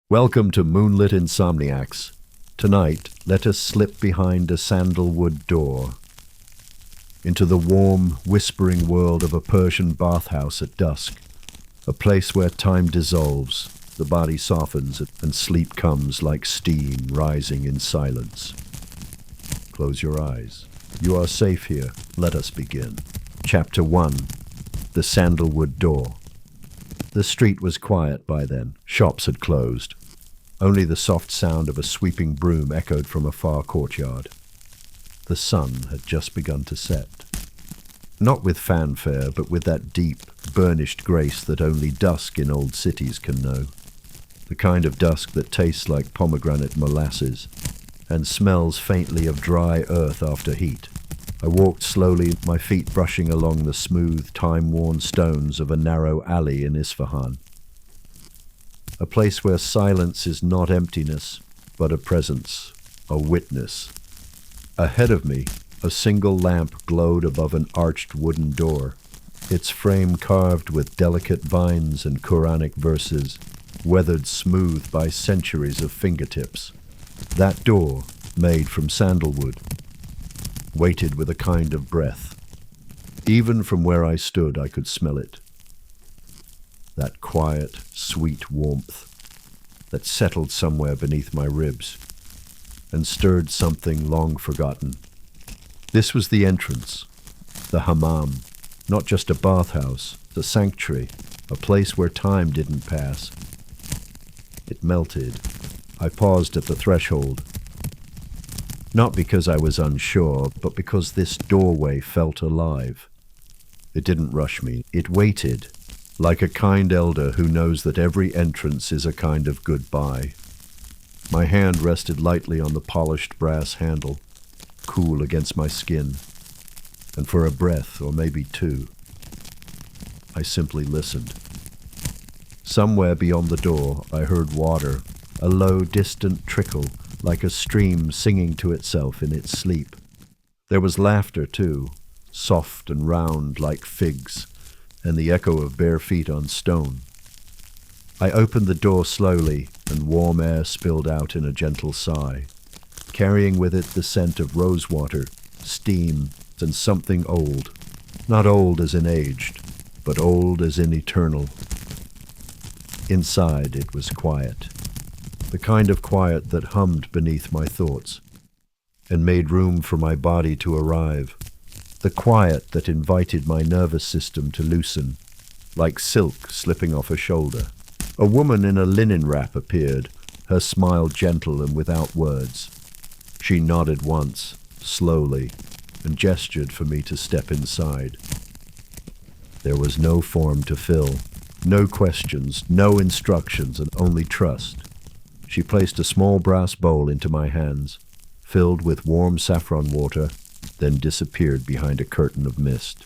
Welcome to Moonlit Insomniacs. Tonight, let us slip behind a sandalwood door into the warm, whispering world of a Persian bathhouse at dusk, a place where time dissolves, the body softens, and sleep comes like steam rising in silence. Close your eyes. You are safe here. Let us begin. Chapter 1. The Sandalwood Door. The street was quiet by then. Shops had closed. Only the soft sound of a sweeping broom echoed from a far courtyard. The sun had just begun to set. Not with fanfare, but with that deep, burnished grace that only dusk in old cities can know. The kind of dusk that tastes like pomegranate molasses and smells faintly of dry earth after heat. I walked slowly, my feet brushing along the smooth, time-worn stones of a narrow alley in Isfahan. A place where silence is not emptiness, but a presence, a witness. Ahead of me, a single lamp glowed above an arched wooden door, its frame carved with delicate vines and Quranic verses, weathered smooth by centuries of fingertips. That door, made from sandalwood, waited with a kind of breath. Even from where I stood, I could smell it. That quiet, sweet warmth that settled somewhere beneath my ribs and stirred something long forgotten. This was the entrance, the hammam, not just a bathhouse, the sanctuary, a place where time didn't pass. It melted. I paused at the threshold. Not because I was unsure, but because this doorway felt alive. It didn't rush me. It waited, like a kind elder who knows that every entrance is a kind of goodbye. My hand rested lightly on the polished brass handle, cool against my skin, and for a breath, or maybe two, I simply listened. Somewhere beyond the door, I heard water, a low, distant trickle, like a stream singing to itself in its sleep. There was laughter, too, soft and round like figs, and the echo of bare feet on stone. I opened the door slowly, and warm air spilled out in a gentle sigh, carrying with it the scent of rosewater, steam, and something old. Not old as in aged, but old as in eternal. Inside it was quiet. The kind of quiet that hummed beneath my thoughts and made room for my body to arrive. The quiet that invited my nervous system to loosen, like silk slipping off a shoulder. A woman in a linen wrap appeared, her smile gentle and without words. She nodded once, slowly, and gestured for me to step inside. There was no form to fill, no questions, no instructions, and only trust. She placed a small brass bowl into my hands, filled with warm saffron water, then disappeared behind a curtain of mist.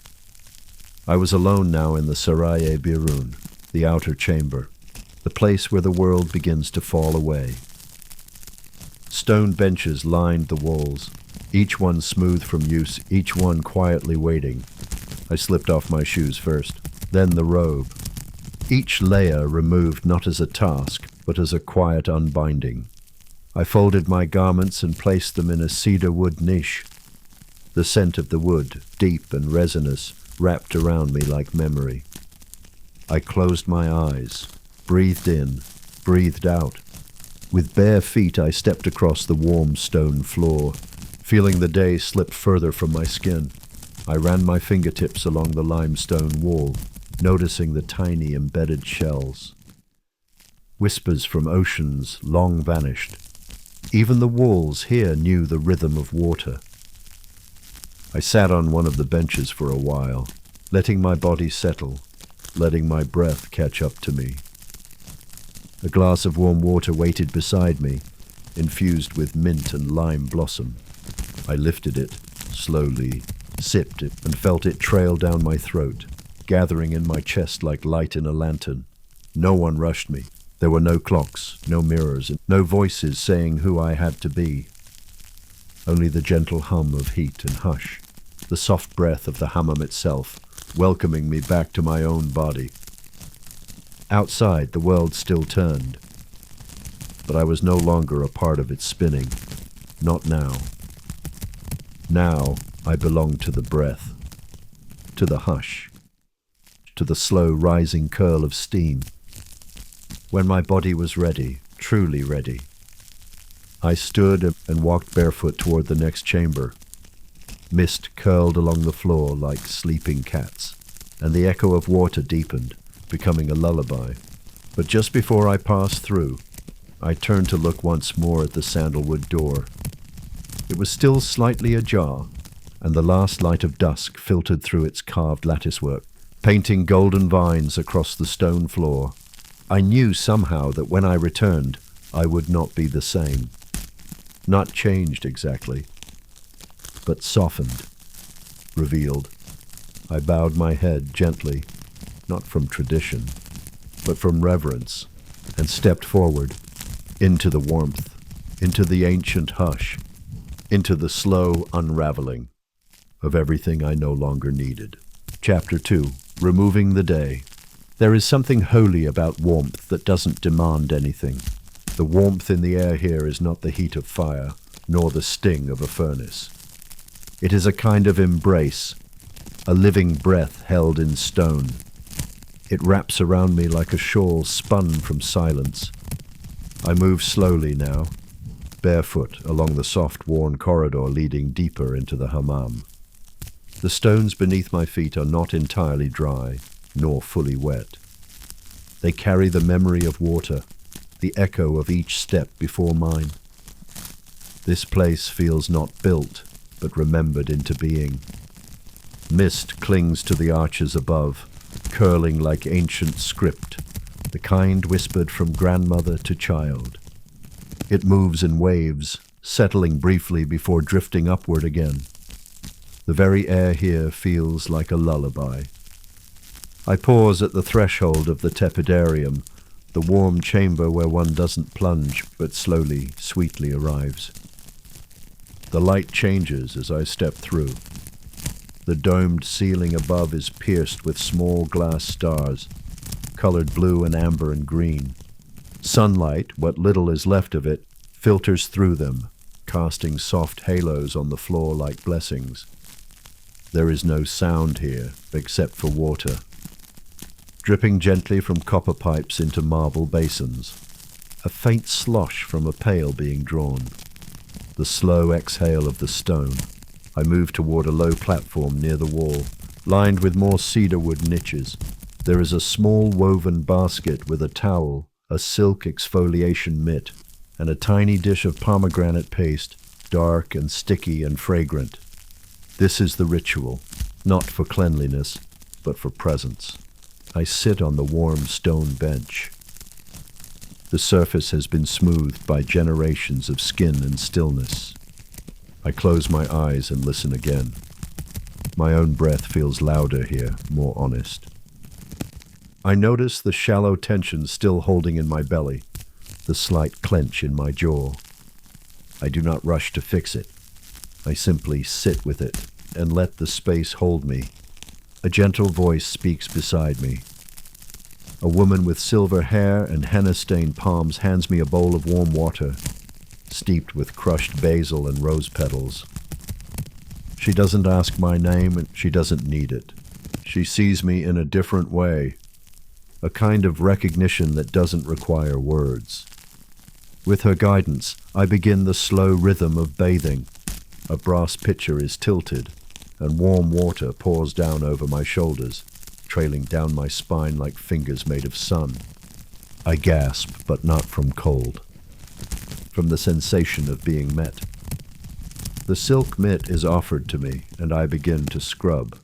I was alone now in the Saray-e-Birun, the outer chamber, the place where the world begins to fall away. Stone benches lined the walls, each one smooth from use, each one quietly waiting. I slipped off my shoes first, then the robe. Each layer removed not as a task, but as a quiet unbinding. I folded my garments and placed them in a cedar wood niche. The scent of the wood, deep and resinous, wrapped around me like memory. I closed my eyes, breathed in, breathed out. With bare feet I stepped across the warm stone floor, feeling the day slip further from my skin. I ran my fingertips along the limestone wall, noticing the tiny embedded shells. Whispers from oceans long vanished. Even the walls here knew the rhythm of water. I sat on one of the benches for a while, letting my body settle, letting my breath catch up to me. A glass of warm water waited beside me, infused with mint and lime blossom. I lifted it, slowly, sipped it, and felt it trail down my throat, gathering in my chest like light in a lantern. No one rushed me. There were no clocks, no mirrors, and no voices saying who I had to be. Only the gentle hum of heat and hush, the soft breath of the hammam itself, welcoming me back to my own body. Outside, the world still turned. but I was no longer a part of its spinning. Not now. Now I belonged to the breath, to the hush, to the slow rising curl of steam. When my body was ready, truly ready, I stood and walked barefoot toward the next chamber. Mist curled along the floor like sleeping cats, and the echo of water deepened, becoming a lullaby. But just before I passed through, I turned to look once more at the sandalwood door. It was still slightly ajar, and the last light of dusk filtered through its carved latticework, painting golden vines across the stone floor. I knew somehow that when I returned, I would not be the same. Not changed exactly, but softened, revealed. I bowed my head gently, not from tradition, but from reverence, and stepped forward, into the warmth, into the ancient hush, into the slow unraveling of everything I no longer needed. Chapter 2. Removing the Day. There is something holy about warmth that doesn't demand anything. The warmth in the air here is not the heat of fire, nor the sting of a furnace. It is a kind of embrace, a living breath held in stone. It wraps around me like a shawl spun from silence. I move slowly now, barefoot along the soft, worn corridor leading deeper into the hammam. The stones beneath my feet are not entirely dry, nor fully wet. They carry the memory of water, the echo of each step before mine. This place feels not built, but remembered into being. Mist clings to the arches above, curling like ancient script, the kind whispered from grandmother to child. It moves in waves, settling briefly before drifting upward again. The very air here feels like a lullaby. I pause at the threshold of the tepidarium, the warm chamber where one doesn't plunge but slowly, sweetly arrives. The light changes as I step through. The domed ceiling above is pierced with small glass stars, colored blue and amber and green. Sunlight, what little is left of it, filters through them, casting soft halos on the floor like blessings. There is no sound here except for water, dripping gently from copper pipes into marble basins, a faint slosh from a pail being drawn, the slow exhale of the stone. I move toward a low platform near the wall, lined with more cedarwood niches. There is a small woven basket with a towel, a silk exfoliation mitt, and a tiny dish of pomegranate paste, dark and sticky and fragrant. This is the ritual, not for cleanliness, but for presence. I sit on the warm stone bench. The surface has been smoothed by generations of skin and stillness. I close my eyes and listen again. My own breath feels louder here, more honest. I notice the shallow tension still holding in my belly, the slight clench in my jaw. I do not rush to fix it. I simply sit with it and let the space hold me. A gentle voice speaks beside me. A woman with silver hair and henna-stained palms hands me a bowl of warm water, steeped with crushed basil and rose petals. She doesn't ask my name, and she doesn't need it. She sees me in a different way, a kind of recognition that doesn't require words. With her guidance, I begin the slow rhythm of bathing. A brass pitcher is tilted, and warm water pours down over my shoulders, trailing down my spine like fingers made of sun. I gasp, but not from cold, from the sensation of being met. The silk mitt is offered to me, and I begin to scrub.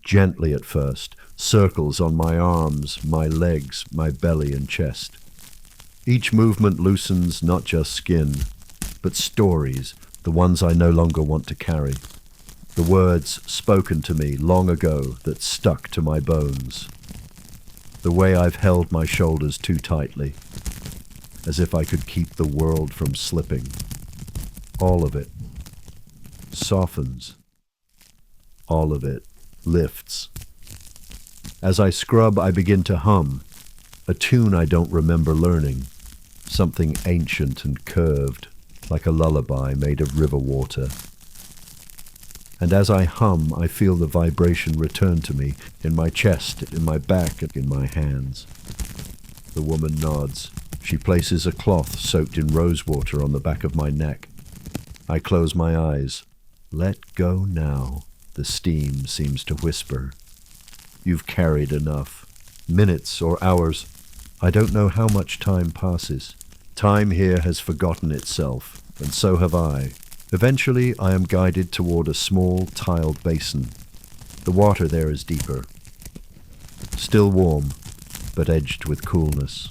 Gently at first, circles on my arms, my legs, my belly and chest. Each movement loosens not just skin, but stories, the ones I no longer want to carry. The words spoken to me long ago that stuck to my bones. The way I've held my shoulders too tightly, as if I could keep the world from slipping. All of it softens. All of it lifts. As I scrub, I begin to hum, a tune I don't remember learning. something ancient and curved, like a lullaby made of river water. And as I hum, I feel the vibration return to me, in my chest, in my back, and in my hands. The woman nods. She places a cloth soaked in rose water on the back of my neck. I close my eyes. Let go now, the steam seems to whisper. You've carried enough. Minutes or hours. I don't know how much time passes. Time here has forgotten itself, and so have I. Eventually, I am guided toward a small, tiled basin. The water there is deeper. Still warm, but edged with coolness.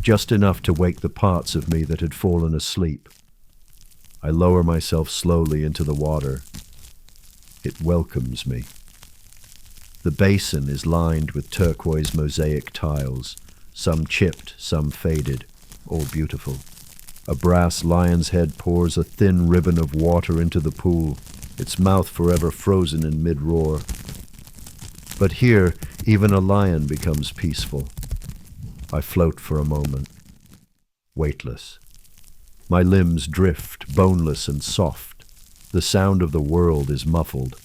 Just enough to wake the parts of me that had fallen asleep. I lower myself slowly into the water. It welcomes me. The basin is lined with turquoise mosaic tiles, some chipped, some faded, all beautiful. A brass lion's head pours a thin ribbon of water into the pool, its mouth forever frozen in mid-roar. But here, even a lion becomes peaceful. I float for a moment, weightless. My limbs drift, boneless and soft. The sound of the world is muffled.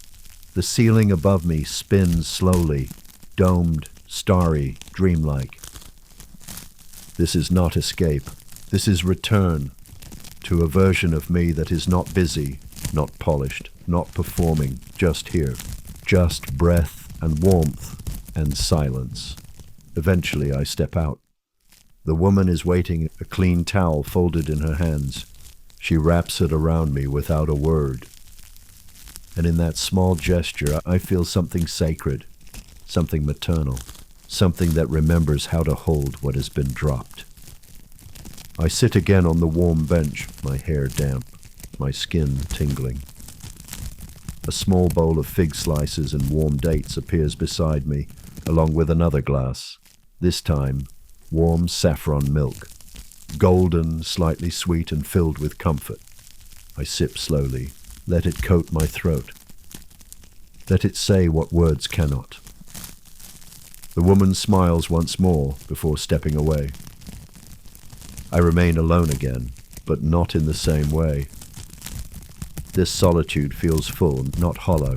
The ceiling above me spins slowly, domed, starry, dreamlike. This is not escape. This is return to a version of me that is not busy, not polished, not performing, just here. Just breath and warmth and silence. Eventually I step out. The woman is waiting, a clean towel folded in her hands. She wraps it around me without a word. And in that small gesture, I feel something sacred, something maternal, something that remembers how to hold what has been dropped. I sit again on the warm bench, my hair damp, my skin tingling. A small bowl of fig slices and warm dates appears beside me, along with another glass. This time, warm saffron milk, golden, slightly sweet and filled with comfort. I sip slowly, let it coat my throat. Let it say what words cannot. The woman smiles once more before stepping away. I remain alone again, but not in the same way. This solitude feels full, not hollow.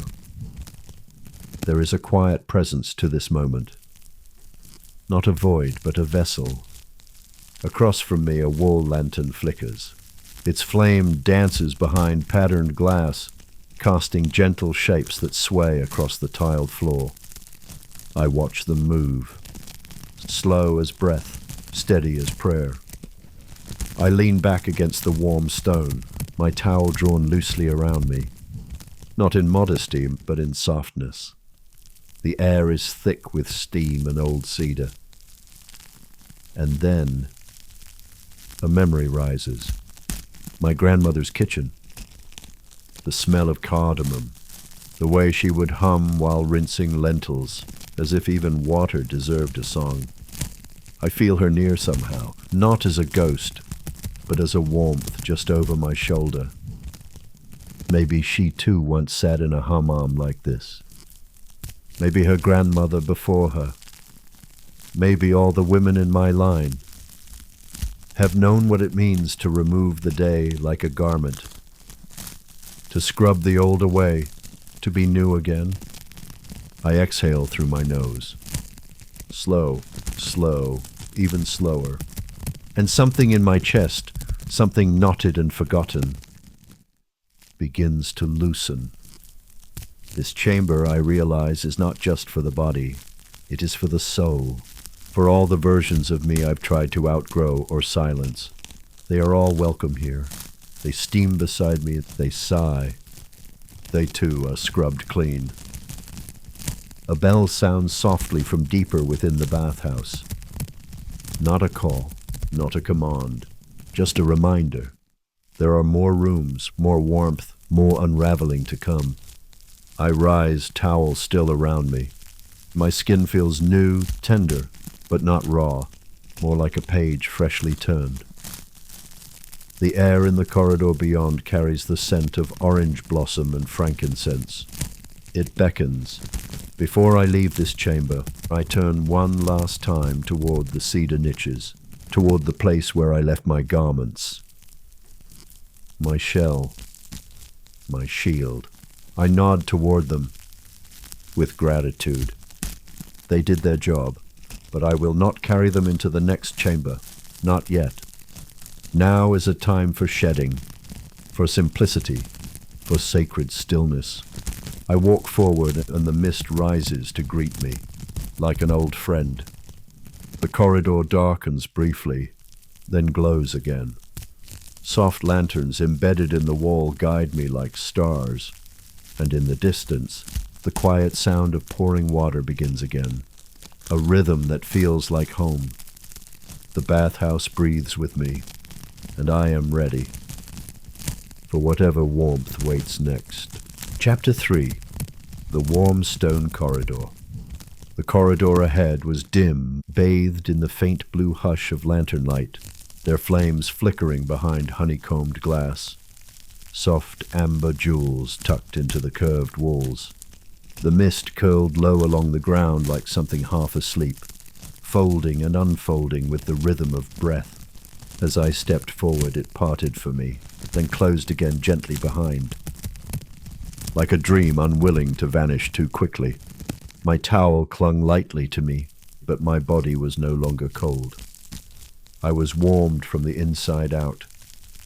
There is a quiet presence to this moment. Not a void, but a vessel. Across from me, a wall lantern flickers. Its flame dances behind patterned glass, casting gentle shapes that sway across the tiled floor. I watch them move, slow as breath, steady as prayer. I lean back against the warm stone, my towel drawn loosely around me. Not in modesty, but in softness. The air is thick with steam and old cedar. And then, a memory rises. My grandmother's kitchen. The smell of cardamom. The way she would hum while rinsing lentils, as if even water deserved a song. I feel her near somehow, not as a ghost, but as a warmth just over my shoulder. Maybe she too once sat in a hammam like this. Maybe her grandmother before her. Maybe all the women in my line have known what it means to remove the day like a garment, to scrub the old away, to be new again. I exhale through my nose. Slow, slow, even slower. And something in my chest, something knotted and forgotten, begins to loosen. This chamber, I realize, is not just for the body. It is for the soul, for all the versions of me I've tried to outgrow or silence. They are all welcome here. They steam beside me, they sigh. They too are scrubbed clean. A bell sounds softly from deeper within the bathhouse. Not a call, not a command, just a reminder. There are more rooms, more warmth, more unraveling to come. I rise, towel still around me. My skin feels new, tender, but not raw, more like a page freshly turned. The air in the corridor beyond carries the scent of orange blossom and frankincense. It beckons. Before I leave this chamber, I turn one last time toward the cedar niches, toward the place where I left my garments. My shell, my shield. I nod toward them with gratitude. They did their job, but I will not carry them into the next chamber. Not yet. Now is a time for shedding, for simplicity, for sacred stillness. I walk forward and the mist rises to greet me, like an old friend. The corridor darkens briefly, then glows again. Soft lanterns embedded in the wall guide me like stars, and in the distance, the quiet sound of pouring water begins again, a rhythm that feels like home. The bathhouse breathes with me, and I am ready for whatever warmth waits next. Chapter 3. The warm stone corridor. The corridor ahead was dim, bathed in the faint blue hush of lantern light, their flames flickering behind honeycombed glass. Soft amber jewels tucked into the curved walls. The mist curled low along the ground like something half asleep, folding and unfolding with the rhythm of breath. As I stepped forward, it parted for me, then closed again gently behind. Like a dream unwilling to vanish too quickly. My towel clung lightly to me, but my body was no longer cold. I was warmed from the inside out,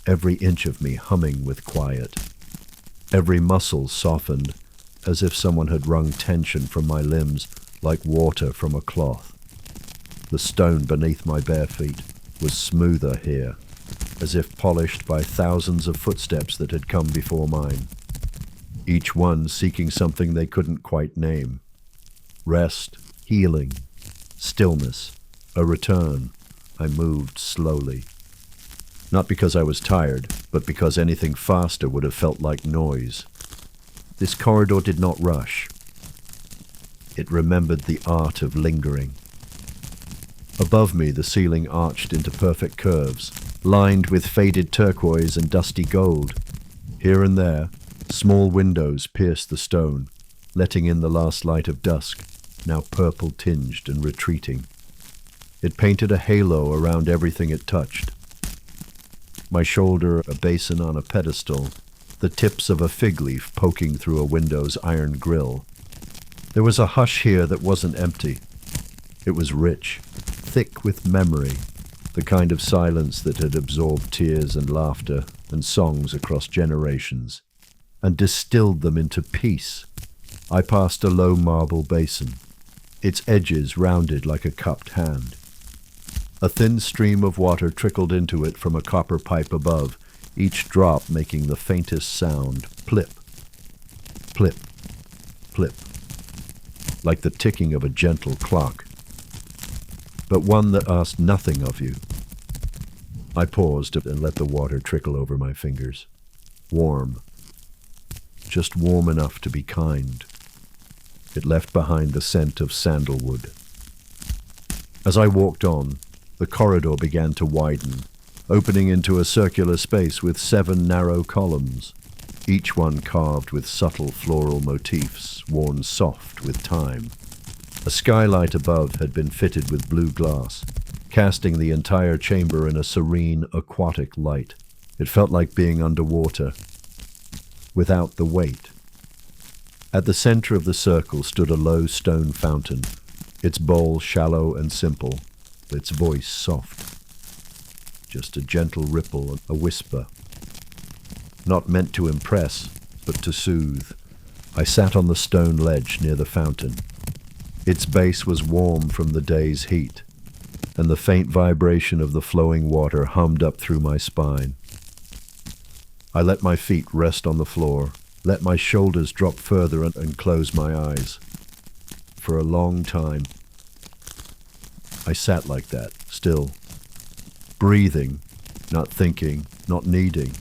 every inch of me humming with quiet. Every muscle softened, as if someone had wrung tension from my limbs like water from a cloth. The stone beneath my bare feet was smoother here, as if polished by thousands of footsteps that had come before mine, each one seeking something they couldn't quite name. Rest, healing, stillness, a return. I moved slowly. Not because I was tired, but because anything faster would have felt like noise. This corridor did not rush. It remembered the art of lingering. Above me, the ceiling arched into perfect curves, lined with faded turquoise and dusty gold. Here and there, small windows pierced the stone, letting in the last light of dusk, now purple-tinged and retreating. It painted a halo around everything it touched. My shoulder, a basin on a pedestal, the tips of a fig leaf poking through a window's iron grill. There was a hush here that wasn't empty. It was rich, thick with memory, the kind of silence that had absorbed tears and laughter and songs across generations, and distilled them into peace. I passed a low marble basin, its edges rounded like a cupped hand. A thin stream of water trickled into it from a copper pipe above, each drop making the faintest sound, plip, plip, plip, like the ticking of a gentle clock, but one that asked nothing of you. I paused and let the water trickle over my fingers. Warm, just warm enough to be kind. It left behind the scent of sandalwood. As I walked on, the corridor began to widen, opening into a circular space with 7 narrow columns, each one carved with subtle floral motifs, worn soft with time. A skylight above had been fitted with blue glass, casting the entire chamber in a serene, aquatic light. It felt like being underwater, without the weight. At the center of the circle stood a low stone fountain, its bowl shallow and simple, its voice soft. Just a gentle ripple, a whisper. Not meant to impress, but to soothe. I sat on the stone ledge near the fountain. Its base was warm from the day's heat, and the faint vibration of the flowing water hummed up through my spine. I let my feet rest on the floor, let my shoulders drop further and close my eyes. For a long time, I sat like that, still, breathing, not thinking, not needing.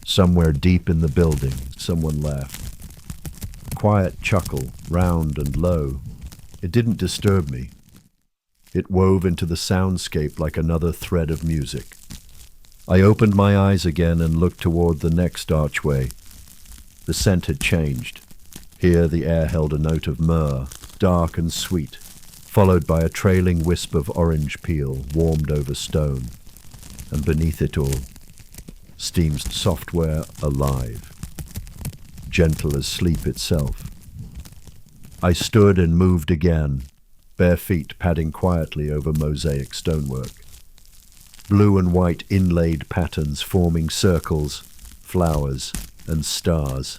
Somewhere deep in the building, someone laughed. Quiet chuckle, round and low. It didn't disturb me. It wove into the soundscape like another thread of music. I opened my eyes again and looked toward the next archway. The scent had changed. Here the air held a note of myrrh, dark and sweet, followed by a trailing wisp of orange peel warmed over stone, and beneath it all, steamed software alive, gentle as sleep itself. I stood and moved again, bare feet padding quietly over mosaic stonework. Blue and white inlaid patterns forming circles, flowers, and stars.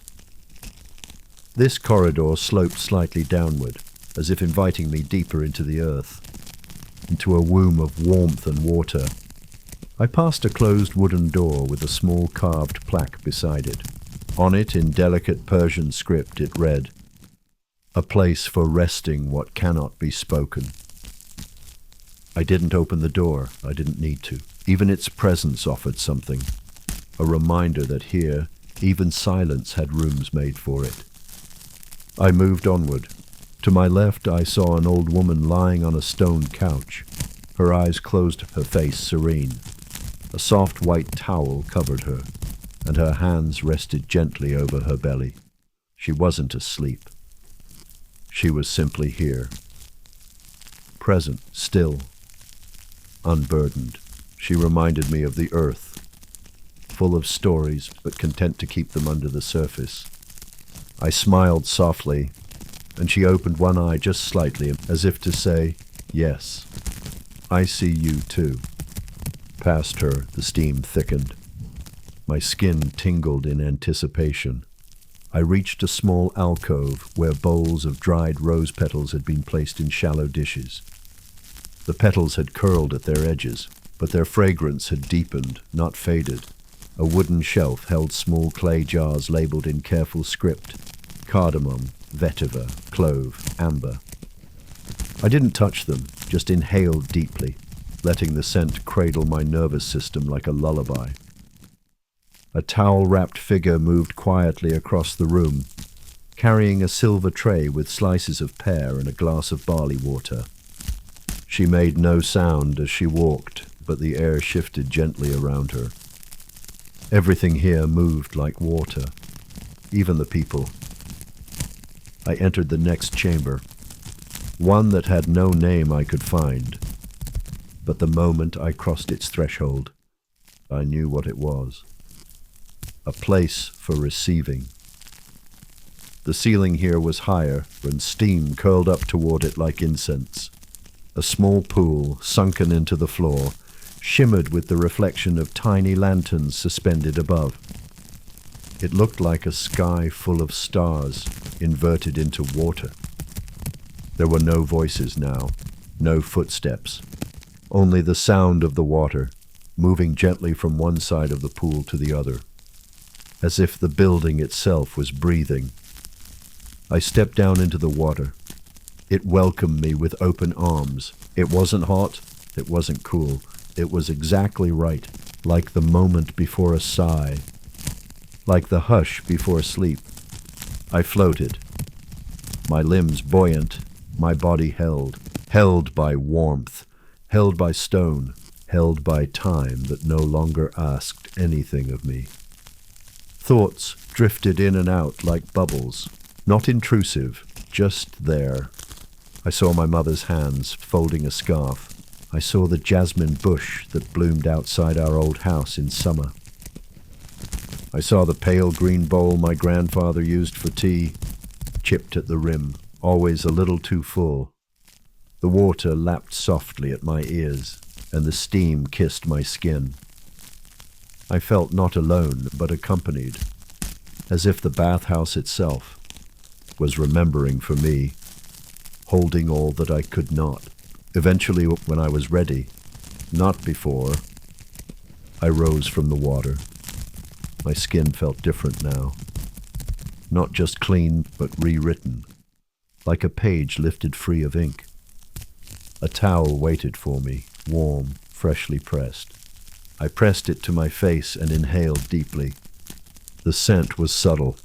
This corridor sloped slightly downward, as if inviting me deeper into the earth, into a womb of warmth and water. I passed a closed wooden door with a small carved plaque beside it. On it, in delicate Persian script, it read, "A place for resting what cannot be spoken." I didn't open the door. I didn't need to. Even its presence offered something, a reminder that here, even silence had rooms made for it. I moved onward. To my left, I saw an old woman lying on a stone couch, her eyes closed, her face serene. A soft white towel covered her, and her hands rested gently over her belly. She wasn't asleep. She was simply here. Present, still, unburdened. She reminded me of the earth, full of stories, but content to keep them under the surface. I smiled softly, and she opened one eye just slightly, as if to say, "Yes, I see you too." Past her, the steam thickened. My skin tingled in anticipation. I reached a small alcove where bowls of dried rose petals had been placed in shallow dishes. The petals had curled at their edges, but their fragrance had deepened, not faded. A wooden shelf held small clay jars labeled in careful script: cardamom, vetiver, clove, amber. I didn't touch them, just inhaled deeply, letting the scent cradle my nervous system like a lullaby. A towel-wrapped figure moved quietly across the room, carrying a silver tray with slices of pear and a glass of barley water. She made no sound as she walked, but the air shifted gently around her. Everything here moved like water, even the people. I entered the next chamber, one that had no name I could find. But the moment I crossed its threshold, I knew what it was. A place for receiving. The ceiling here was higher, and steam curled up toward it like incense. A small pool, sunken into the floor, shimmered with the reflection of tiny lanterns suspended above. It looked like a sky full of stars, inverted into water. There were no voices now, no footsteps, only the sound of the water, moving gently from one side of the pool to the other, as if the building itself was breathing. I stepped down into the water. It welcomed me with open arms. It wasn't hot, it wasn't cool. It was exactly right, like the moment before a sigh, like the hush before sleep. I floated, my limbs buoyant, my body held by warmth, held by stone, held by time that no longer asked anything of me. Thoughts drifted in and out like bubbles, not intrusive, just there. I saw my mother's hands folding a scarf. I saw the jasmine bush that bloomed outside our old house in summer. I saw the pale green bowl my grandfather used for tea, chipped at the rim, always a little too full. The water lapped softly at my ears, and the steam kissed my skin. I felt not alone, but accompanied, as if the bathhouse itself was remembering for me, holding all that I could not. Eventually, when I was ready, not before, I rose from the water. My skin felt different now. Not just clean, but rewritten, like a page lifted free of ink. A towel waited for me, warm, freshly pressed. I pressed it to my face and inhaled deeply. The scent was subtle,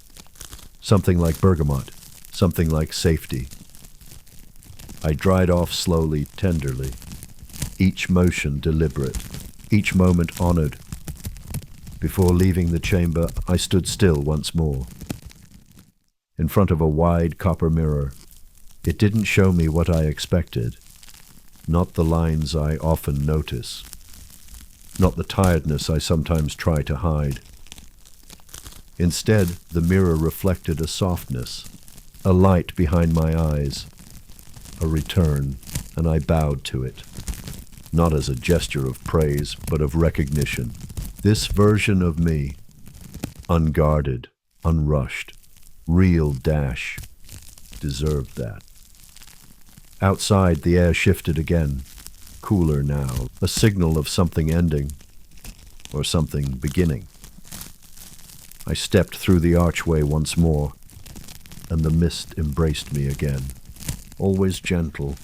something like bergamot, something like safety. I dried off slowly, tenderly, each motion deliberate, each moment honored. Before leaving the chamber, I stood still once more, in front of a wide copper mirror. It didn't show me what I expected, not the lines I often notice, not the tiredness I sometimes try to hide. Instead, the mirror reflected a softness, a light behind my eyes, a return, and I bowed to it, not as a gesture of praise, but of recognition. This version of me, unguarded, unrushed, real Dash, deserved that. Outside, the air shifted again, cooler now, a signal of something ending, or something beginning. I stepped through the archway once more, and the mist embraced me again, always gentle,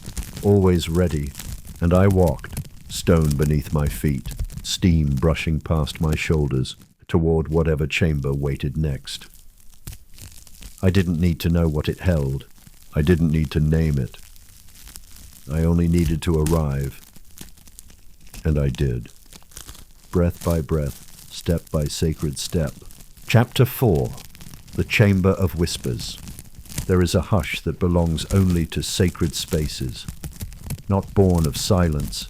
always ready, and I walked, stone beneath my feet, steam brushing past my shoulders, toward whatever chamber waited next. I didn't need to know what it held. I didn't need to name it. I only needed to arrive. And I did. Breath by breath, step by sacred step. Chapter 4. The Chamber of Whispers. There is a hush that belongs only to sacred spaces, not born of silence,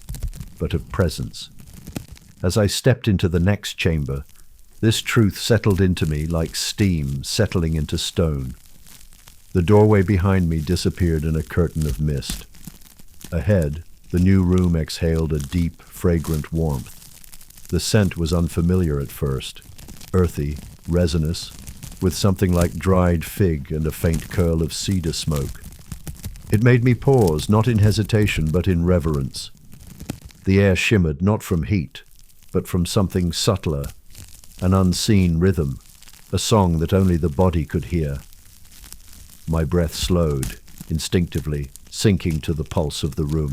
but of presence. As I stepped into the next chamber, this truth settled into me like steam settling into stone. The doorway behind me disappeared in a curtain of mist. Ahead, the new room exhaled a deep, fragrant warmth. The scent was unfamiliar at first, earthy, resinous, with something like dried fig and a faint curl of cedar smoke. It made me pause, not in hesitation, but in reverence. The air shimmered not from heat, but from something subtler, an unseen rhythm, a song that only the body could hear. My breath slowed, instinctively, sinking to the pulse of the room.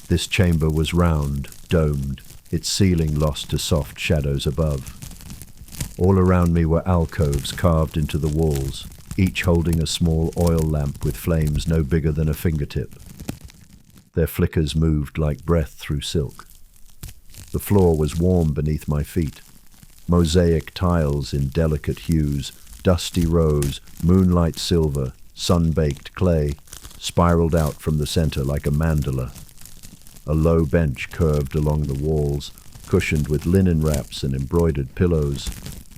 This chamber was round, domed, its ceiling lost to soft shadows above. All around me were alcoves carved into the walls, each holding a small oil lamp with flames no bigger than a fingertip. Their flickers moved like breath through silk. The floor was warm beneath my feet. Mosaic tiles in delicate hues, dusty rose, moonlight silver, sun-baked clay, spiraled out from the center like a mandala. A low bench curved along the walls, cushioned with linen wraps and embroidered pillows.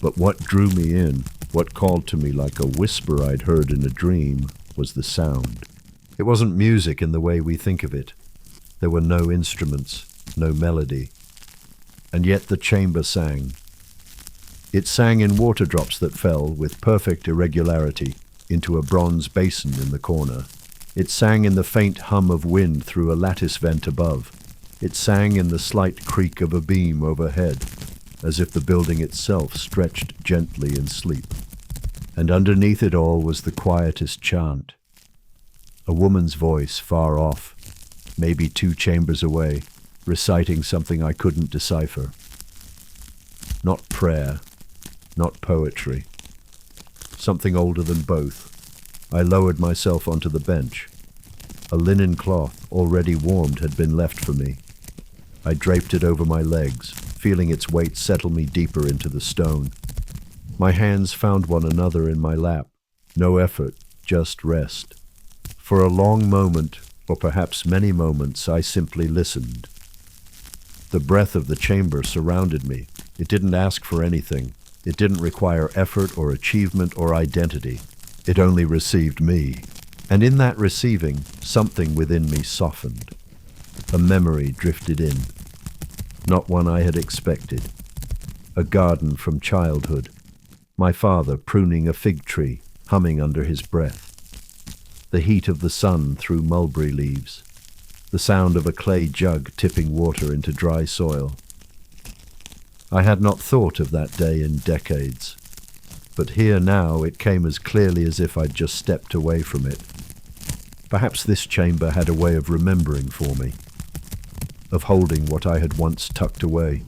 But what drew me in, what called to me like a whisper I'd heard in a dream, was the sound. It wasn't music in the way we think of it. There were no instruments, no melody. And yet the chamber sang. It sang in water drops that fell, with perfect irregularity, into a bronze basin in the corner. It sang in the faint hum of wind through a lattice vent above. It sang in the slight creak of a beam overhead, as if the building itself stretched gently in sleep. And underneath it all was the quietest chant. A woman's voice far off, maybe 2 chambers away, reciting something I couldn't decipher. Not prayer, not poetry. Something older than both. I lowered myself onto the bench. A linen cloth, already warmed, had been left for me. I draped it over my legs, feeling its weight settle me deeper into the stone. My hands found one another in my lap. No effort, just rest. For a long moment, or perhaps many moments, I simply listened. The breath of the chamber surrounded me. It didn't ask for anything. It didn't require effort or achievement or identity. It only received me. And in that receiving, something within me softened. A memory drifted in. Not one I had expected. A garden from childhood. My father pruning a fig tree, humming under his breath. The heat of the sun through mulberry leaves. The sound of a clay jug tipping water into dry soil. I had not thought of that day in decades. But here now it came as clearly as if I'd just stepped away from it. Perhaps this chamber had a way of remembering for me, of holding what I had once tucked away.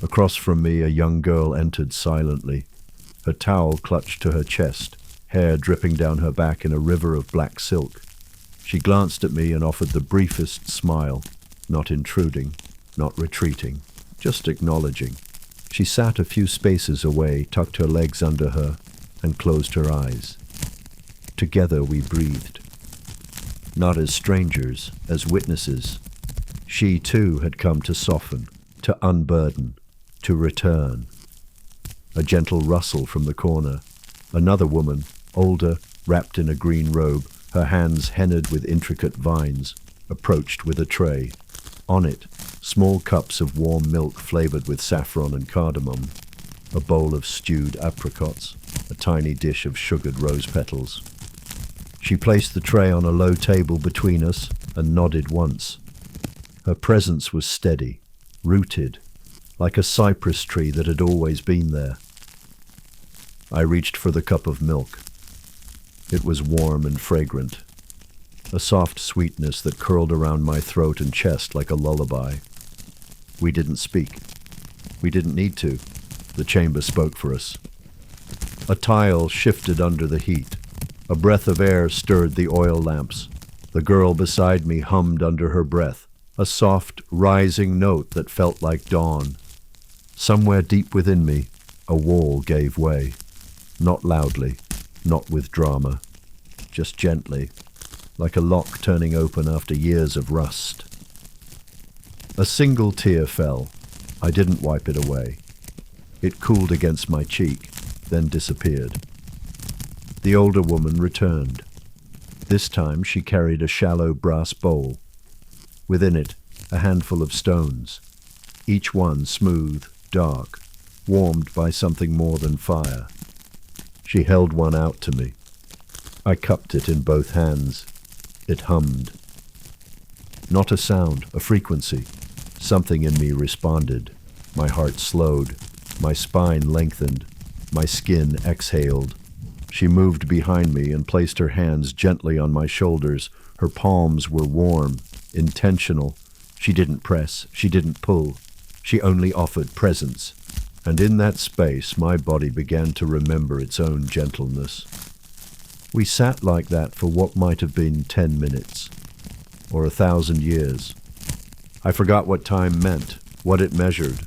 Across from me a young girl entered silently, her towel clutched to her chest, hair dripping down her back in a river of black silk. She glanced at me and offered the briefest smile, not intruding, not retreating, just acknowledging. She sat a few spaces away, tucked her legs under her, and closed her eyes. Together we breathed. Not as strangers, as witnesses. She too had come to soften, to unburden, to return. A gentle rustle from the corner. Another woman, older, wrapped in a green robe, her hands hennaed with intricate vines, approached with a tray. On it, small cups of warm milk flavored with saffron and cardamom, a bowl of stewed apricots, a tiny dish of sugared rose petals. She placed the tray on a low table between us and nodded once. Her presence was steady, rooted, like a cypress tree that had always been there. I reached for the cup of milk. It was warm and fragrant, a soft sweetness that curled around my throat and chest like a lullaby. We didn't speak. We didn't need to. The chamber spoke for us. A tile shifted under the heat. A breath of air stirred the oil lamps. The girl beside me hummed under her breath, a soft, rising note that felt like dawn. Somewhere deep within me, a wall gave way. Not loudly, not with drama, just gently, like a lock turning open after years of rust. A single tear fell. I didn't wipe it away. It cooled against my cheek, then disappeared. The older woman returned. This time she carried a shallow brass bowl. Within it, a handful of stones, each one smooth, dark, warmed by something more than fire. She held one out to me. I cupped it in both hands. It hummed. Not a sound, a frequency. Something in me responded. My heart slowed. My spine lengthened. My skin exhaled. She moved behind me and placed her hands gently on my shoulders. Her palms were warm, intentional. She didn't press. She didn't pull. She only offered presence. And in that space, my body began to remember its own gentleness. We sat like that for what might have been 10 minutes, or 1,000 years. I forgot what time meant, what it measured.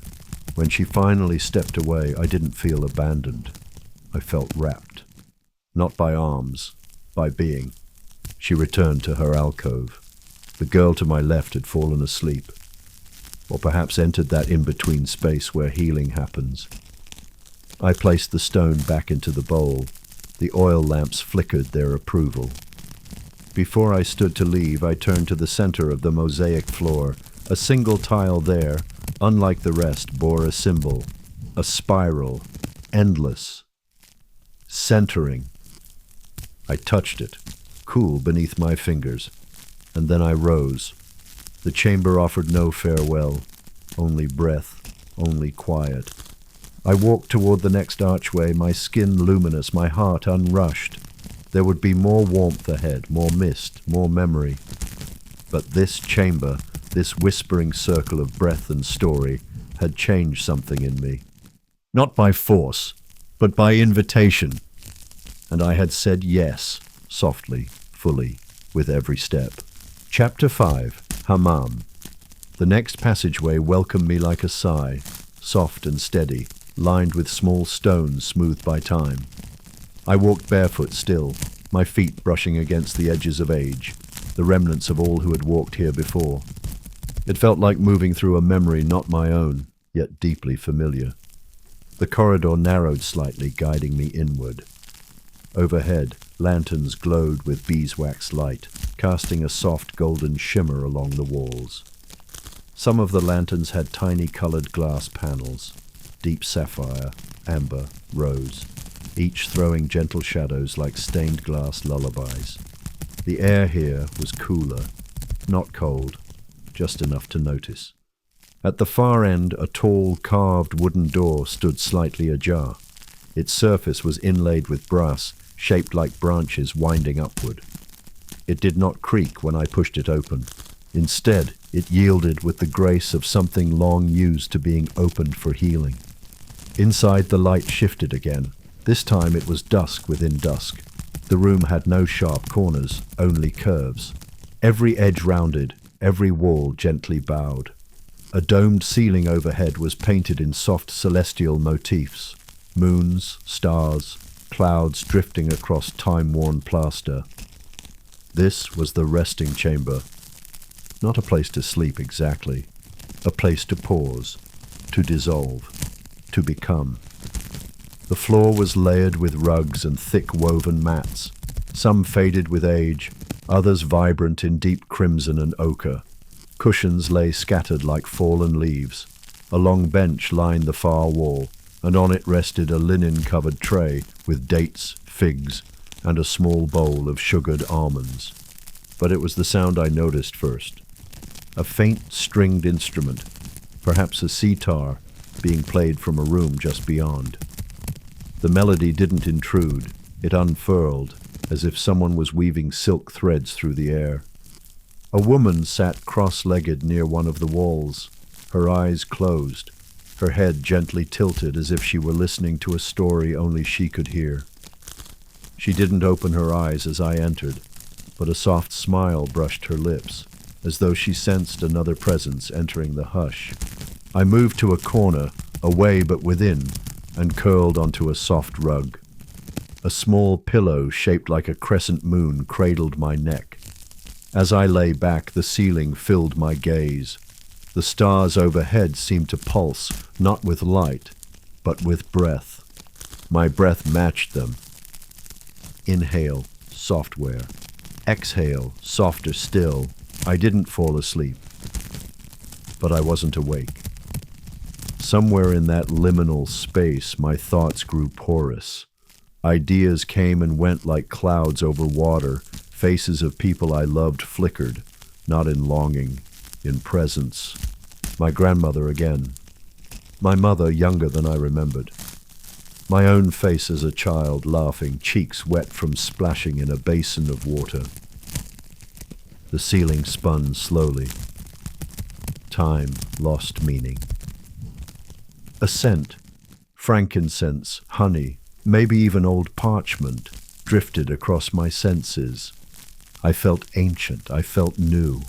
When she finally stepped away, I didn't feel abandoned. I felt wrapped. Not by arms, by being. She returned to her alcove. The girl to my left had fallen asleep, or perhaps entered that in-between space where healing happens. I placed the stone back into the bowl. The oil lamps flickered their approval. Before I stood to leave, I turned to the center of the mosaic floor. A single tile there, unlike the rest, bore a symbol, a spiral, endless, centering. I touched it, cool beneath my fingers, and then I rose. The chamber offered no farewell, only breath, only quiet. I walked toward the next archway, my skin luminous, my heart unrushed. There would be more warmth ahead, more mist, more memory. But this chamber, this whispering circle of breath and story, had changed something in me. Not by force, but by invitation. And I had said yes, softly, fully, with every step. Chapter 5. Hammam. The next passageway welcomed me like a sigh, soft and steady, lined with small stones smoothed by time. I walked barefoot still, my feet brushing against the edges of age, the remnants of all who had walked here before. It felt like moving through a memory not my own, yet deeply familiar. The corridor narrowed slightly, guiding me inward. Overhead, lanterns glowed with beeswax light, casting a soft golden shimmer along the walls. Some of the lanterns had tiny colored glass panels, deep sapphire, amber, rose, each throwing gentle shadows like stained glass lullabies. The air here was cooler, not cold, just enough to notice. At the far end, a tall, carved wooden door stood slightly ajar. Its surface was inlaid with brass, shaped like branches winding upward. It did not creak when I pushed it open. Instead, it yielded with the grace of something long used to being opened for healing. Inside, the light shifted again. This time it was dusk within dusk. The room had no sharp corners, only curves. Every edge rounded, every wall gently bowed. A domed ceiling overhead was painted in soft celestial motifs. Moons, stars, clouds drifting across time-worn plaster. This was the resting chamber. Not a place to sleep exactly, a place to pause, to dissolve, to become. The floor was layered with rugs and thick woven mats, some faded with age, others vibrant in deep crimson and ochre. Cushions lay scattered like fallen leaves. A long bench lined the far wall, and on it rested a linen-covered tray with dates, figs, and a small bowl of sugared almonds. But it was the sound I noticed first. A faint stringed instrument, perhaps a sitar, being played from a room just beyond. The melody didn't intrude, it unfurled, as if someone was weaving silk threads through the air. A woman sat cross-legged near one of the walls, her eyes closed, her head gently tilted as if she were listening to a story only she could hear. She didn't open her eyes as I entered, but a soft smile brushed her lips, as though she sensed another presence entering the hush. I moved to a corner, away but within, and curled onto a soft rug. A small pillow shaped like a crescent moon cradled my neck. As I lay back, the ceiling filled my gaze. The stars overhead seemed to pulse, not with light, but with breath. My breath matched them. Inhale, software. Exhale, softer still. I didn't fall asleep, but I wasn't awake. Somewhere in that liminal space, my thoughts grew porous. Ideas came and went like clouds over water. Faces of people I loved flickered, not in longing, in presence. My grandmother again. My mother younger than I remembered. My own face as a child, laughing, cheeks wet from splashing in a basin of water. The ceiling spun slowly. Time lost meaning. A scent, frankincense, honey, maybe even old parchment, drifted across my senses. I felt ancient, I felt new.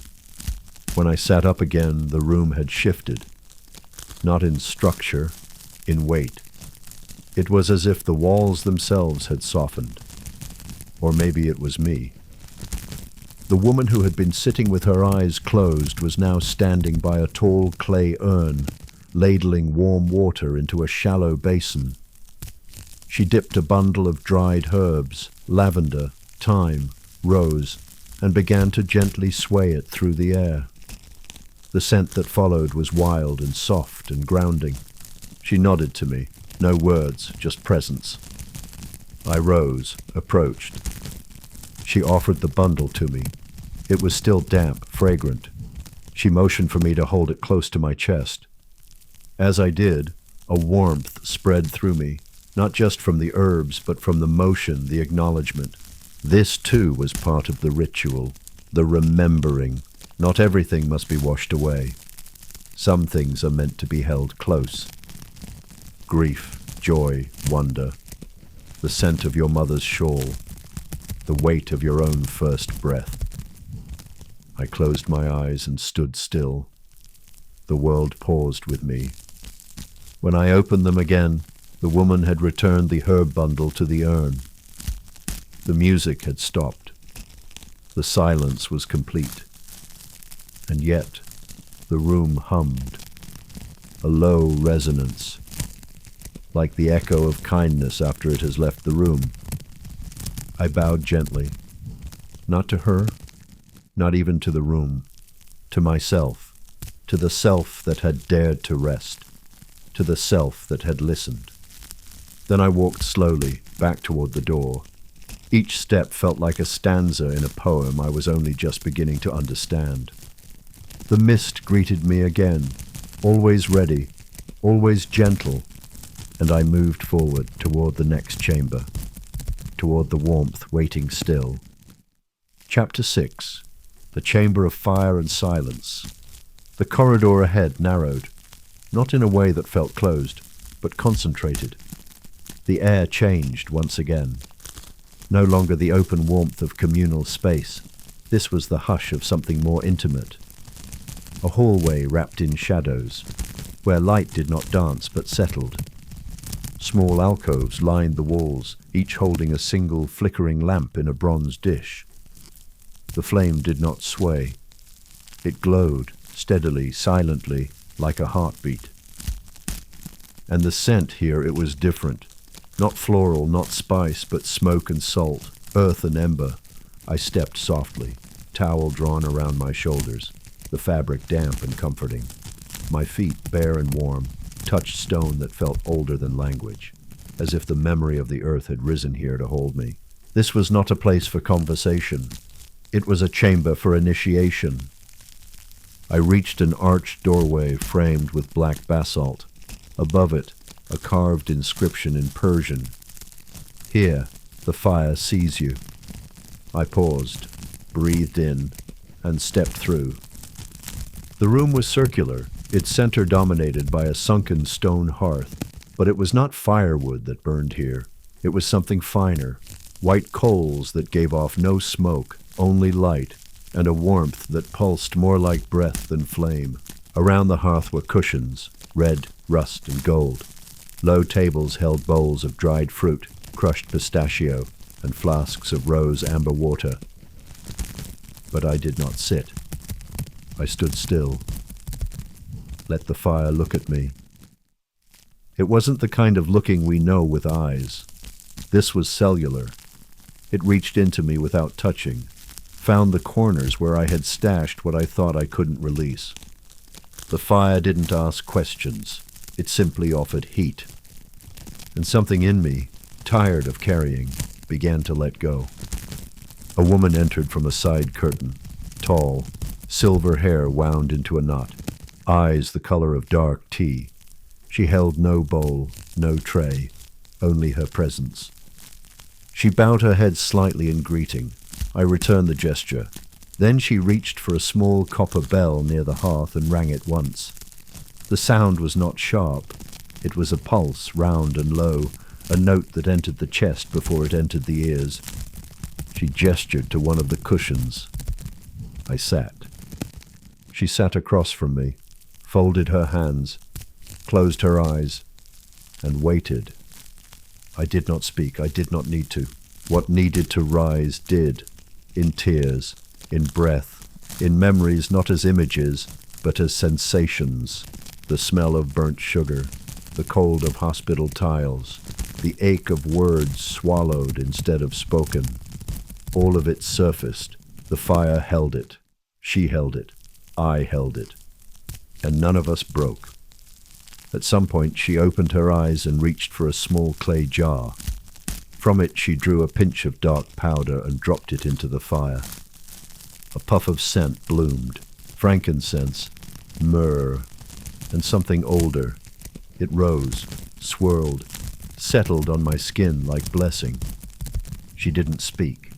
When I sat up again, the room had shifted. Not in structure, in weight. It was as if the walls themselves had softened. Or maybe it was me. The woman who had been sitting with her eyes closed was now standing by a tall clay urn, ladling warm water into a shallow basin. She dipped a bundle of dried herbs, lavender, thyme, rose, and began to gently sway it through the air. The scent that followed was wild and soft and grounding. She nodded to me, no words, just presence. I rose, approached. She offered the bundle to me. It was still damp, fragrant. She motioned for me to hold it close to my chest. As I did, a warmth spread through me, not just from the herbs, but from the motion, the acknowledgement. This too was part of the ritual, the remembering. Not everything must be washed away. Some things are meant to be held close. Grief, joy, wonder, the scent of your mother's shawl, the weight of your own first breath. I closed my eyes and stood still. The world paused with me. When I opened them again, the woman had returned the herb bundle to the urn. The music had stopped. The silence was complete. And yet, the room hummed. A low resonance, like the echo of kindness after it has left the room. I bowed gently, not to her, not even to the room, to myself, to the self that had dared to rest, to the self that had listened. Then I walked slowly back toward the door. Each step felt like a stanza in a poem I was only just beginning to understand. The mist greeted me again, always ready, always gentle, and I moved forward toward the next chamber, toward the warmth waiting still. Chapter 6. The Chamber of Fire and Silence. The corridor ahead narrowed, not in a way that felt closed, but concentrated. The air changed once again. No longer the open warmth of communal space. This was the hush of something more intimate. A hallway wrapped in shadows, where light did not dance but settled. Small alcoves lined the walls, each holding a single flickering lamp in a bronze dish. The flame did not sway. It glowed, steadily, silently, like a heartbeat. And the scent here, it was different. Not floral, not spice, but smoke and salt, earth and ember. I stepped softly, towel drawn around my shoulders, the fabric damp and comforting. My feet, bare and warm, touched stone that felt older than language, as if the memory of the earth had risen here to hold me. This was not a place for conversation. It was a chamber for initiation. I reached an arched doorway framed with black basalt. Above it, a carved inscription in Persian. Here, the fire sees you. I paused, breathed in, and stepped through. The room was circular, its center dominated by a sunken stone hearth. But it was not firewood that burned here. It was something finer, white coals that gave off no smoke, only light, and a warmth that pulsed more like breath than flame. Around the hearth were cushions, red, rust, and gold. Low tables held bowls of dried fruit, crushed pistachio, and flasks of rose amber water. But I did not sit. I stood still. Let the fire look at me. It wasn't the kind of looking we know with eyes. This was cellular. It reached into me without touching, found the corners where I had stashed what I thought I couldn't release. The fire didn't ask questions. It simply offered heat. And something in me, tired of carrying, began to let go. A woman entered from a side curtain, tall, silver hair wound into a knot, eyes the color of dark tea. She held no bowl, no tray, only her presence. She bowed her head slightly in greeting. I returned the gesture. Then she reached for a small copper bell near the hearth and rang it once. The sound was not sharp. It was a pulse, round and low, a note that entered the chest before it entered the ears. She gestured to one of the cushions. I sat. She sat across from me, folded her hands, closed her eyes, and waited. I did not speak. I did not need to. What needed to rise did, in tears, in breath, in memories not as images, but as sensations. The smell of burnt sugar, the cold of hospital tiles, the ache of words swallowed instead of spoken. All of it surfaced. The fire held it. She held it. I held it. And none of us broke. At some point she opened her eyes and reached for a small clay jar. From it she drew a pinch of dark powder and dropped it into the fire. A puff of scent bloomed, frankincense, myrrh, and something older. It rose, swirled, settled on my skin like blessing. She didn't speak.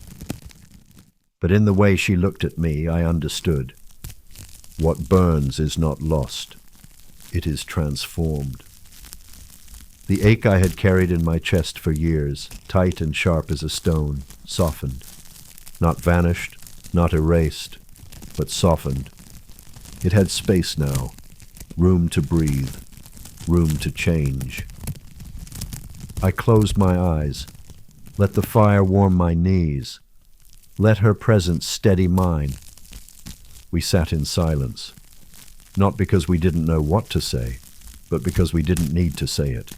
But in the way she looked at me, I understood. What burns is not lost. It is transformed. The ache I had carried in my chest for years, tight and sharp as a stone, softened. Not vanished, not erased, but softened. It had space now, room to breathe, room to change. I closed my eyes, let the fire warm my knees, let her presence steady mine. We sat in silence. Not because we didn't know what to say, but because we didn't need to say it.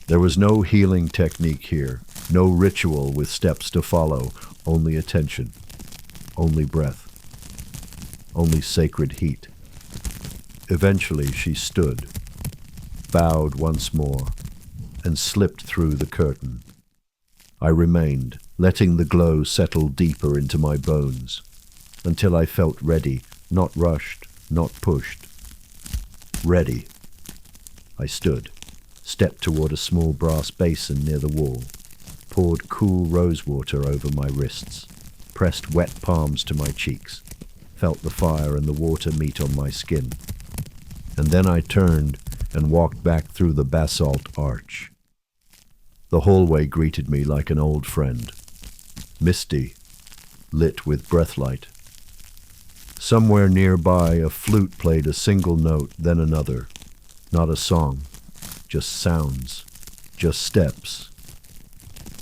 There was no healing technique here, no ritual with steps to follow, only attention, only breath, only sacred heat. Eventually she stood, bowed once more, and slipped through the curtain. I remained, letting the glow settle deeper into my bones, until I felt ready, not rushed, not pushed. Ready. I stood, stepped toward a small brass basin near the wall, poured cool rose water over my wrists, pressed wet palms to my cheeks, felt the fire and the water meet on my skin. And then I turned and walked back through the basalt arch. The hallway greeted me like an old friend, misty, lit with breathlight. Somewhere nearby, a flute played a single note, then another. Not a song, just sounds. just steps.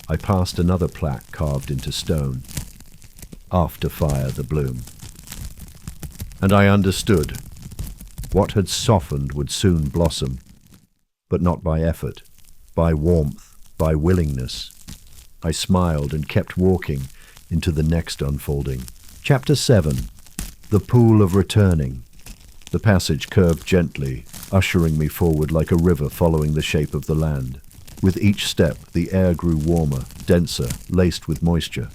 I passed another plaque carved into stone. After fire the bloom. And I understood. What had softened would soon blossom, but not by effort, by warmth, by willingness. I smiled and kept walking into the next unfolding. Chapter 7. The Pool of Returning. The passage curved gently, ushering me forward like a river following the shape of the land. With each step, the air grew warmer, denser, laced with moisture.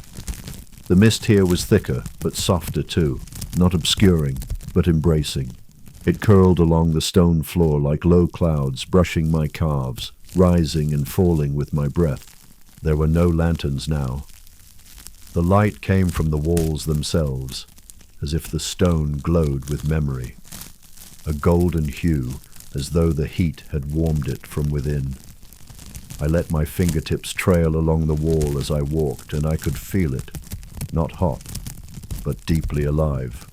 The mist here was thicker, but softer too, not obscuring, but embracing. It curled along the stone floor like low clouds, brushing my calves, rising and falling with my breath. There were no lanterns now. The light came from the walls themselves, as if the stone glowed with memory. A golden hue, as though the heat had warmed it from within. I let my fingertips trail along the wall as I walked, and I could feel it, not hot, but deeply alive.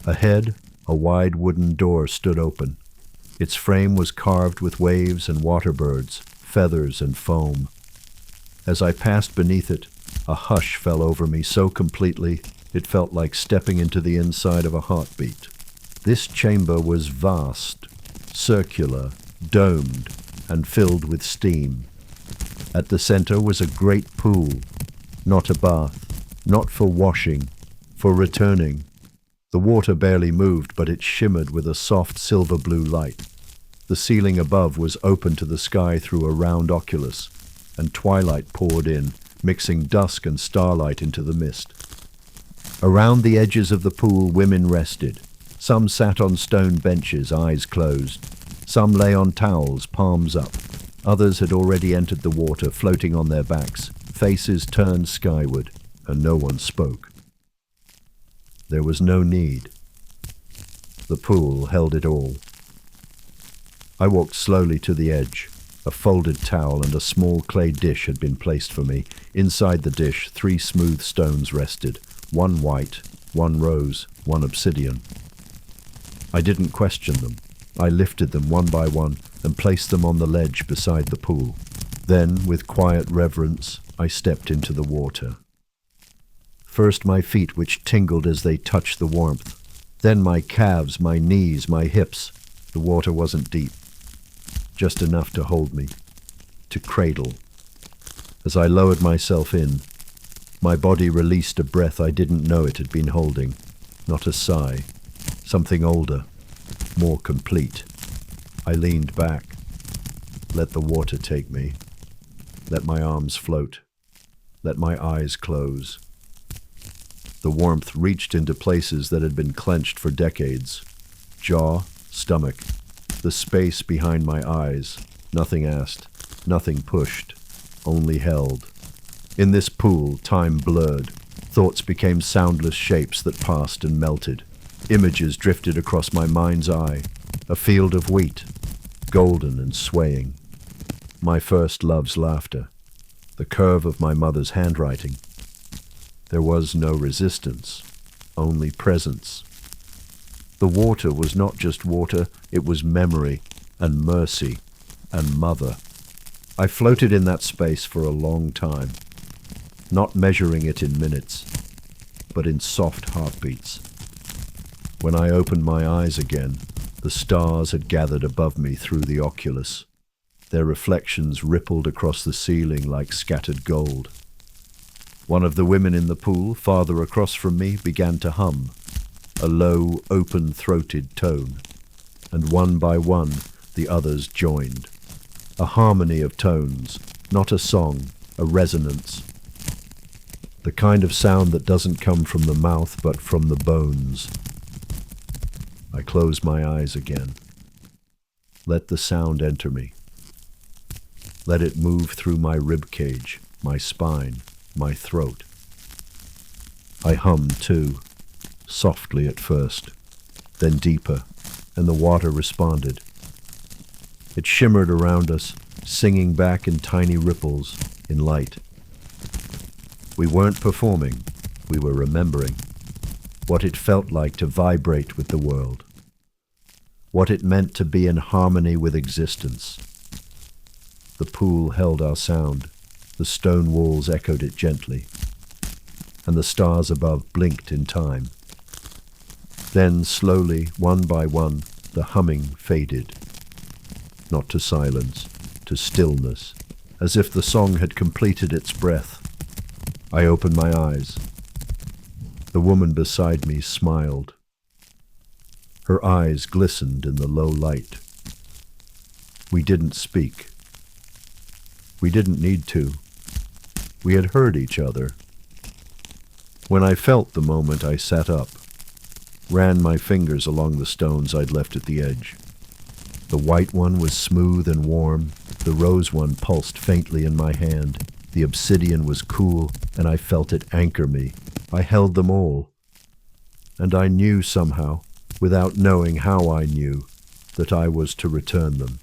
Ahead, a wide wooden door stood open. Its frame was carved with waves and waterbirds, feathers and foam. As I passed beneath it, a hush fell over me so completely it felt like stepping into the inside of a heartbeat. This chamber was vast, circular, domed, and filled with steam. At the center was a great pool, not a bath, not for washing, for returning. The water barely moved, but it shimmered with a soft silver-blue light. The ceiling above was open to the sky through a round oculus, and twilight poured in, mixing dusk and starlight into the mist. Around the edges of the pool, women rested. Some sat on stone benches, eyes closed. Some lay on towels, palms up. Others had already entered the water, floating on their backs, faces turned skyward, and no one spoke. There was no need. The pool held it all. I walked slowly to the edge. A folded towel and a small clay dish had been placed for me. Inside the dish, 3 smooth stones rested, one white, one rose, one obsidian. I didn't question them. I lifted them one by one and placed them on the ledge beside the pool. Then, with quiet reverence, I stepped into the water. First my feet, which tingled as they touched the warmth. Then my calves, my knees, my hips. The water wasn't deep. Just enough to hold me, to cradle. As I lowered myself in, my body released a breath I didn't know it had been holding. Not a sigh. Something older, more complete. I leaned back. Let the water take me. Let my arms float. Let my eyes close. The warmth reached into places that had been clenched for decades. Jaw, stomach, the space behind my eyes. Nothing asked, nothing pushed, only held. In this pool, time blurred. Thoughts became soundless shapes that passed and melted. Images drifted across my mind's eye. A field of wheat, golden and swaying. My first love's laughter. The curve of my mother's handwriting. There was no resistance, only presence. The water was not just water, it was memory and mercy and mother. I floated in that space for a long time, not measuring it in minutes, but in soft heartbeats. When I opened my eyes again, the stars had gathered above me through the oculus. Their reflections rippled across the ceiling like scattered gold. One of the women in the pool, farther across from me, began to hum, a low, open-throated tone, and one by one the others joined. A harmony of tones, not a song, a resonance. The kind of sound that doesn't come from the mouth but from the bones. I closed my eyes again. Let the sound enter me. Let it move through my rib cage, my spine, my throat. I hummed too, softly at first, then deeper, and the water responded. It shimmered around us, singing back in tiny ripples, in light. We weren't performing, we were remembering what it felt like to vibrate with the world, what it meant to be in harmony with existence. The pool held our sound. The stone walls echoed it gently, and the stars above blinked in time. Then, slowly, one by one, the humming faded. Not to silence, to stillness, as if the song had completed its breath. I opened my eyes. The woman beside me smiled. Her eyes glistened in the low light. We didn't speak. We didn't need to. We had heard each other. When I felt the moment, I sat up, ran my fingers along the stones I'd left at the edge. The white one was smooth and warm. The rose one pulsed faintly in my hand. The obsidian was cool, and I felt it anchor me. I held them all. And I knew somehow, without knowing how I knew, that I was to return them.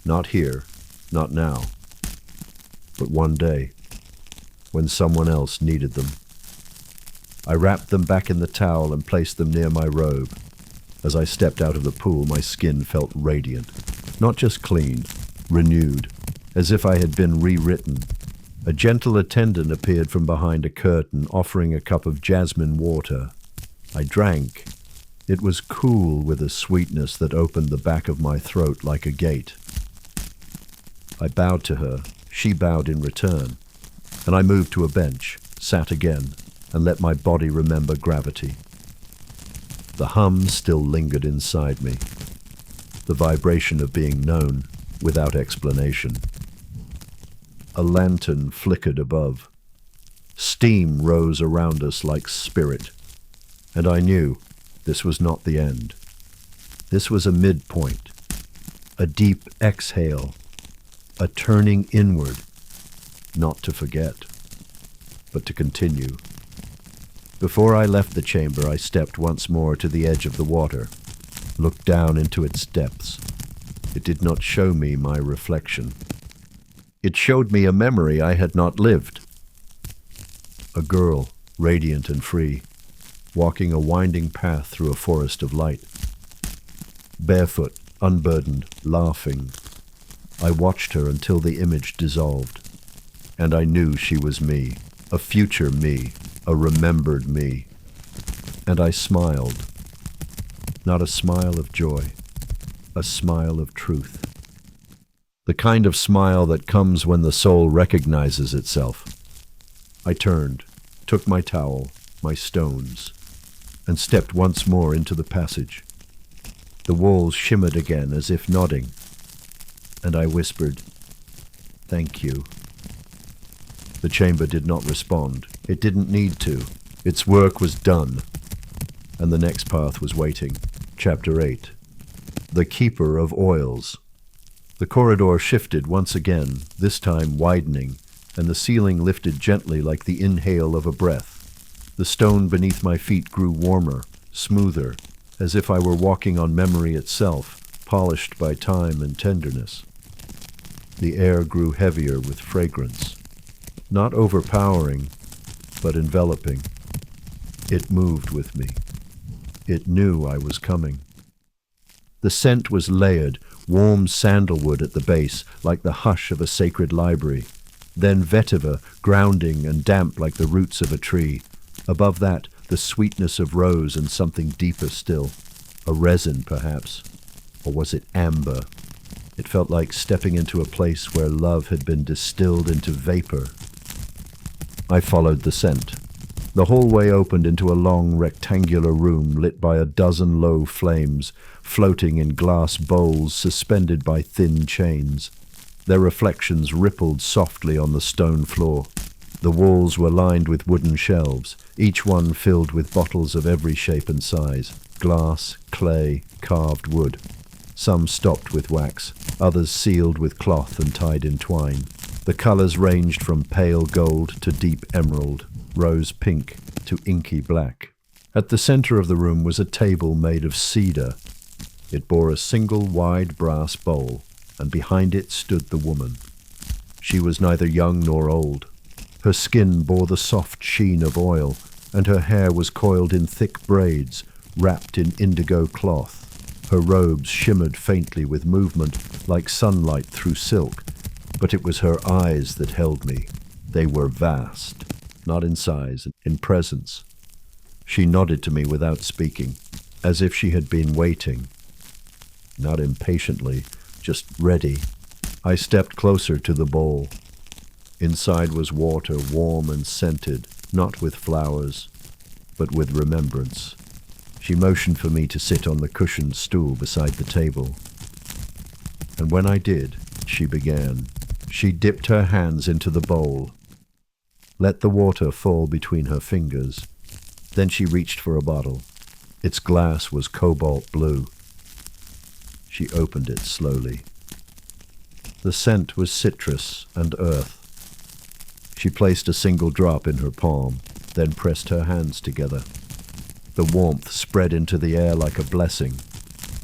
Not here, not now, but one day, when someone else needed them. I wrapped them back in the towel and placed them near my robe. As I stepped out of the pool, my skin felt radiant, not just clean, renewed, as if I had been rewritten. A gentle attendant appeared from behind a curtain, offering a cup of jasmine water. I drank. It was cool with a sweetness that opened the back of my throat like a gate. I bowed to her. She bowed in return, and I moved to a bench, sat again, and let my body remember gravity. The hum still lingered inside me, the vibration of being known without explanation. A lantern flickered above. Steam rose around us like spirit, and I knew this was not the end. This was a midpoint, a deep exhale, a turning inward, not to forget, but to continue. Before I left the chamber, I stepped once more to the edge of the water, looked down into its depths. It did not show me my reflection. It showed me a memory I had not lived. A girl, radiant and free, walking a winding path through a forest of light. Barefoot, unburdened, laughing. I watched her until the image dissolved, and I knew she was me, a future me, a remembered me. And I smiled. Not a smile of joy, a smile of truth. The kind of smile that comes when the soul recognizes itself. I turned, took my towel, my stones, and stepped once more into the passage. The walls shimmered again as if nodding, and I whispered, "Thank you." The chamber did not respond. It didn't need to. Its work was done, and the next path was waiting. Chapter 8. The Keeper of Oils. The corridor shifted once again, this time widening, and the ceiling lifted gently like the inhale of a breath. The stone beneath my feet grew warmer, smoother, as if I were walking on memory itself, polished by time and tenderness. The air grew heavier with fragrance, not overpowering, but enveloping. It moved with me. It knew I was coming. The scent was layered, warm sandalwood at the base, like the hush of a sacred library. Then vetiver, grounding and damp like the roots of a tree. Above that, the sweetness of rose and something deeper still. A resin, perhaps. Or was it amber? It felt like stepping into a place where love had been distilled into vapor. I followed the scent. The hallway opened into a long rectangular room lit by a dozen low flames, floating in glass bowls suspended by thin chains. Their reflections rippled softly on the stone floor. The walls were lined with wooden shelves, each one filled with bottles of every shape and size: glass, clay, carved wood. Some stopped with wax, others sealed with cloth and tied in twine. The colors ranged from pale gold to deep emerald, rose pink to inky black. At the center of the room was a table made of cedar. It bore a single wide brass bowl, and behind it stood the woman. She was neither young nor old. Her skin bore the soft sheen of oil, and her hair was coiled in thick braids, wrapped in indigo cloth. Her robes shimmered faintly with movement, like sunlight through silk, But it was her eyes that held me. They were vast, not in size, in presence. She nodded to me without speaking, as if she had been waiting. Not impatiently, just ready. I stepped closer to the bowl. Inside was water, warm and scented, not with flowers, but with remembrance. She motioned for me to sit on the cushioned stool beside the table. And when I did, she began. She dipped her hands into the bowl, let the water fall between her fingers. Then she reached for a bottle. Its glass was cobalt blue. She opened it slowly. The scent was citrus and earth. She placed a single drop in her palm, then pressed her hands together. The warmth spread into the air like a blessing.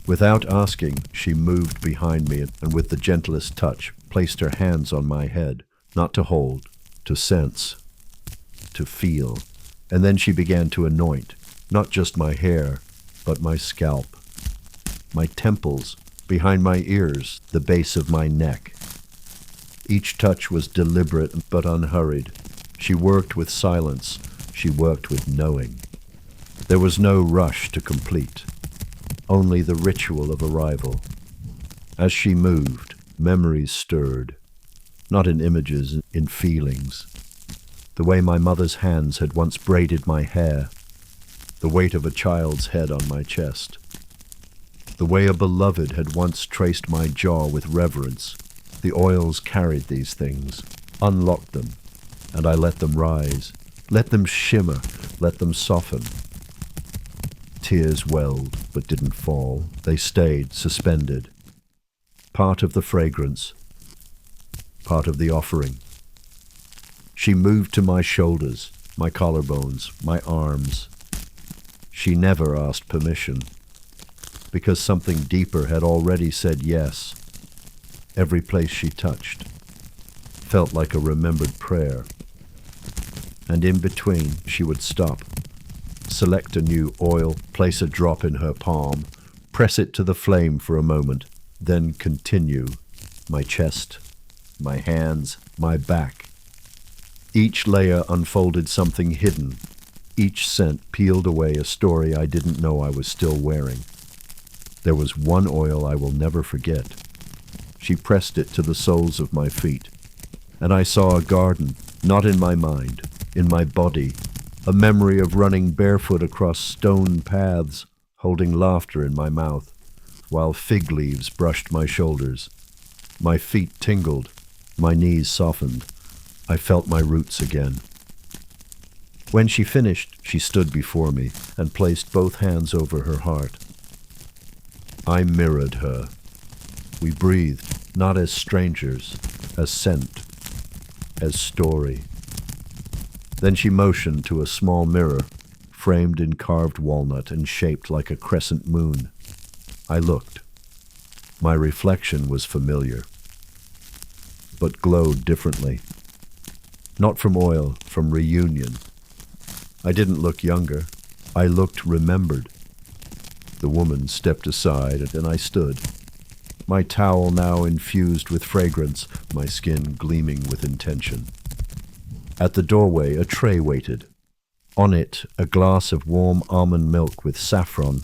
Without asking, she moved behind me and with the gentlest touch placed her hands on my head, not to hold, to sense, to feel. And then she began to anoint, not just my hair, but my scalp, my temples, behind my ears, the base of my neck. Each touch was deliberate but unhurried. She worked with silence. She worked with knowing. There was no rush to complete, only the ritual of arrival. As she moved, memories stirred, not in images, in feelings. The way my mother's hands had once braided my hair, the weight of a child's head on my chest, the way a beloved had once traced my jaw with reverence. The oils carried these things, unlocked them, and I let them rise, let them shimmer, let them soften. Tears welled, but didn't fall. They stayed, suspended. Part of the fragrance, part of the offering. She moved to my shoulders, my collarbones, my arms. She never asked permission, because something deeper had already said yes. Every place she touched felt like a remembered prayer. And in between, she would stop, select a new oil, place a drop in her palm, press it to the flame for a moment, then continue. My chest, my hands, my back. Each layer unfolded something hidden. Each scent peeled away a story I didn't know I was still wearing. There was one oil I will never forget. She pressed it to the soles of my feet, and I saw a garden, not in my mind, in my body, a memory of running barefoot across stone paths, holding laughter in my mouth, while fig leaves brushed my shoulders. My feet tingled, my knees softened. I felt my roots again. When she finished, she stood before me and placed both hands over her heart. I mirrored her. We breathed, not as strangers, as scent, as story. Then she motioned to a small mirror, framed in carved walnut and shaped like a crescent moon. I looked. My reflection was familiar, but glowed differently. Not from oil, from reunion. I didn't look younger. I looked remembered. The woman stepped aside, and I stood. My towel now infused with fragrance, my skin gleaming with intention. At the doorway, a tray waited. On it, a glass of warm almond milk with saffron,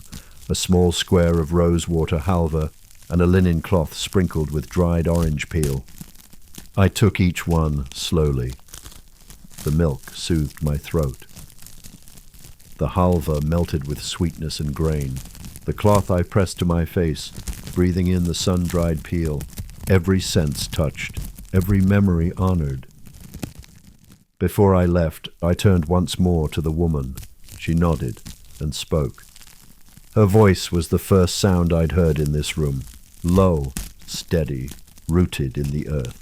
a small square of rosewater halva, and a linen cloth sprinkled with dried orange peel. I took each one slowly. The milk soothed my throat. The halva melted with sweetness and grain. The cloth I pressed to my face, breathing in the sun-dried peel. Every sense touched, every memory honored. Before I left, I turned once more to the woman. She nodded and spoke. Her voice was the first sound I'd heard in this room. Low, steady, rooted in the earth.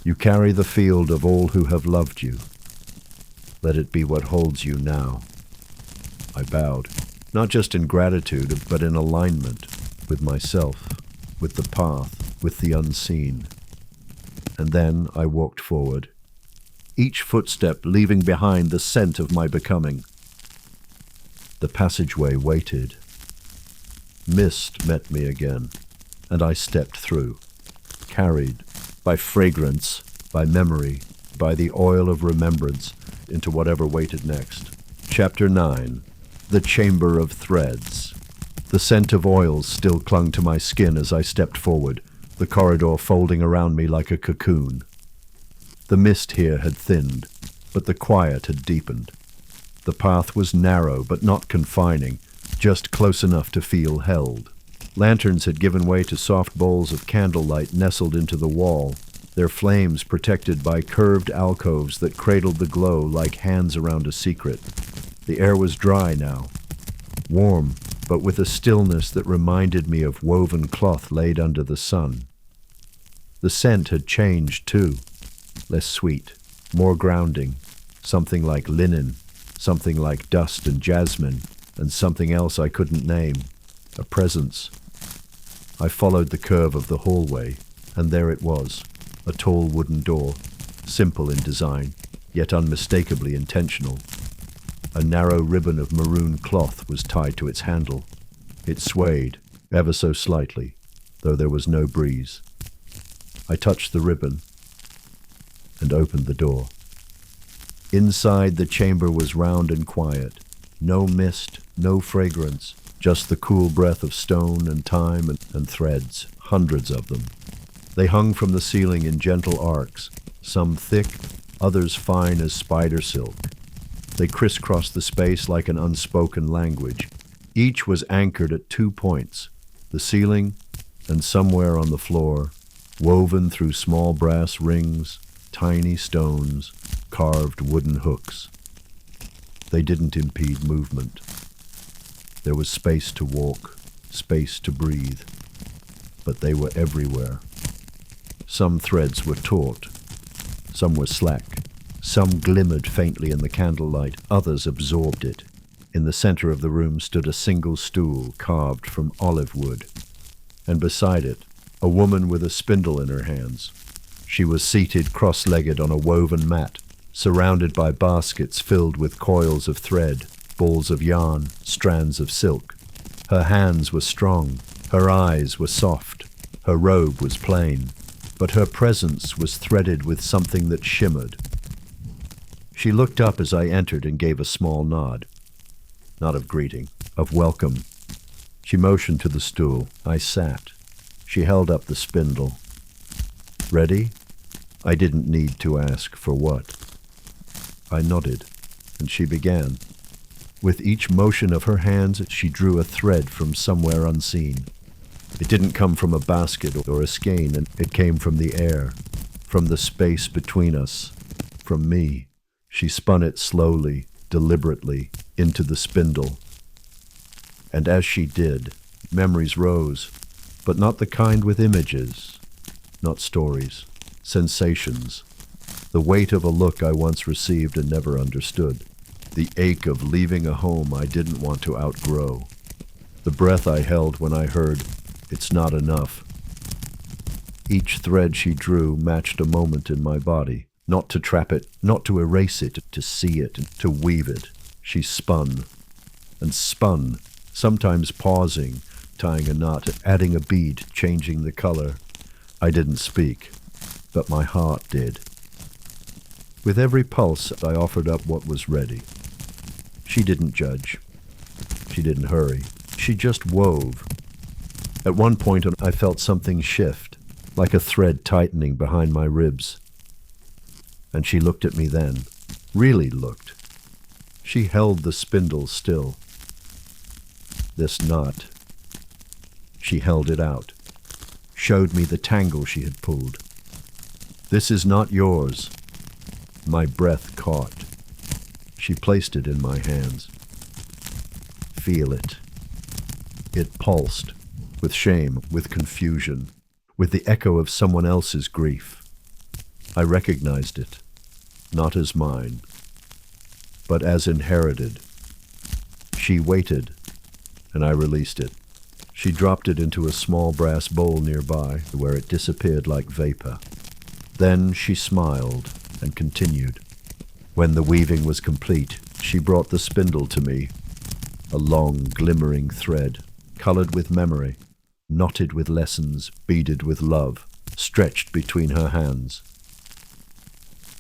You carry the field of all who have loved you. Let it be what holds you now. I bowed, not just in gratitude, but in alignment with myself, with the path, with the unseen. And then I walked forward, each footstep leaving behind the scent of my becoming. The passageway waited. Mist met me again, and I stepped through, carried, by fragrance, by memory, by the oil of remembrance, into whatever waited next. Chapter 9. The Chamber of Threads. The scent of oils still clung to my skin as I stepped forward, the corridor folding around me like a cocoon. The mist here had thinned, but the quiet had deepened. The path was narrow but not confining, just close enough to feel held. Lanterns had given way to soft bowls of candlelight nestled into the wall, their flames protected by curved alcoves that cradled the glow like hands around a secret. The air was dry now, warm, but with a stillness that reminded me of woven cloth laid under the sun. The scent had changed, too. Less sweet, more grounding, something like linen, something like dust and jasmine, and something else I couldn't name, a presence. I followed the curve of the hallway, and there it was, a tall wooden door, simple in design, yet unmistakably intentional. A narrow ribbon of maroon cloth was tied to its handle. It swayed, ever so slightly, though there was no breeze. I touched the ribbon and opened the door. Inside, the chamber was round and quiet. No mist, no fragrance, just the cool breath of stone and time and threads, hundreds of them. They hung from the ceiling in gentle arcs, some thick, others fine as spider silk. They crisscrossed the space like an unspoken language. Each was anchored at 2 points, the ceiling and somewhere on the floor, woven through small brass rings, tiny stones, carved wooden hooks. They didn't impede movement. There was space to walk, space to breathe, but they were everywhere. Some threads were taut, some were slack. Some glimmered faintly in the candlelight, others absorbed it. In the center of the room stood a single stool carved from olive wood, and beside it, a woman with a spindle in her hands. She was seated cross-legged on a woven mat, surrounded by baskets filled with coils of thread, balls of yarn, strands of silk. Her hands were strong, her eyes were soft, her robe was plain, but her presence was threaded with something that shimmered. She looked up as I entered and gave a small nod. Not of greeting, of welcome. She motioned to the stool. I sat. She held up the spindle. Ready? I didn't need to ask for what. I nodded, and she began. With each motion of her hands, she drew a thread from somewhere unseen. It didn't come from a basket or a skein, and it came from the air, from the space between us, from me. She spun it slowly, deliberately, into the spindle. And as she did, memories rose, but not the kind with images, not stories, sensations, the weight of a look I once received and never understood, the ache of leaving a home I didn't want to outgrow, the breath I held when I heard, "It's not enough." Each thread she drew matched a moment in my body. Not to trap it, not to erase it, to see it, to weave it. She spun and spun, sometimes pausing, tying a knot, adding a bead, changing the color. I didn't speak, but my heart did. With every pulse, I offered up what was ready. She didn't judge. She didn't hurry. She just wove. At one point, I felt something shift, like a thread tightening behind my ribs. And she looked at me then, really looked. She held the spindle still. This knot. She held it out, showed me the tangle she had pulled. "This is not yours." My breath caught. She placed it in my hands. "Feel it." It pulsed, with shame, with confusion, with the echo of someone else's grief. I recognized it. Not as mine, but as inherited. She waited, and I released it. She dropped it into a small brass bowl nearby, where it disappeared like vapor. Then she smiled and continued. When the weaving was complete, she brought the spindle to me, a long, glimmering thread, colored with memory, knotted with lessons, beaded with love, stretched between her hands.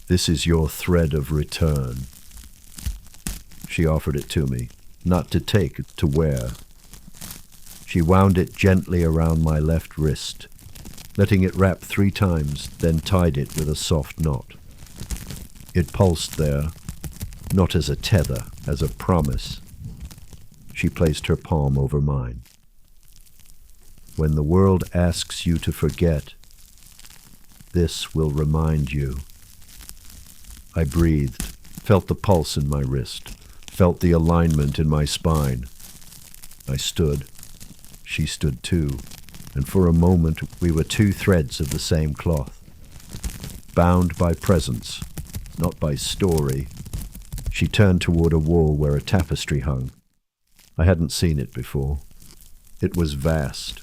"This is your thread of return." She offered it to me, not to take, to wear. She wound it gently around my left wrist, letting it wrap 3 times, then tied it with a soft knot. It pulsed there, not as a tether, as a promise. She placed her palm over mine. "When the world asks you to forget, this will remind you." I breathed, felt the pulse in my wrist, felt the alignment in my spine. I stood. She stood too, and for a moment we were 2 threads of the same cloth, bound by presence, not by story. She turned toward a wall where a tapestry hung. I hadn't seen it before. It was vast,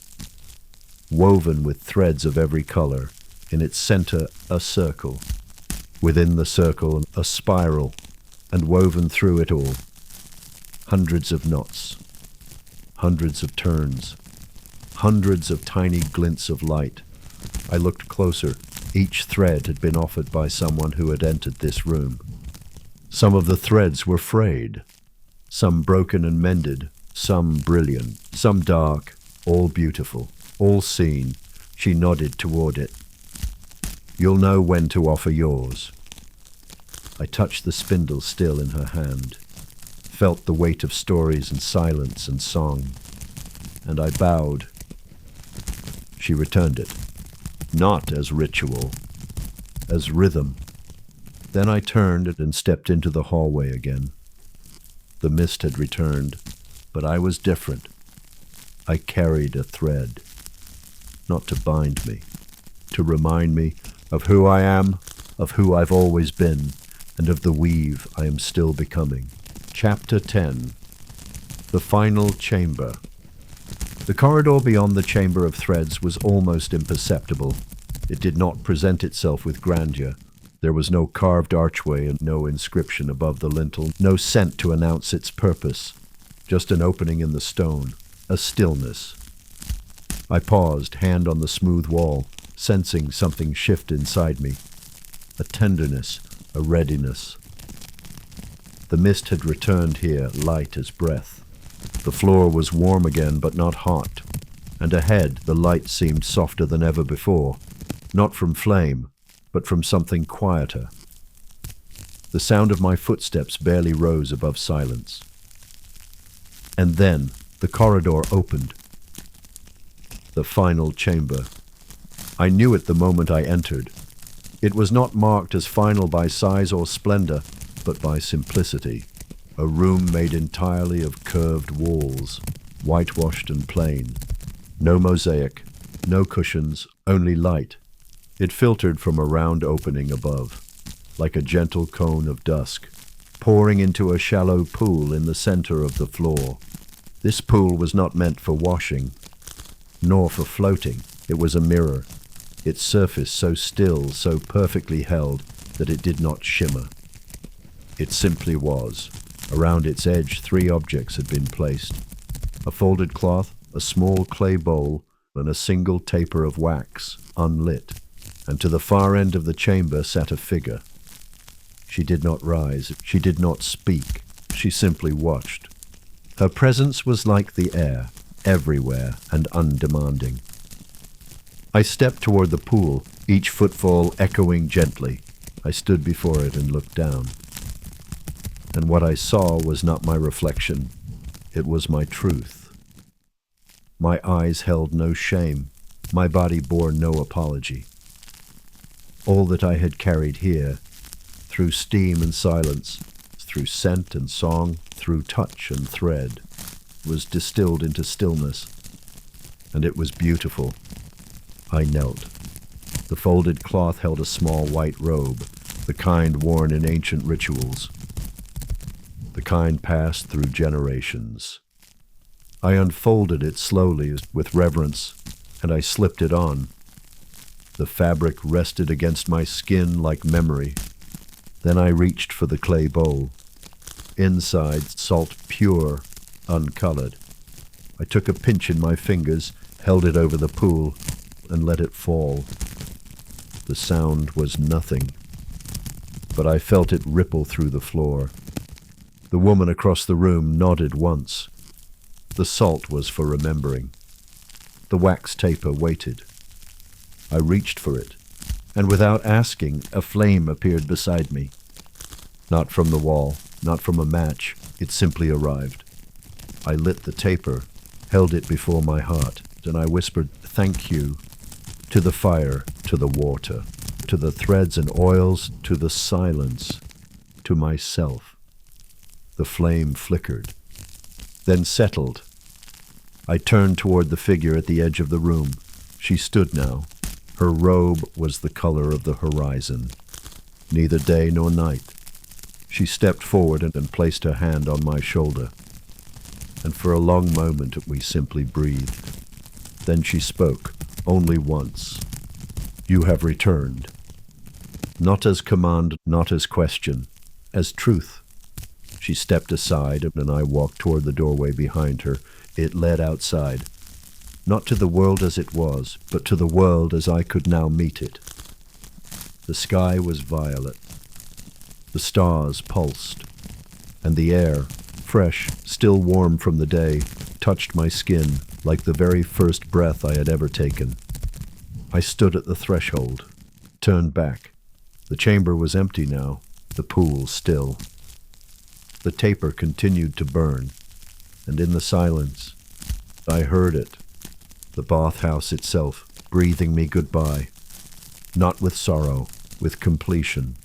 woven with threads of every color, in its center a circle, within the circle a spiral, and woven through it all, hundreds of knots, hundreds of turns, hundreds of tiny glints of light. I looked closer. Each thread had been offered by someone who had entered this room. Some of the threads were frayed, some broken and mended, some brilliant, some dark, all beautiful, all seen. She nodded toward it. "You'll know when to offer yours." I touched the spindle still in her hand, felt the weight of stories and silence and song, and I bowed. She returned it, not as ritual, as rhythm. Then I turned and stepped into the hallway again. The mist had returned, but I was different. I carried a thread, not to bind me, to remind me of who I am, of who I've always been, and of the weave I am still becoming. Chapter 10. The Final Chamber. The corridor beyond the Chamber of Threads was almost imperceptible. It did not present itself with grandeur. There was no carved archway and no inscription above the lintel, no scent to announce its purpose, just an opening in the stone, a stillness. I paused, hand on the smooth wall, sensing something shift inside me, a tenderness, a readiness. The mist had returned here, light as breath. The floor was warm again, but not hot, and ahead the light seemed softer than ever before, not from flame, but from something quieter. The sound of my footsteps barely rose above silence. And then the corridor opened. The final chamber. I knew it the moment I entered. It was not marked as final by size or splendor, but by simplicity. A room made entirely of curved walls, whitewashed and plain. No mosaic, no cushions, only light. It filtered from a round opening above, like a gentle cone of dusk, pouring into a shallow pool in the center of the floor. This pool was not meant for washing, nor for floating. It was a mirror, its surface so still, so perfectly held that it did not shimmer. It simply was. Around its edge 3 objects had been placed: a folded cloth, a small clay bowl, and a single taper of wax, unlit. And to the far end of the chamber sat a figure. She did not rise, she did not speak, she simply watched. Her presence was like the air, everywhere and undemanding. I stepped toward the pool, each footfall echoing gently. I stood before it and looked down. And what I saw was not my reflection, it was my truth. My eyes held no shame, my body bore no apology. All that I had carried here, through steam and silence, through scent and song, through touch and thread, was distilled into stillness, and it was beautiful. I knelt. The folded cloth held a small white robe, the kind worn in ancient rituals, the kind passed through generations. I unfolded it slowly with reverence, and I slipped it on. The fabric rested against my skin like memory. Then I reached for the clay bowl. Inside, salt pure, uncolored. I took a pinch in my fingers, held it over the pool, and let it fall. The sound was nothing, but I felt it ripple through the floor. The woman across the room nodded once. The salt was for remembering. The wax taper waited. I reached for it, and without asking, a flame appeared beside me. Not from the wall, not from a match, it simply arrived. I lit the taper, held it before my heart, and I whispered, "Thank you," to the fire, to the water, to the threads and oils, to the silence, to myself. The flame flickered, then settled. I turned toward the figure at the edge of the room. She stood now. Her robe was the color of the horizon, neither day nor night. She stepped forward and placed her hand on my shoulder, and for a long moment we simply breathed. Then she spoke, only once. "You have returned." Not as command, not as question, as truth. She stepped aside, and I walked toward the doorway behind her. It led outside, not to the world as it was, but to the world as I could now meet it. The sky was violet. The stars pulsed, and the air, fresh, still warm from the day, touched my skin like the very first breath I had ever taken. I stood at the threshold, turned back. The chamber was empty now, the pool still. The taper continued to burn, and in the silence, I heard it, the bathhouse itself, breathing me goodbye, not with sorrow, with completion.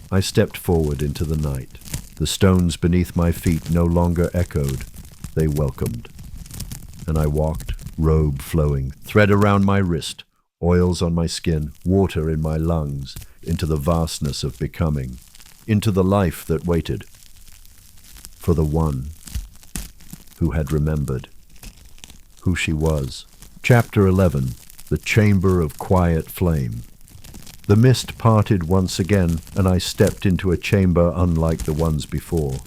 I stepped forward into the night. The stones beneath my feet no longer echoed, they welcomed. And I walked, robe flowing, thread around my wrist, oils on my skin, water in my lungs, into the vastness of becoming, into the life that waited for the one who had remembered who she was. Chapter 11. The Chamber of Quiet Flame. The mist parted once again, and I stepped into a chamber unlike the ones before.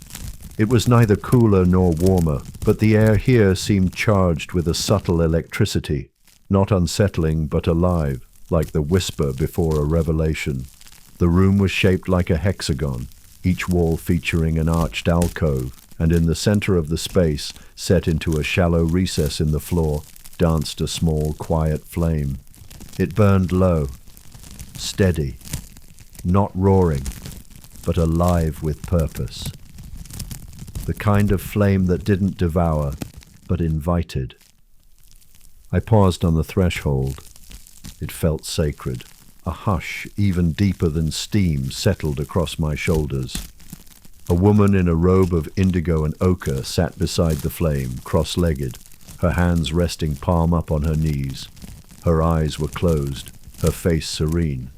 It was neither cooler nor warmer, but the air here seemed charged with a subtle electricity, not unsettling but alive, like the whisper before a revelation. The room was shaped like a hexagon, each wall featuring an arched alcove, and in the center of the space, set into a shallow recess in the floor, danced a small, quiet flame. It burned low, steady, not roaring, but alive with purpose. The kind of flame that didn't devour, but invited. I paused on the threshold. It felt sacred. A hush, even deeper than steam, settled across my shoulders. A woman in a robe of indigo and ochre sat beside the flame, cross-legged, her hands resting palm up on her knees. Her eyes were closed, her face serene.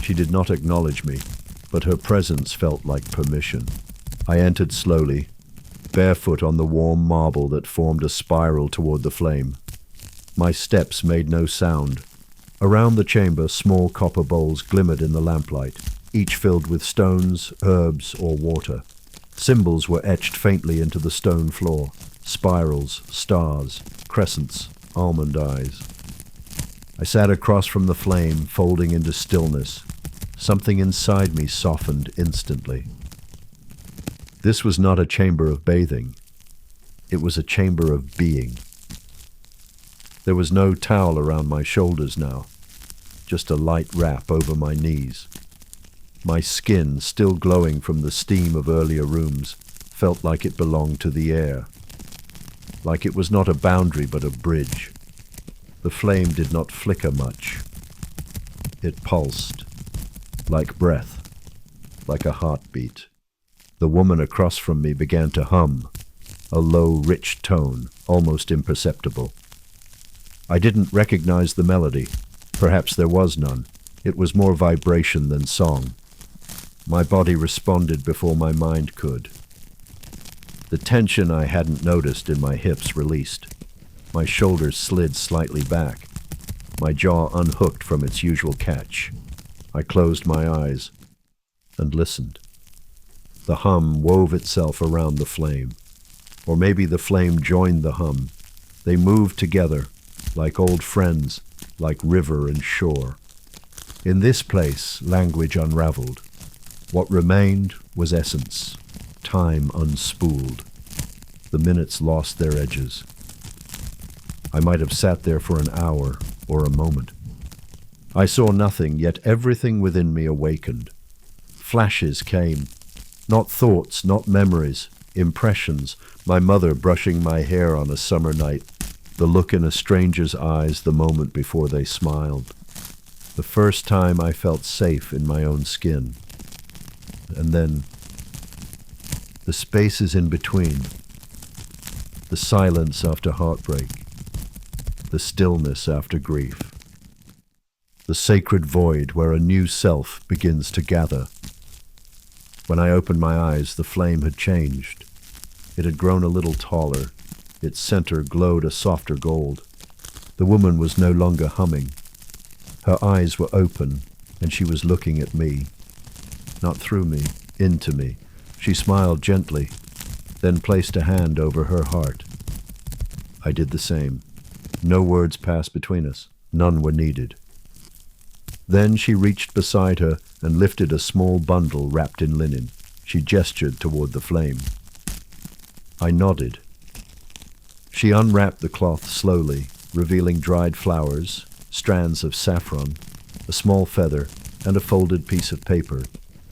She did not acknowledge me, but her presence felt like permission. I entered slowly, barefoot on the warm marble that formed a spiral toward the flame. My steps made no sound. Around the chamber, small copper bowls glimmered in the lamplight, each filled with stones, herbs, or water. Symbols were etched faintly into the stone floor, spirals, stars, crescents, almond eyes. I sat across from the flame, folding into stillness. Something inside me softened instantly. This was not a chamber of bathing. It was a chamber of being. There was no towel around my shoulders now, just a light wrap over my knees. My skin, still glowing from the steam of earlier rooms, felt like it belonged to the air, like it was not a boundary but a bridge. The flame did not flicker much. It pulsed, like breath, like a heartbeat. The woman across from me began to hum, a low, rich tone, almost imperceptible. I didn't recognize the melody. Perhaps there was none. It was more vibration than song. My body responded before my mind could. The tension I hadn't noticed in my hips released. My shoulders slid slightly back. My jaw unhooked from its usual catch. I closed my eyes and listened. The hum wove itself around the flame. Or maybe the flame joined the hum. They moved together, like old friends, like river and shore. In this place, language unraveled. What remained was essence, time unspooled. The minutes lost their edges. I might have sat there for an hour or a moment. I saw nothing, yet everything within me awakened. Flashes came, not thoughts, not memories, impressions, my mother brushing my hair on a summer night, the look in a stranger's eyes the moment before they smiled. The first time I felt safe in my own skin. And then, the spaces in between, the silence after heartbreak, the stillness after grief, the sacred void where a new self begins to gather. When I opened my eyes, the flame had changed. It had grown a little taller. Its center glowed a softer gold. The woman was no longer humming. Her eyes were open, and she was looking at me. Not through me, into me. She smiled gently, then placed a hand over her heart. I did the same. No words passed between us. None were needed. Then she reached beside her and lifted a small bundle wrapped in linen. She gestured toward the flame. I nodded. She unwrapped the cloth slowly, revealing dried flowers, strands of saffron, a small feather, and a folded piece of paper,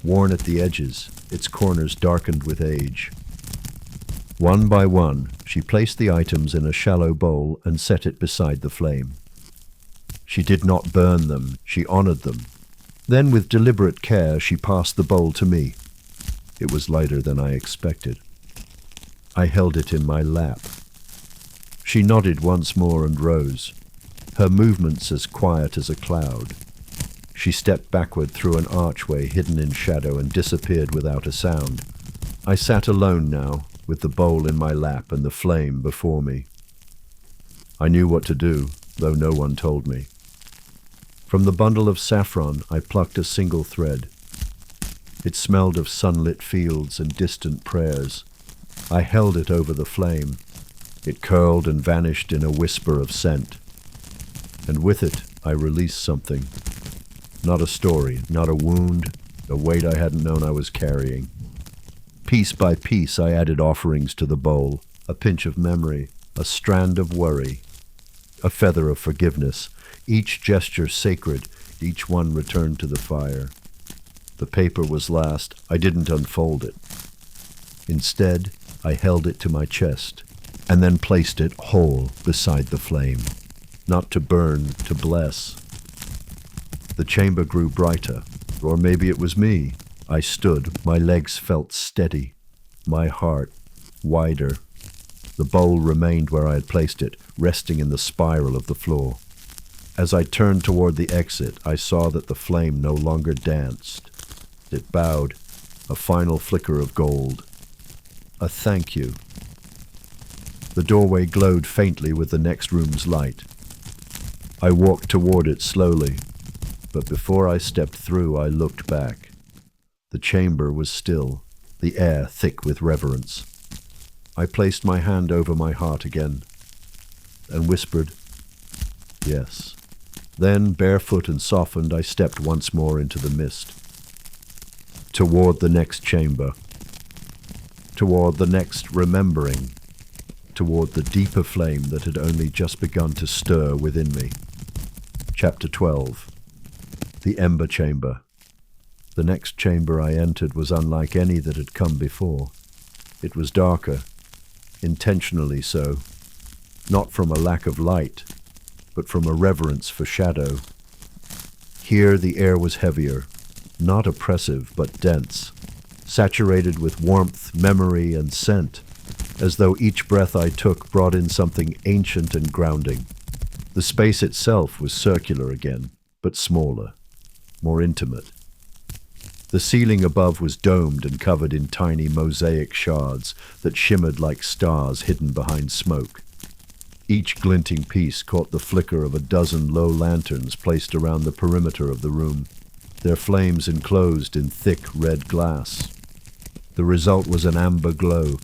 worn at the edges, its corners darkened with age. One by one, she placed the items in a shallow bowl and set it beside the flame. She did not burn them, she honored them. Then, with deliberate care, she passed the bowl to me. It was lighter than I expected. I held it in my lap. She nodded once more and rose, her movements as quiet as a cloud. She stepped backward through an archway hidden in shadow and disappeared without a sound. I sat alone now, with the bowl in my lap and the flame before me. I knew what to do, though no one told me. From the bundle of saffron, I plucked a single thread. It smelled of sunlit fields and distant prayers. I held it over the flame. It curled and vanished in a whisper of scent. And with it, I released something. Not a story, not a wound, a weight I hadn't known I was carrying. Piece by piece, I added offerings to the bowl, a pinch of memory, a strand of worry, a feather of forgiveness, each gesture sacred, each one returned to the fire. The paper was last. I didn't unfold it. Instead, I held it to my chest, and then placed it whole beside the flame, not to burn, to bless. The chamber grew brighter, or maybe it was me. I stood, my legs felt steady, my heart wider. The bowl remained where I had placed it, resting in the spiral of the floor. As I turned toward the exit, I saw that the flame no longer danced. It bowed, a final flicker of gold. A thank you. The doorway glowed faintly with the next room's light. I walked toward it slowly, but before I stepped through, I looked back. The chamber was still, the air thick with reverence. I placed my hand over my heart again and whispered, yes. Then, barefoot and softened, I stepped once more into the mist. Toward the next chamber. Toward the next remembering. Toward the deeper flame that had only just begun to stir within me. Chapter 12. The Ember Chamber. The next chamber I entered was unlike any that had come before. It was darker, intentionally so, not from a lack of light, but from a reverence for shadow. Here the air was heavier, not oppressive, but dense, saturated with warmth, memory, and scent, as though each breath I took brought in something ancient and grounding. The space itself was circular again, but smaller, more intimate. The ceiling above was domed and covered in tiny mosaic shards that shimmered like stars hidden behind smoke. Each glinting piece caught the flicker of a dozen low lanterns placed around the perimeter of the room, their flames enclosed in thick red glass. The result was an amber glow,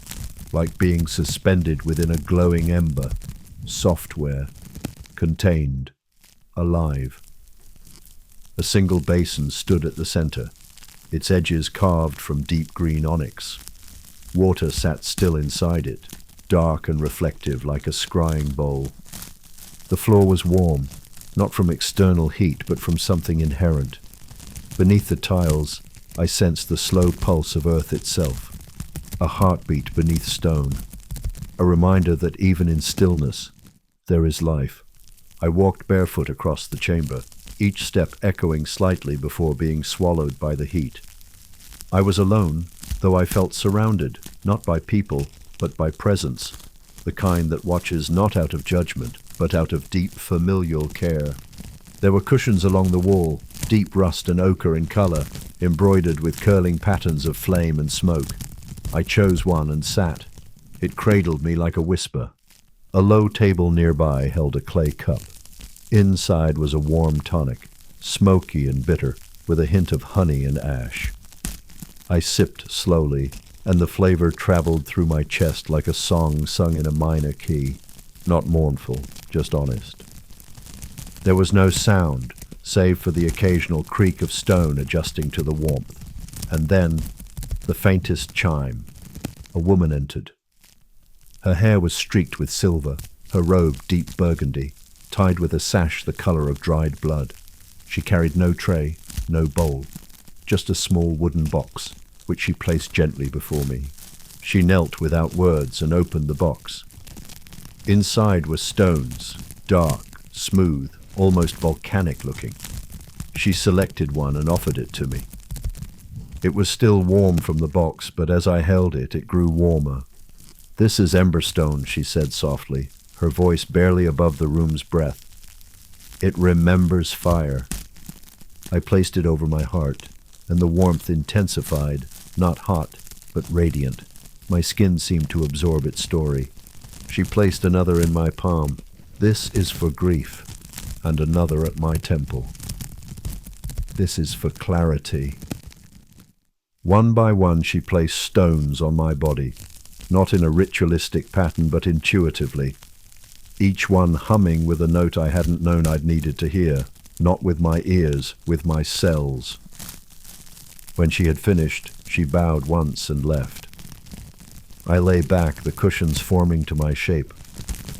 like being suspended within a glowing ember, software, contained, alive. A single basin stood at the center, its edges carved from deep green onyx. Water sat still inside it, dark and reflective like a scrying bowl. The floor was warm, not from external heat, but from something inherent. Beneath the tiles, I sensed the slow pulse of earth itself, a heartbeat beneath stone, a reminder that even in stillness, there is life. I walked barefoot across the chamber, each step echoing slightly before being swallowed by the heat. I was alone, though I felt surrounded, not by people, but by presence, the kind that watches not out of judgment, but out of deep familial care. There were cushions along the wall, deep rust and ochre in color, embroidered with curling patterns of flame and smoke. I chose one and sat. It cradled me like a whisper. A low table nearby held a clay cup. Inside was a warm tonic, smoky and bitter, with a hint of honey and ash. I sipped slowly, and the flavor traveled through my chest like a song sung in a minor key, not mournful, just honest. There was no sound, save for the occasional creak of stone adjusting to the warmth. And then, the faintest chime. A woman entered. Her hair was streaked with silver, her robe deep burgundy, tied with a sash the color of dried blood. She carried no tray, no bowl, just a small wooden box, which she placed gently before me. She knelt without words and opened the box. Inside were stones, dark, smooth, almost volcanic-looking. She selected one and offered it to me. It was still warm from the box, but as I held it, it grew warmer. "This is emberstone," she said softly, her voice barely above the room's breath. "It remembers fire." I placed it over my heart, and the warmth intensified, not hot, but radiant. My skin seemed to absorb its story. She placed another in my palm. "This is for grief," and another at my temple. "This is for clarity." One by one she placed stones on my body, not in a ritualistic pattern but intuitively, each one humming with a note I hadn't known I'd needed to hear, not with my ears, with my cells. When she had finished, she bowed once and left. I lay back, the cushions forming to my shape.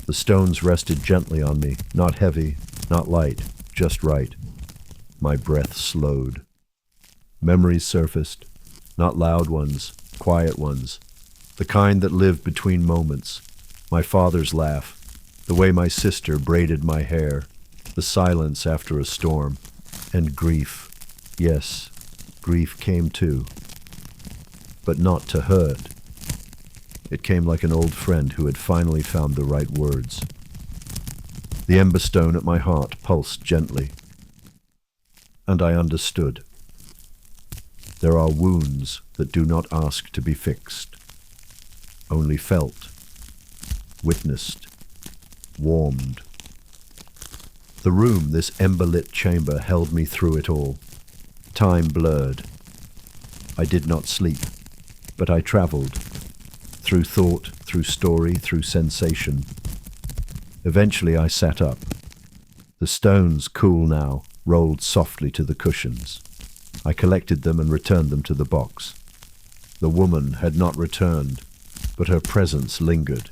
The stones rested gently on me, not heavy, not light, just right. My breath slowed. Memories surfaced, not loud ones, quiet ones, the kind that lived between moments. My father's laugh, the way my sister braided my hair, the silence after a storm, and grief. Yes, grief came too, but not to hurt. It came like an old friend who had finally found the right words. The emberstone at my heart pulsed gently, and I understood. There are wounds that do not ask to be fixed, only felt, witnessed, warmed. The room, this ember-lit chamber, held me through it all. Time blurred. I did not sleep, but I traveled, through thought, through story, through sensation. Eventually I sat up. The stones, cool now, rolled softly to the cushions. I collected them and returned them to the box. The woman had not returned, but her presence lingered.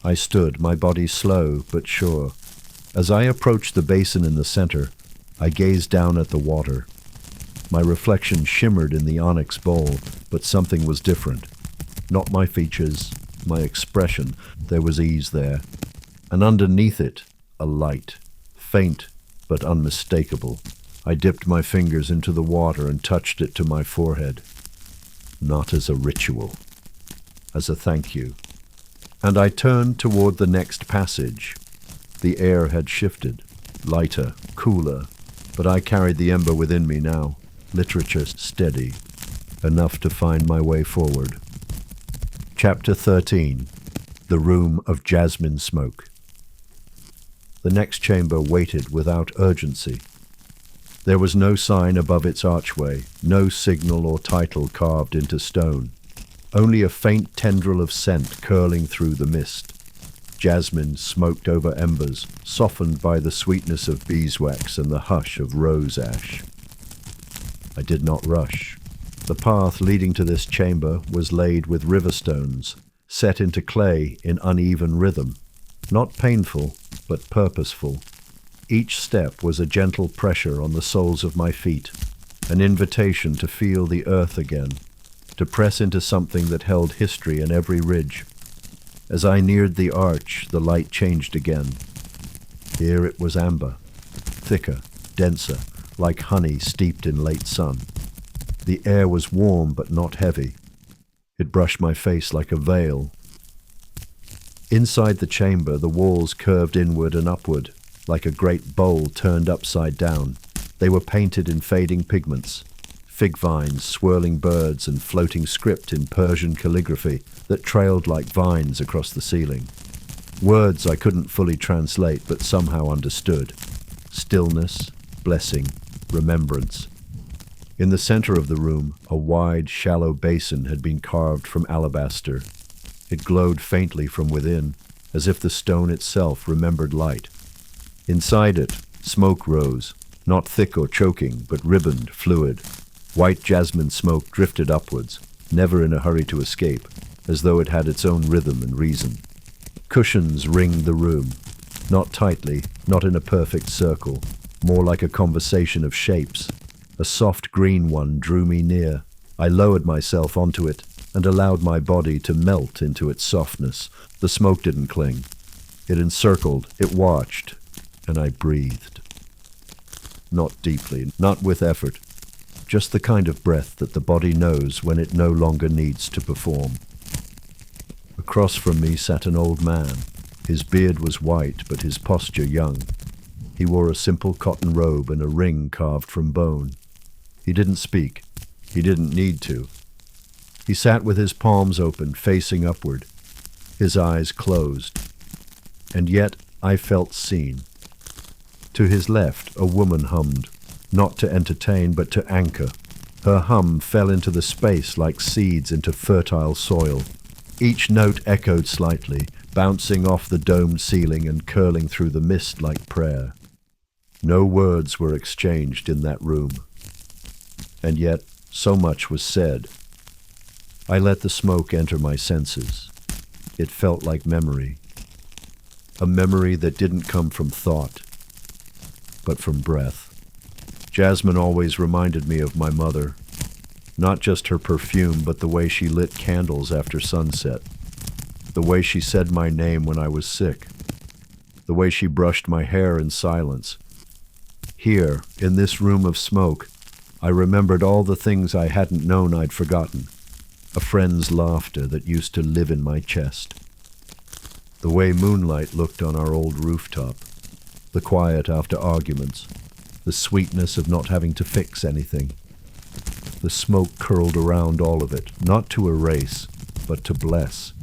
I stood, my body slow but sure. As I approached the basin in the center, I gazed down at the water. My reflection shimmered in the onyx bowl, but something was different. Not my features, my expression. There was ease there. And underneath it, a light, faint but unmistakable. I dipped my fingers into the water and touched it to my forehead. Not as a ritual, as a thank you. And I turned toward the next passage. The air had shifted, lighter, cooler, but I carried the ember within me now, literature steady, enough to find my way forward. Chapter 13. The Room of Jasmine Smoke. The next chamber waited without urgency. There was no sign above its archway, no signal or title carved into stone, only a faint tendril of scent curling through the mist. Jasmine smoked over embers, softened by the sweetness of beeswax and the hush of rose ash. I did not rush. The path leading to this chamber was laid with river stones, set into clay in uneven rhythm, not painful, but purposeful. Each step was a gentle pressure on the soles of my feet, an invitation to feel the earth again, to press into something that held history in every ridge. As I neared the arch, the light changed again. Here it was amber, thicker, denser, like honey steeped in late sun. The air was warm but not heavy. It brushed my face like a veil. Inside the chamber, the walls curved inward and upward, like a great bowl turned upside down. They were painted in fading pigments, fig vines, swirling birds, and floating script in Persian calligraphy that trailed like vines across the ceiling. Words I couldn't fully translate but somehow understood. Stillness, blessing, remembrance. In the center of the room, a wide, shallow basin had been carved from alabaster. It glowed faintly from within, as if the stone itself remembered light. Inside it, smoke rose, not thick or choking, but ribboned, fluid. White jasmine smoke drifted upwards, never in a hurry to escape, as though it had its own rhythm and reason. Cushions ringed the room, not tightly, not in a perfect circle, more like a conversation of shapes. A soft green one drew me near. I lowered myself onto it and allowed my body to melt into its softness. The smoke didn't cling. It encircled, it watched, and I breathed. Not deeply, not with effort, just the kind of breath that the body knows when it no longer needs to perform. Across from me sat an old man. His beard was white, but his posture young. He wore a simple cotton robe and a ring carved from bone. He didn't speak. He didn't need to. He sat with his palms open, facing upward, his eyes closed. And yet I felt seen. To his left, a woman hummed, not to entertain but to anchor. Her hum fell into the space like seeds into fertile soil. Each note echoed slightly, bouncing off the domed ceiling and curling through the mist like prayer. No words were exchanged in that room. And yet, so much was said. I let the smoke enter my senses. It felt like memory. A memory that didn't come from thought, but from breath. Jasmine always reminded me of my mother. Not just her perfume, but the way she lit candles after sunset. The way she said my name when I was sick. The way she brushed my hair in silence. Here, in this room of smoke, I remembered all the things I hadn't known I'd forgotten. A friend's laughter that used to live in my chest. The way moonlight looked on our old rooftop. The quiet after arguments. The sweetness of not having to fix anything. The smoke curled around all of it, not to erase, but to bless.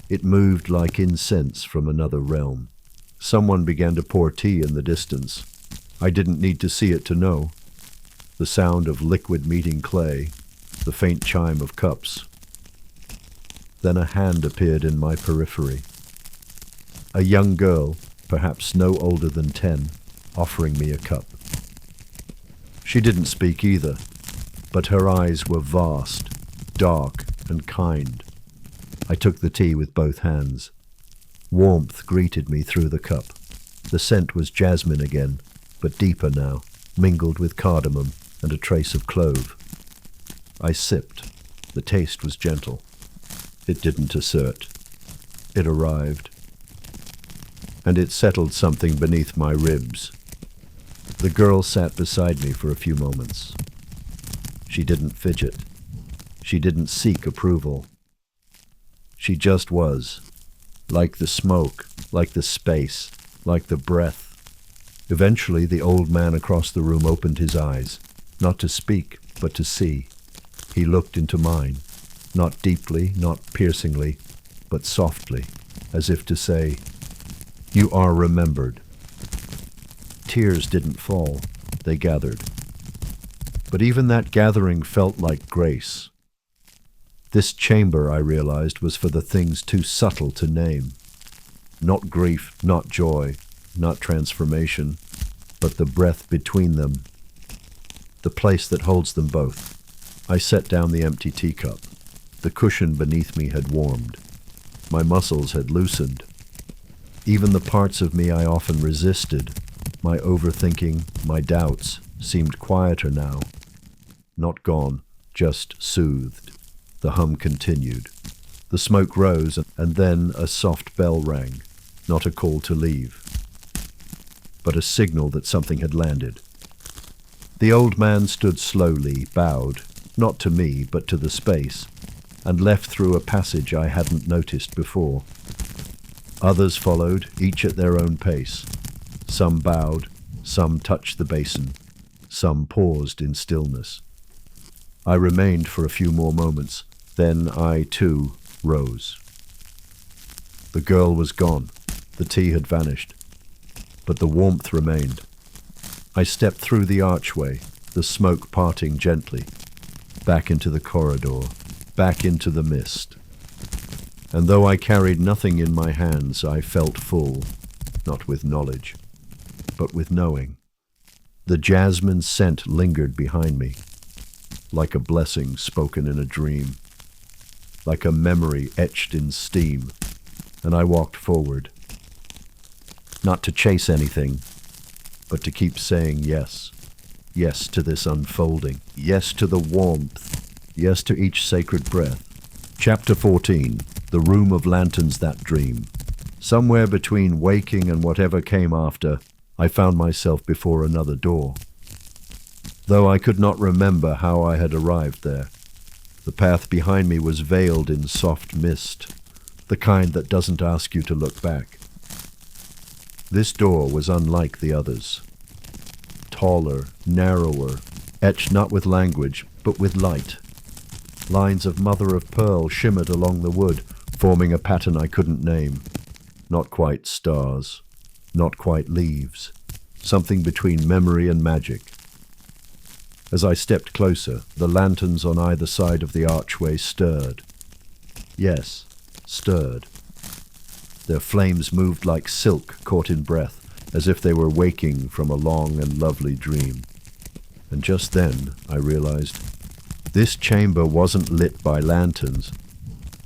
It moved like incense from another realm. Someone began to pour tea in the distance. I didn't need to see it to know. The sound of liquid meeting clay, the faint chime of cups. Then a hand appeared in my periphery. A young girl, perhaps no older than 10, offering me a cup. She didn't speak either, but her eyes were vast, dark, and kind. I took the tea with both hands. Warmth greeted me through the cup. The scent was jasmine again, but deeper now, mingled with cardamom and a trace of clove. I sipped. The taste was gentle. It didn't assert. It arrived. And it settled something beneath my ribs. The girl sat beside me for a few moments. She didn't fidget. She didn't seek approval. She just was, like the smoke, like the space, like the breath. Eventually, the old man across the room opened his eyes, not to speak, but to see. He looked into mine, not deeply, not piercingly, but softly, as if to say, "You are remembered." Tears didn't fall, they gathered. But even that gathering felt like grace. This chamber, I realized, was for the things too subtle to name. Not grief, not joy, not transformation, but the breath between them, the place that holds them both. I set down the empty teacup. The cushion beneath me had warmed. My muscles had loosened. Even the parts of me I often resisted, my overthinking, my doubts, seemed quieter now. Not gone, just soothed. The hum continued. The smoke rose, and then a soft bell rang. Not a call to leave, but a signal that something had landed. The old man stood slowly, bowed, not to me, but to the space, and left through a passage I hadn't noticed before. Others followed, each at their own pace. Some bowed, some touched the basin, some paused in stillness. I remained for a few more moments, then I, too, rose. The girl was gone. The tea had vanished, but the warmth remained. I stepped through the archway, the smoke parting gently, back into the corridor, back into the mist. And though I carried nothing in my hands, I felt full, not with knowledge, but with knowing. The jasmine scent lingered behind me, like a blessing spoken in a dream, like a memory etched in steam, and I walked forward. Not to chase anything, but to keep saying yes. Yes to this unfolding. Yes to the warmth. Yes to each sacred breath. Chapter 14. The Room of Lanterns That Dream. Somewhere between waking and whatever came after, I found myself before another door. Though I could not remember how I had arrived there. The path behind me was veiled in soft mist, the kind that doesn't ask you to look back. This door was unlike the others. Taller, narrower, etched not with language, but with light. Lines of mother-of-pearl shimmered along the wood, forming a pattern I couldn't name. Not quite stars, not quite leaves, something between memory and magic. As I stepped closer, the lanterns on either side of the archway stirred. Yes, stirred. Their flames moved like silk caught in breath, as if they were waking from a long and lovely dream. And just then I realized this chamber wasn't lit by lanterns.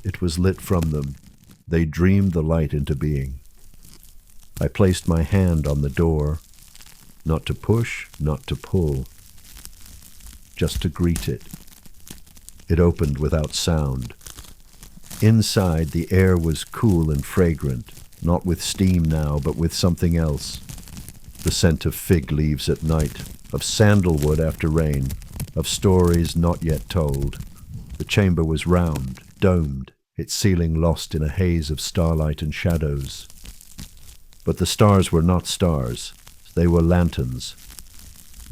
It was lit from them. They dreamed the light into being. I placed my hand on the door, not to push, not to pull, just to greet it. It opened without sound. Inside, the air was cool and fragrant, not with steam now, but with something else. The scent of fig leaves at night, of sandalwood after rain, of stories not yet told. The chamber was round, domed, its ceiling lost in a haze of starlight and shadows. But the stars were not stars. They were lanterns.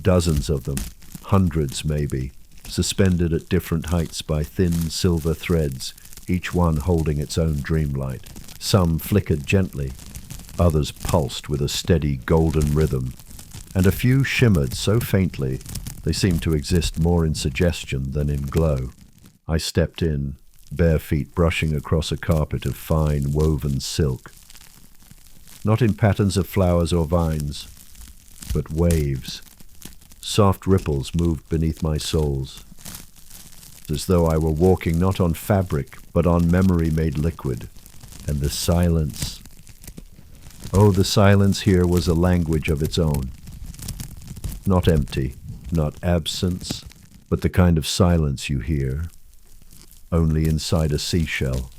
Dozens of them, hundreds maybe, suspended at different heights by thin silver threads, each one holding its own dreamlight. Some flickered gently, others pulsed with a steady golden rhythm, and a few shimmered so faintly they seemed to exist more in suggestion than in glow. I stepped in, bare feet brushing across a carpet of fine woven silk. Not in patterns of flowers or vines, but waves. Soft ripples moved beneath my soles, as though I were walking not on fabric, but on memory made liquid. And the silence. Oh, the silence here was a language of its own. Not empty, not absence, but the kind of silence you hear only inside a seashell,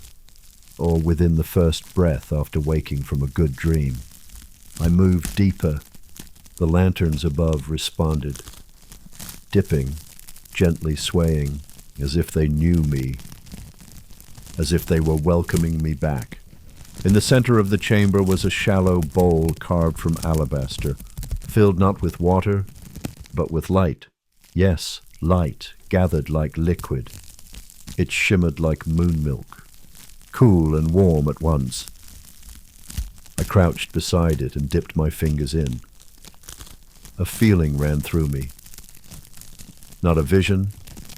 or within the first breath after waking from a good dream. I moved deeper. The lanterns above responded, dipping, gently swaying, as if they knew me, as if they were welcoming me back. In the center of the chamber was a shallow bowl carved from alabaster, filled not with water, but with light. Yes, light, gathered like liquid. It shimmered like moon milk, cool and warm at once. I crouched beside it and dipped my fingers in. A feeling ran through me. Not a vision,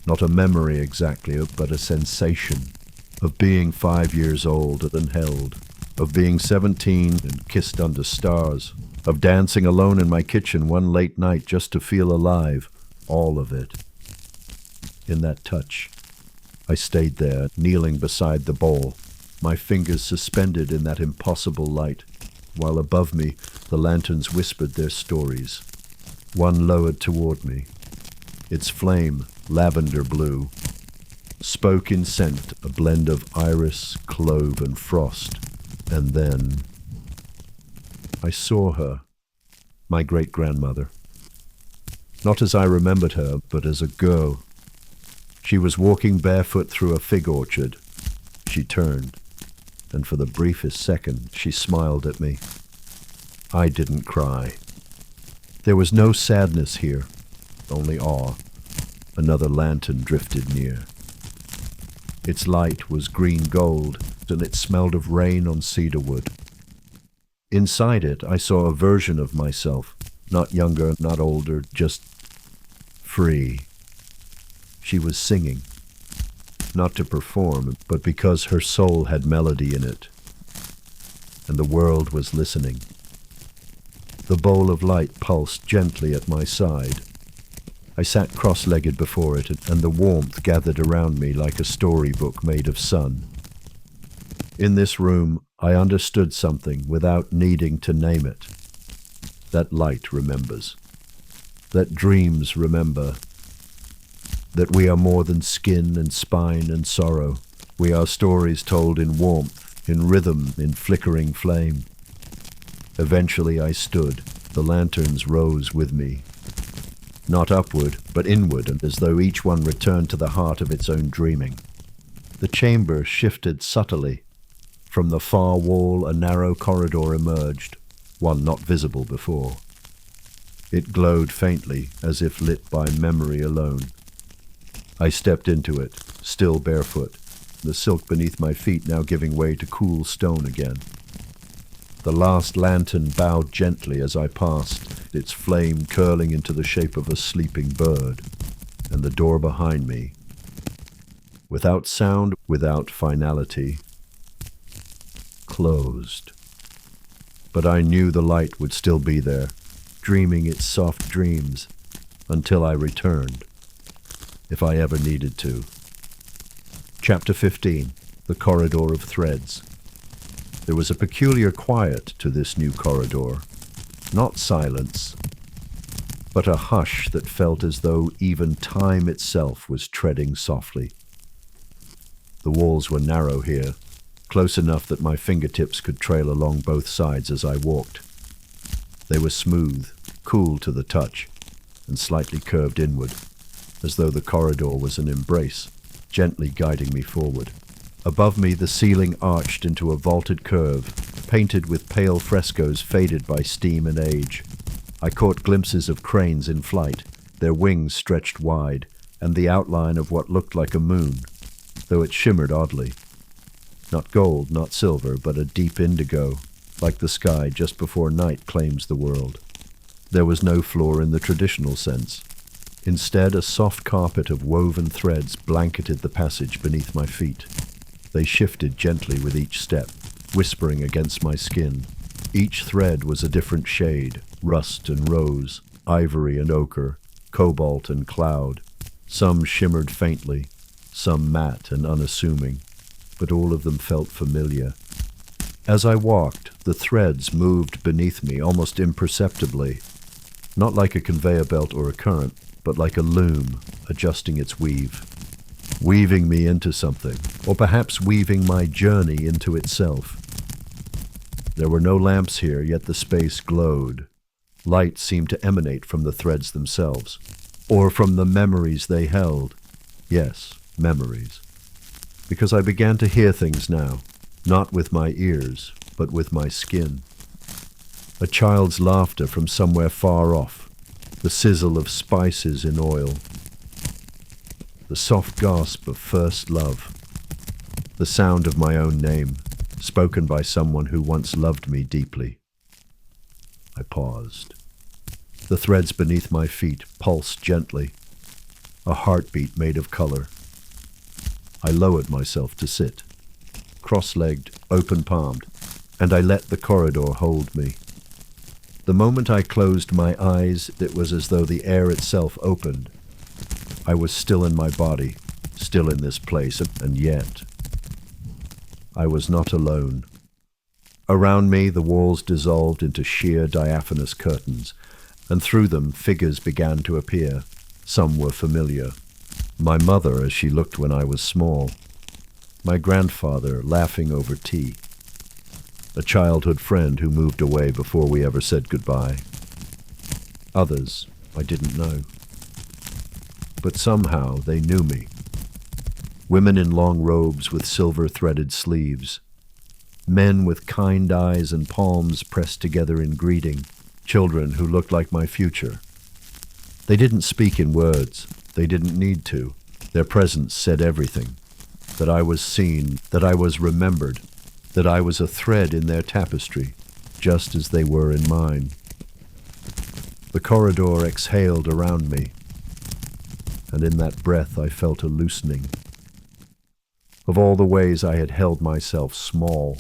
not a memory exactly, but a sensation of being 5 years old and held. of being 17 and kissed under stars, of dancing alone in my kitchen one late night just to feel alive, all of it. In that touch, I stayed there, kneeling beside the bowl, my fingers suspended in that impossible light, while above me the lanterns whispered their stories. One lowered toward me. Its flame, lavender blue, spoke in scent, a blend of iris, clove, and frost. And then I saw her, my great-grandmother. Not as I remembered her, but as a girl. She was walking barefoot through a fig orchard. She turned, and for the briefest second she smiled at me. I didn't cry. There was no sadness here, only awe. Another lantern drifted near. Its light was green gold, and it smelled of rain on cedar wood. Inside it, I saw a version of myself, not younger, not older, just free. She was singing, not to perform, but because her soul had melody in it, and the world was listening. The bowl of light pulsed gently at my side. I sat cross-legged before it, and the warmth gathered around me like a storybook made of sun. In this room, I understood something without needing to name it. That light remembers. That dreams remember. That we are more than skin and spine and sorrow. We are stories told in warmth, in rhythm, in flickering flame. Eventually I stood. The lanterns rose with me. Not upward, but inward, and as though each one returned to the heart of its own dreaming. The chamber shifted subtly. From the far wall a narrow corridor emerged, one not visible before. It glowed faintly, as if lit by memory alone. I stepped into it, still barefoot, the silk beneath my feet now giving way to cool stone again. The last lantern bowed gently as I passed, its flame curling into the shape of a sleeping bird, and the door behind me, without sound, without finality, closed. But I knew the light would still be there, dreaming its soft dreams, until I returned, if I ever needed to. Chapter 15. The Corridor of Threads. There was a peculiar quiet to this new corridor. Not silence, but a hush that felt as though even time itself was treading softly. The walls were narrow here, close enough that my fingertips could trail along both sides as I walked. They were smooth, cool to the touch, and slightly curved inward, as though the corridor was an embrace, gently guiding me forward. Above me, the ceiling arched into a vaulted curve, painted with pale frescoes faded by steam and age. I caught glimpses of cranes in flight, their wings stretched wide, and the outline of what looked like a moon, though it shimmered oddly. Not gold, not silver, but a deep indigo, like the sky just before night claims the world. There was no floor in the traditional sense. Instead, a soft carpet of woven threads blanketed the passage beneath my feet. They shifted gently with each step, whispering against my skin. Each thread was a different shade, rust and rose, ivory and ochre, cobalt and cloud. Some shimmered faintly, some matte and unassuming, but all of them felt familiar. As I walked, the threads moved beneath me almost imperceptibly, not like a conveyor belt or a current, but like a loom adjusting its weave. Weaving me into something, or perhaps weaving my journey into itself. There were no lamps here, yet the space glowed. Light seemed to emanate from the threads themselves, or from the memories they held. Yes, memories. Because I began to hear things now, not with my ears, but with my skin. A child's laughter from somewhere far off, the sizzle of spices in oil, the soft gasp of first love, the sound of my own name, spoken by someone who once loved me deeply. I paused. The threads beneath my feet pulsed gently, a heartbeat made of color. I lowered myself to sit, cross-legged, open-palmed, and I let the corridor hold me. The moment I closed my eyes, it was as though the air itself opened. I was still in my body, still in this place, and yet I was not alone. Around me, the walls dissolved into sheer diaphanous curtains, and through them figures began to appear. Some were familiar. My mother as she looked when I was small. My grandfather laughing over tea. A childhood friend who moved away before we ever said goodbye. Others I didn't know. But somehow they knew me. Women in long robes with silver-threaded sleeves. Men with kind eyes and palms pressed together in greeting. Children who looked like my future. They didn't speak in words. They didn't need to. Their presence said everything. That I was seen, that I was remembered, that I was a thread in their tapestry, just as they were in mine. The corridor exhaled around me, and in that breath I felt a loosening. Of all the ways I had held myself small,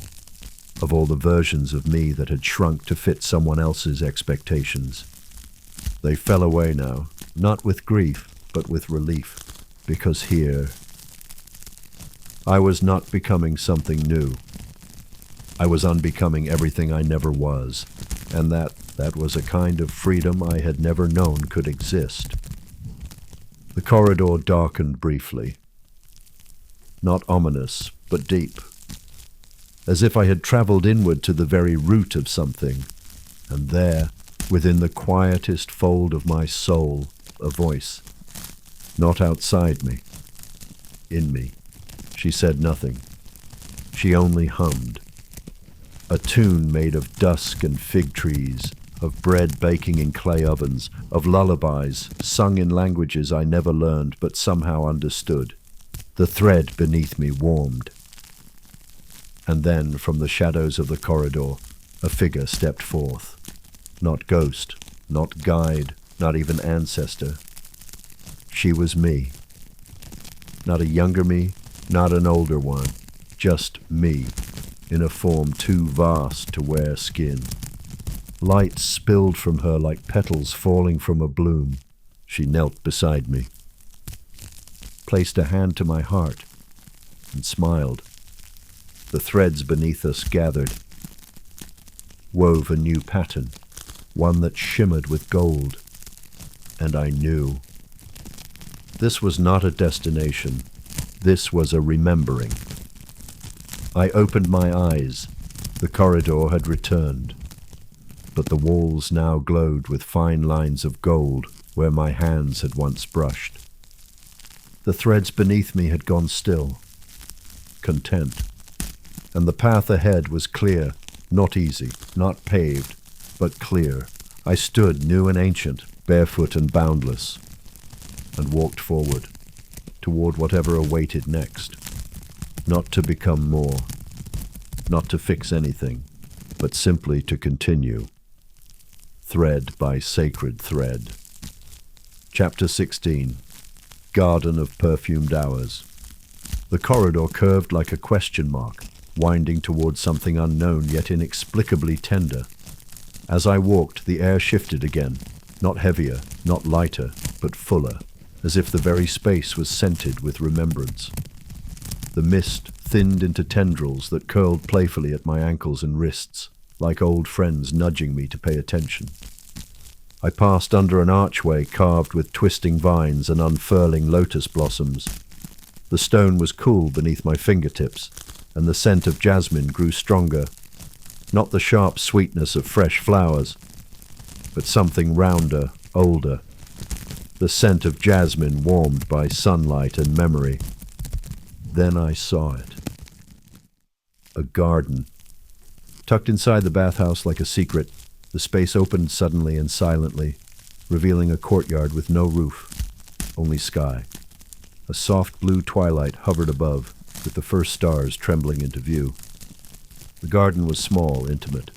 of all the versions of me that had shrunk to fit someone else's expectations, they fell away now, not with grief, but with relief, because here I was not becoming something new. I was unbecoming everything I never was, and that was a kind of freedom I had never known could exist. The corridor darkened briefly. Not ominous, but deep. As if I had traveled inward to the very root of something, and there, within the quietest fold of my soul, a voice. Not outside me. In me. She said nothing. She only hummed. A tune made of dusk and fig trees, of bread baking in clay ovens, of lullabies sung in languages I never learned but somehow understood. The thread beneath me warmed. And then, from the shadows of the corridor, a figure stepped forth. Not ghost, not guide, not even ancestor. She was me. Not a younger me, not an older one. Just me, in a form too vast to wear skin. Light spilled from her like petals falling from a bloom. She knelt beside me, placed a hand to my heart, and smiled. The threads beneath us gathered, wove a new pattern, one that shimmered with gold, and I knew. This was not a destination. This was a remembering. I opened my eyes. The corridor had returned, but the walls now glowed with fine lines of gold where my hands had once brushed. The threads beneath me had gone still, content, and the path ahead was clear, not easy, not paved, but clear. I stood new and ancient, barefoot and boundless, and walked forward, toward whatever awaited next. Not to become more, not to fix anything, but simply to continue. Thread by sacred thread. Chapter 16. Garden of Perfumed Hours. The corridor curved like a question mark, winding towards something unknown yet inexplicably tender. As I walked, the air shifted again, not heavier, not lighter, but fuller, as if the very space was scented with remembrance. The mist thinned into tendrils that curled playfully at my ankles and wrists, like old friends nudging me to pay attention. I passed under an archway carved with twisting vines and unfurling lotus blossoms. The stone was cool beneath my fingertips, and the scent of jasmine grew stronger, not the sharp sweetness of fresh flowers, but something rounder, older. The scent of jasmine warmed by sunlight and memory. Then I saw it. A garden. Tucked inside the bathhouse like a secret, the space opened suddenly and silently, revealing a courtyard with no roof, only sky. A soft blue twilight hovered above, with the first stars trembling into view. The garden was small, intimate,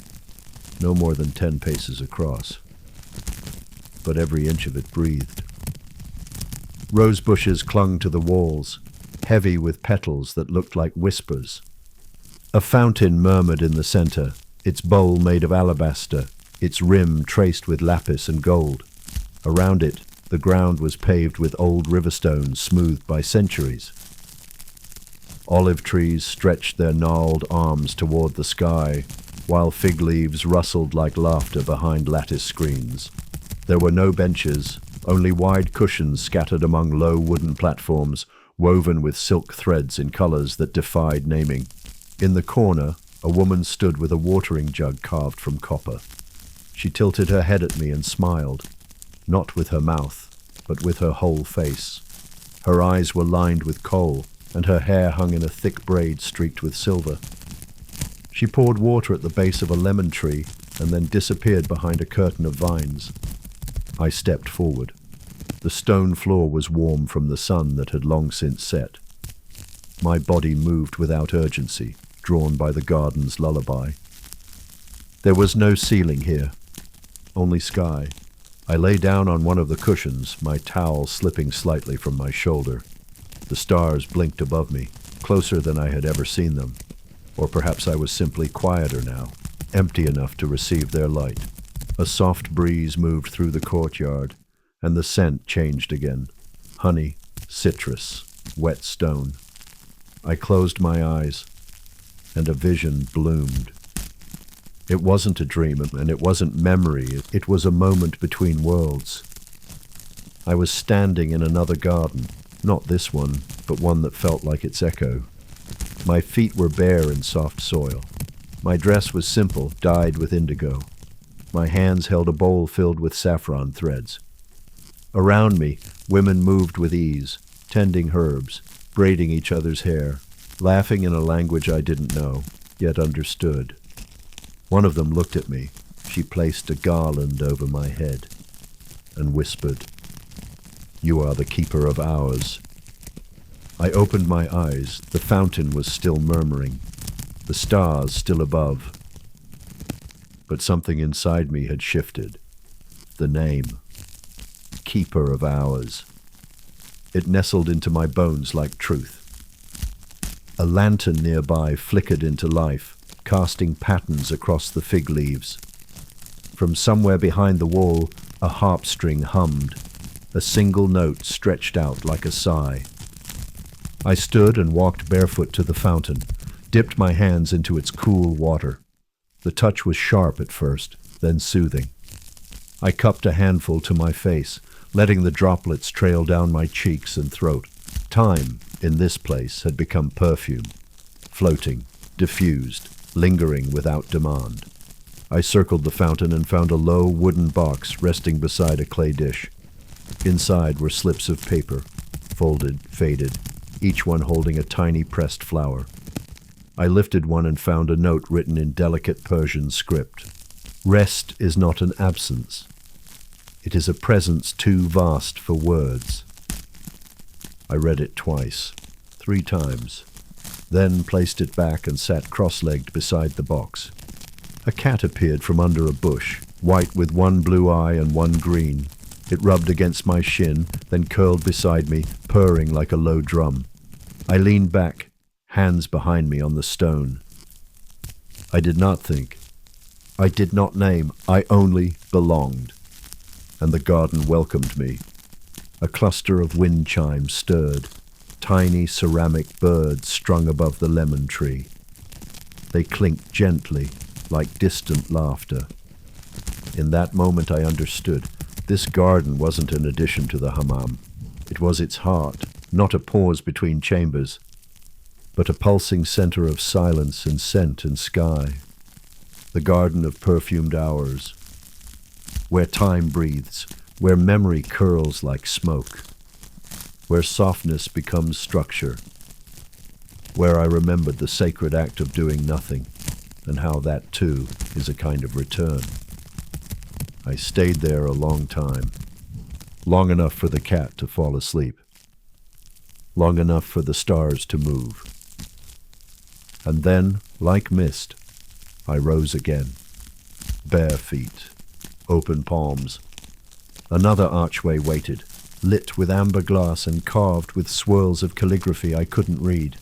no more than 10 paces across, but every inch of it breathed. Rose bushes clung to the walls, heavy with petals that looked like whispers. A fountain murmured in the center, its bowl made of alabaster, its rim traced with lapis and gold. Around it, the ground was paved with old river stones smoothed by centuries. Olive trees stretched their gnarled arms toward the sky, while fig leaves rustled like laughter behind lattice screens. There were no benches, only wide cushions scattered among low wooden platforms, woven with silk threads in colors that defied naming. In the corner, a woman stood with a watering jug carved from copper. She tilted her head at me and smiled, not with her mouth, but with her whole face. Her eyes were lined with kohl, and her hair hung in a thick braid streaked with silver. She poured water at the base of a lemon tree and then disappeared behind a curtain of vines. I stepped forward. The stone floor was warm from the sun that had long since set. My body moved without urgency, drawn by the garden's lullaby. There was no ceiling here, only sky. I lay down on one of the cushions, my towel slipping slightly from my shoulder. The stars blinked above me, closer than I had ever seen them. Or perhaps I was simply quieter now, empty enough to receive their light. A soft breeze moved through the courtyard, and the scent changed again. Honey, citrus, wet stone. I closed my eyes, and a vision bloomed. It wasn't a dream, and it wasn't memory. It was a moment between worlds. I was standing in another garden, not this one, but one that felt like its echo. My feet were bare in soft soil. My dress was simple, dyed with indigo. My hands held a bowl filled with saffron threads. Around me, women moved with ease, tending herbs, braiding each other's hair, laughing in a language I didn't know, yet understood. One of them looked at me. She placed a garland over my head and whispered, "You are the keeper of hours." I opened my eyes. The fountain was still murmuring, the stars still above. But something inside me had shifted. The name, Keeper of Hours. It nestled into my bones like truth. A lantern nearby flickered into life, casting patterns across the fig leaves. From somewhere behind the wall, a harp string hummed. A single note stretched out like a sigh. I stood and walked barefoot to the fountain, dipped my hands into its cool water. The touch was sharp at first, then soothing. I cupped a handful to my face, letting the droplets trail down my cheeks and throat. Time, in this place, had become perfume, floating, diffused, lingering without demand. I circled the fountain and found a low wooden box resting beside a clay dish. Inside were slips of paper, folded, faded, each one holding a tiny pressed flower. I lifted one and found a note written in delicate Persian script. Rest is not an absence. It is a presence too vast for words. I read it twice, 3 times, then placed it back and sat cross-legged beside the box. A cat appeared from under a bush, white with one blue eye and one green. It rubbed against my shin, then curled beside me, purring like a low drum. I leaned back, hands behind me on the stone. I did not think. I did not name. I only belonged. And the garden welcomed me. A cluster of wind chimes stirred, tiny ceramic birds strung above the lemon tree. They clinked gently, like distant laughter. In that moment I understood. This garden wasn't an addition to the hammam. It was its heart, not a pause between chambers, but a pulsing center of silence and scent and sky. The garden of perfumed hours, where time breathes, where memory curls like smoke, where softness becomes structure, where I remembered the sacred act of doing nothing, and how that too is a kind of return. I stayed there a long time, long enough for the cat to fall asleep, long enough for the stars to move. And then, like mist, I rose again, bare feet, open palms. Another archway waited, lit with amber glass and carved with swirls of calligraphy I couldn't read.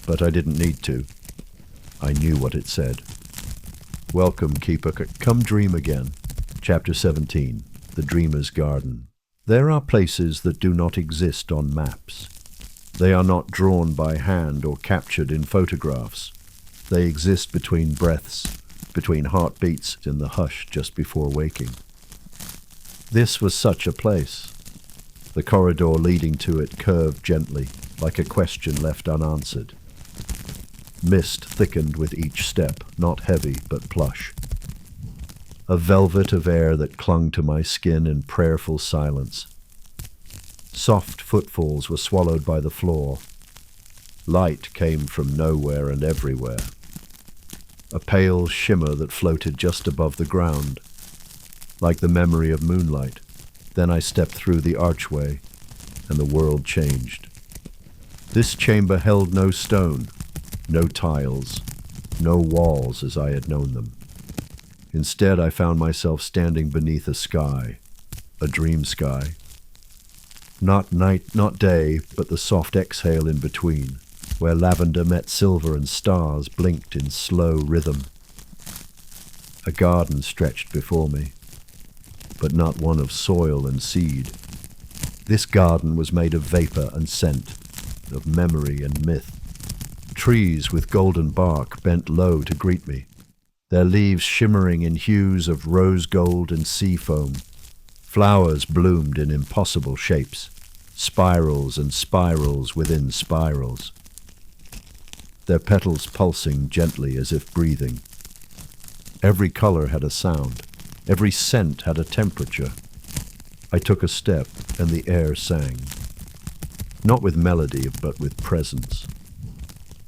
But I didn't need to. I knew what it said. Welcome, keeper. Come dream again. Chapter 17. The Dreamer's Garden. There are places that do not exist on maps. They are not drawn by hand or captured in photographs. They exist between breaths, between heartbeats in the hush just before waking. This was such a place. The corridor leading to it curved gently, like a question left unanswered. Mist thickened with each step, not heavy but plush. A velvet of air that clung to my skin in prayerful silence. Soft footfalls were swallowed by the floor. Light came from nowhere and everywhere. A pale shimmer that floated just above the ground, like the memory of moonlight. Then I stepped through the archway, and the world changed. This chamber held no stone, no tiles, no walls as I had known them. Instead, I found myself standing beneath a sky, a dream sky. Not night, not day, but the soft exhale in between, where lavender met silver and stars blinked in slow rhythm. A garden stretched before me, but not one of soil and seed. This garden was made of vapor and scent, of memory and myth. Trees with golden bark bent low to greet me, their leaves shimmering in hues of rose gold and sea foam. Flowers bloomed in impossible shapes, spirals and spirals within spirals, their petals pulsing gently as if breathing. Every color had a sound, every scent had a temperature. I took a step, and the air sang, not with melody, but with presence.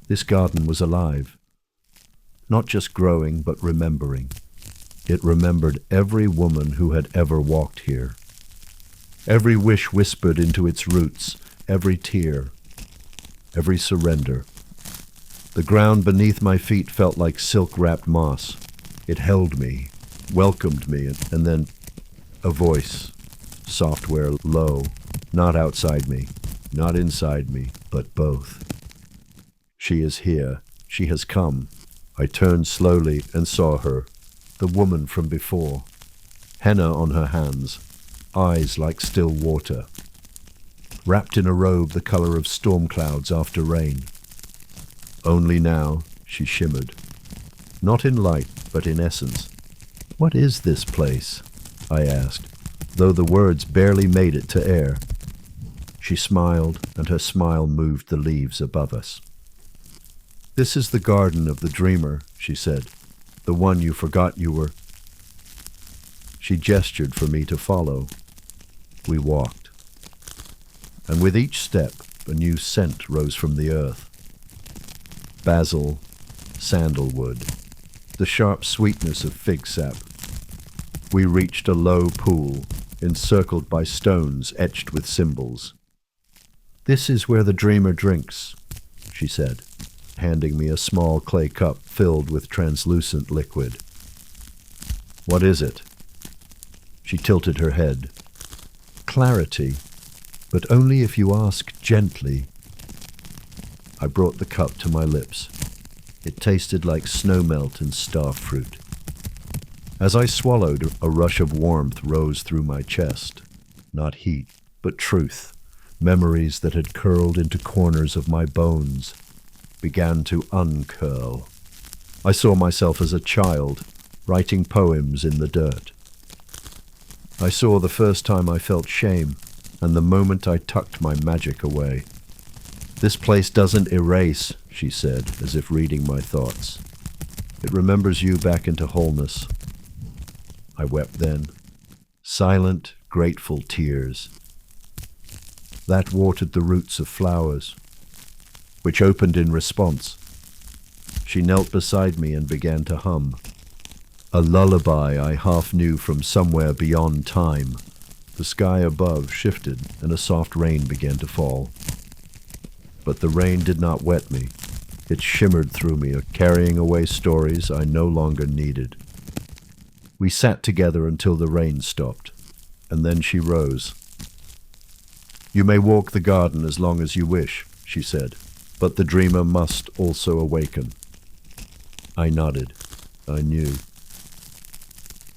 This garden was alive, not just growing, but remembering. It remembered every woman who had ever walked here. Every wish whispered into its roots, every tear, every surrender. The ground beneath my feet felt like silk-wrapped moss. It held me, welcomed me, and then a voice, software low, not outside me, not inside me, but both. She is here. She has come. I turned slowly and saw her, the woman from before. Henna on her hands, eyes like still water. Wrapped in a robe the color of storm clouds after rain. Only now she shimmered. Not in light, but in essence. What is this place? I asked, though the words barely made it to air. She smiled, and her smile moved the leaves above us. This is the garden of the dreamer, she said, the one you forgot you were. She gestured for me to follow. We walked. And with each step, a new scent rose from the earth. Basil, sandalwood, the sharp sweetness of fig sap. We reached a low pool, encircled by stones etched with symbols. This is where the dreamer drinks, she said, handing me a small clay cup filled with translucent liquid. What is it? She tilted her head. Clarity, but only if you ask gently. I brought the cup to my lips. It tasted like snowmelt and starfruit. As I swallowed, a rush of warmth rose through my chest. Not heat, but truth. Memories that had curled into corners of my bones began to uncurl. I saw myself as a child, writing poems in the dirt. I saw the first time I felt shame, and the moment I tucked my magic away. This place doesn't erase, she said, as if reading my thoughts. It remembers you back into wholeness. I wept then. Silent, grateful tears. That watered the roots of flowers, which opened in response. She knelt beside me and began to hum. A lullaby I half knew from somewhere beyond time. The sky above shifted, and a soft rain began to fall. But the rain did not wet me. It shimmered through me, carrying away stories I no longer needed. We sat together until the rain stopped, and then she rose. You may walk the garden as long as you wish, she said, but the dreamer must also awaken. I nodded. I knew.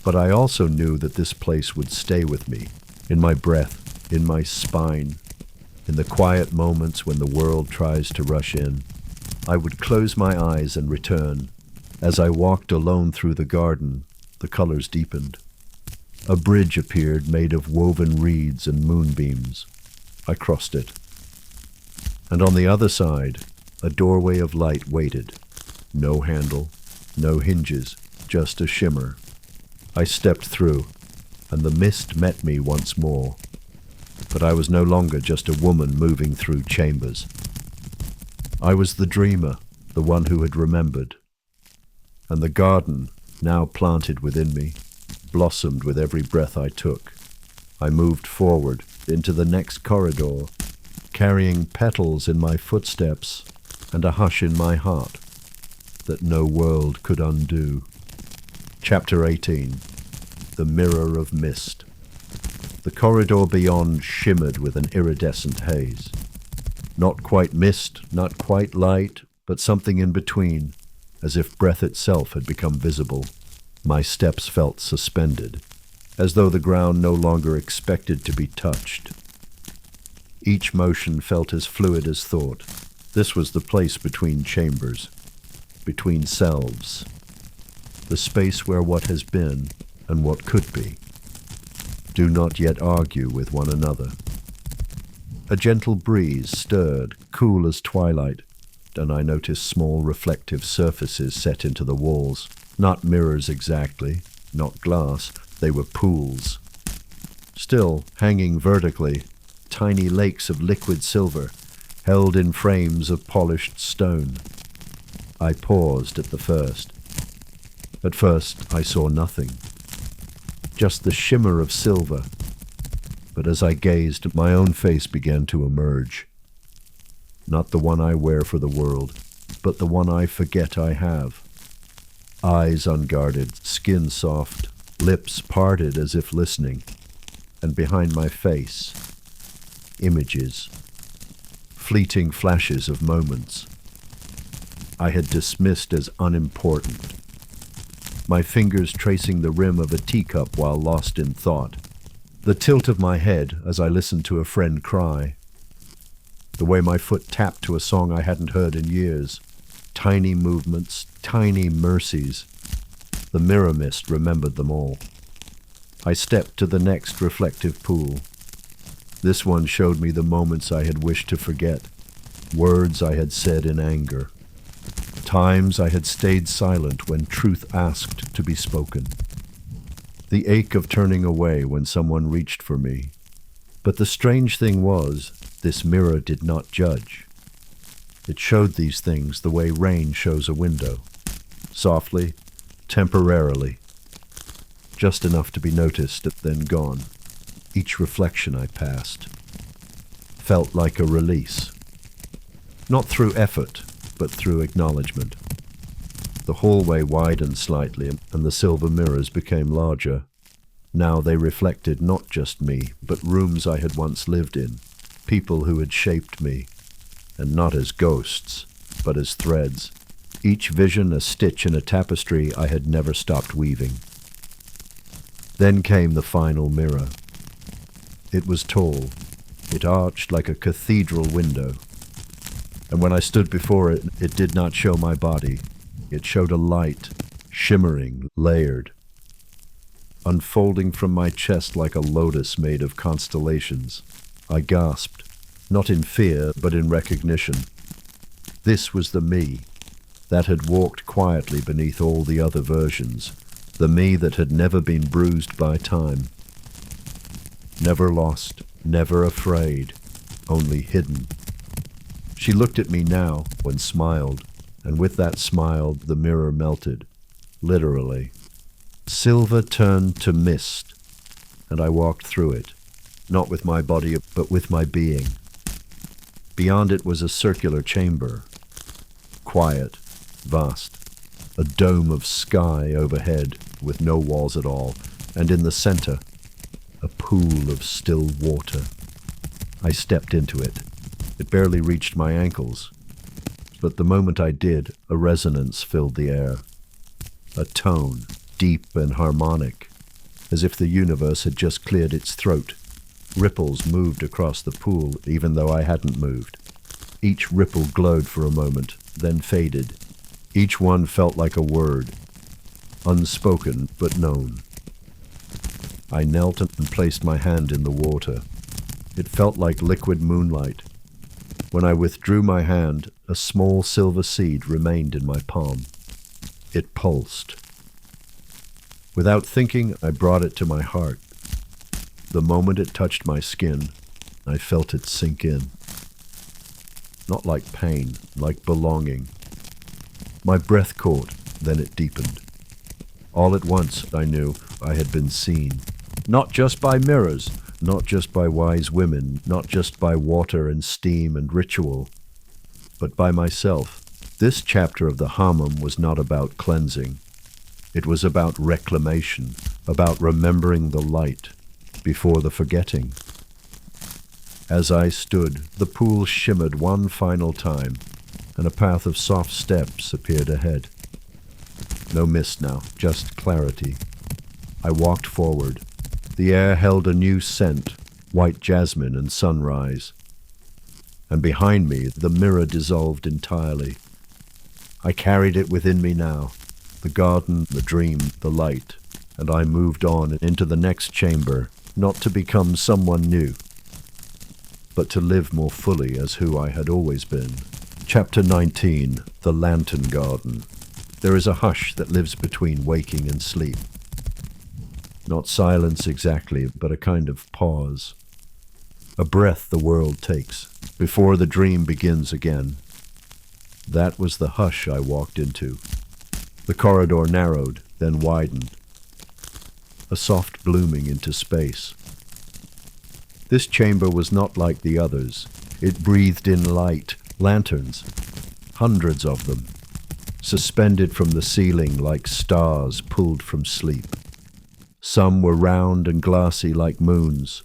But I also knew that this place would stay with me, in my breath, in my spine, in the quiet moments when the world tries to rush in. I would close my eyes and return. As I walked alone through the garden, the colors deepened. A bridge appeared made of woven reeds and moonbeams. I crossed it. And on the other side, a doorway of light waited. No handle, no hinges, just a shimmer. I stepped through, and the mist met me once more. But I was no longer just a woman moving through chambers. I was the dreamer, the one who had remembered. And the garden, now planted within me, blossomed with every breath I took. I moved forward into the next corridor, carrying petals in my footsteps and a hush in my heart that no world could undo. Chapter 18. The Mirror of Mist. The corridor beyond shimmered with an iridescent haze. Not quite mist, not quite light, but something in between, as if breath itself had become visible. My steps felt suspended, as though the ground no longer expected to be touched. Each motion felt as fluid as thought. This was the place between chambers, between selves, the space where what has been and what could be do not yet argue with one another. A gentle breeze stirred, cool as twilight, and I noticed small reflective surfaces set into the walls. Not mirrors exactly, not glass, they were pools. Still, hanging vertically, tiny lakes of liquid silver, held in frames of polished stone. I paused at the first. At first, I saw nothing. Just the shimmer of silver. But as I gazed, my own face began to emerge. Not the one I wear for the world, but the one I forget I have. Eyes unguarded, skin soft, lips parted as if listening, and behind my face, images, fleeting flashes of moments I had dismissed as unimportant. My fingers tracing the rim of a teacup while lost in thought. The tilt of my head as I listened to a friend cry. The way my foot tapped to a song I hadn't heard in years. Tiny movements, tiny mercies. The mirror mist remembered them all. I stepped to the next reflective pool. This one showed me the moments I had wished to forget, words I had said in anger, times I had stayed silent when truth asked to be spoken. The ache of turning away when someone reached for me. But the strange thing was, this mirror did not judge. It showed these things the way rain shows a window, softly, temporarily, just enough to be noticed, then gone. Each reflection I passed felt like a release, not through effort, but through acknowledgement. The hallway widened slightly, and the silver mirrors became larger. Now they reflected not just me, but rooms I had once lived in, people who had shaped me, and not as ghosts, but as threads. Each vision a stitch in a tapestry I had never stopped weaving. Then came the final mirror. It was tall. It arched like a cathedral window. And when I stood before it, it did not show my body. It showed a light, shimmering, layered, unfolding from my chest like a lotus made of constellations. I gasped, not in fear, but in recognition. This was the me that had walked quietly beneath all the other versions, the me that had never been bruised by time. Never lost, never afraid, only hidden. She looked at me now and smiled, and with that smile the mirror melted, literally. Silver turned to mist, and I walked through it, not with my body, but with my being. Beyond it was a circular chamber, quiet, vast, a dome of sky overhead with no walls at all, and in the center, a pool of still water. I stepped into it. It barely reached my ankles. But the moment I did, a resonance filled the air. A tone, deep and harmonic, as if the universe had just cleared its throat. Ripples moved across the pool, even though I hadn't moved. Each ripple glowed for a moment, then faded. Each one felt like a word, unspoken but known. I knelt and placed my hand in the water. It felt like liquid moonlight. When I withdrew my hand, a small silver seed remained in my palm. It pulsed. Without thinking, I brought it to my heart. The moment it touched my skin, I felt it sink in. Not like pain, like belonging. My breath caught, then it deepened. All at once, I knew I had been seen. Not just by mirrors, not just by wise women, not just by water and steam and ritual, but by myself. This chapter of the Hammam was not about cleansing. It was about reclamation, about remembering the light before the forgetting. As I stood, the pool shimmered one final time, and a path of soft steps appeared ahead. No mist now, just clarity. I walked forward. The air held a new scent, white jasmine and sunrise. And behind me, the mirror dissolved entirely. I carried it within me now, the garden, the dream, the light, and I moved on into the next chamber, not to become someone new, but to live more fully as who I had always been. Chapter 19, The Lantern Garden. There is a hush that lives between waking and sleep. Not silence exactly, but a kind of pause. A breath the world takes before the dream begins again. That was the hush I walked into. The corridor narrowed, then widened. A soft blooming into space. This chamber was not like the others. It breathed in light, lanterns, hundreds of them, suspended from the ceiling like stars pulled from sleep. Some were round and glassy like moons,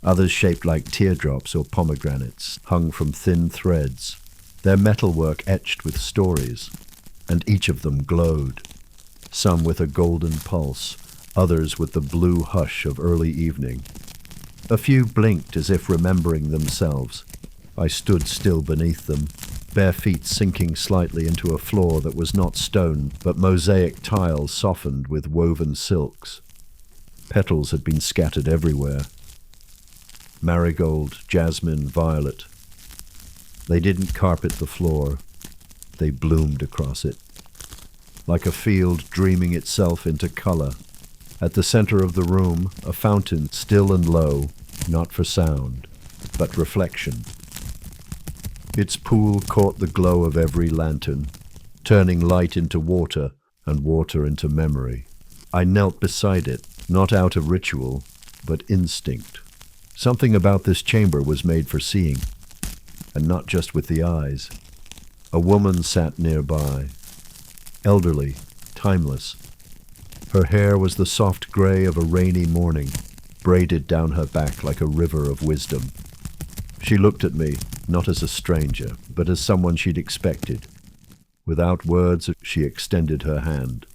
others shaped like teardrops or pomegranates, hung from thin threads, their metalwork etched with stories, and each of them glowed, some with a golden pulse, others with the blue hush of early evening. A few blinked as if remembering themselves. I stood still beneath them, bare feet sinking slightly into a floor that was not stone, but mosaic tiles softened with woven silks. Petals had been scattered everywhere. Marigold, jasmine, violet. They didn't carpet the floor. They bloomed across it, like a field dreaming itself into color. At the center of the room, a fountain, still and low, not for sound, but reflection. Its pool caught the glow of every lantern, turning light into water and water into memory. I knelt beside it, not out of ritual, but instinct. Something about this chamber was made for seeing, and not just with the eyes. A woman sat nearby, elderly, timeless. Her hair was the soft gray of a rainy morning, braided down her back like a river of wisdom. She looked at me, not as a stranger, but as someone she'd expected. Without words, she extended her hand.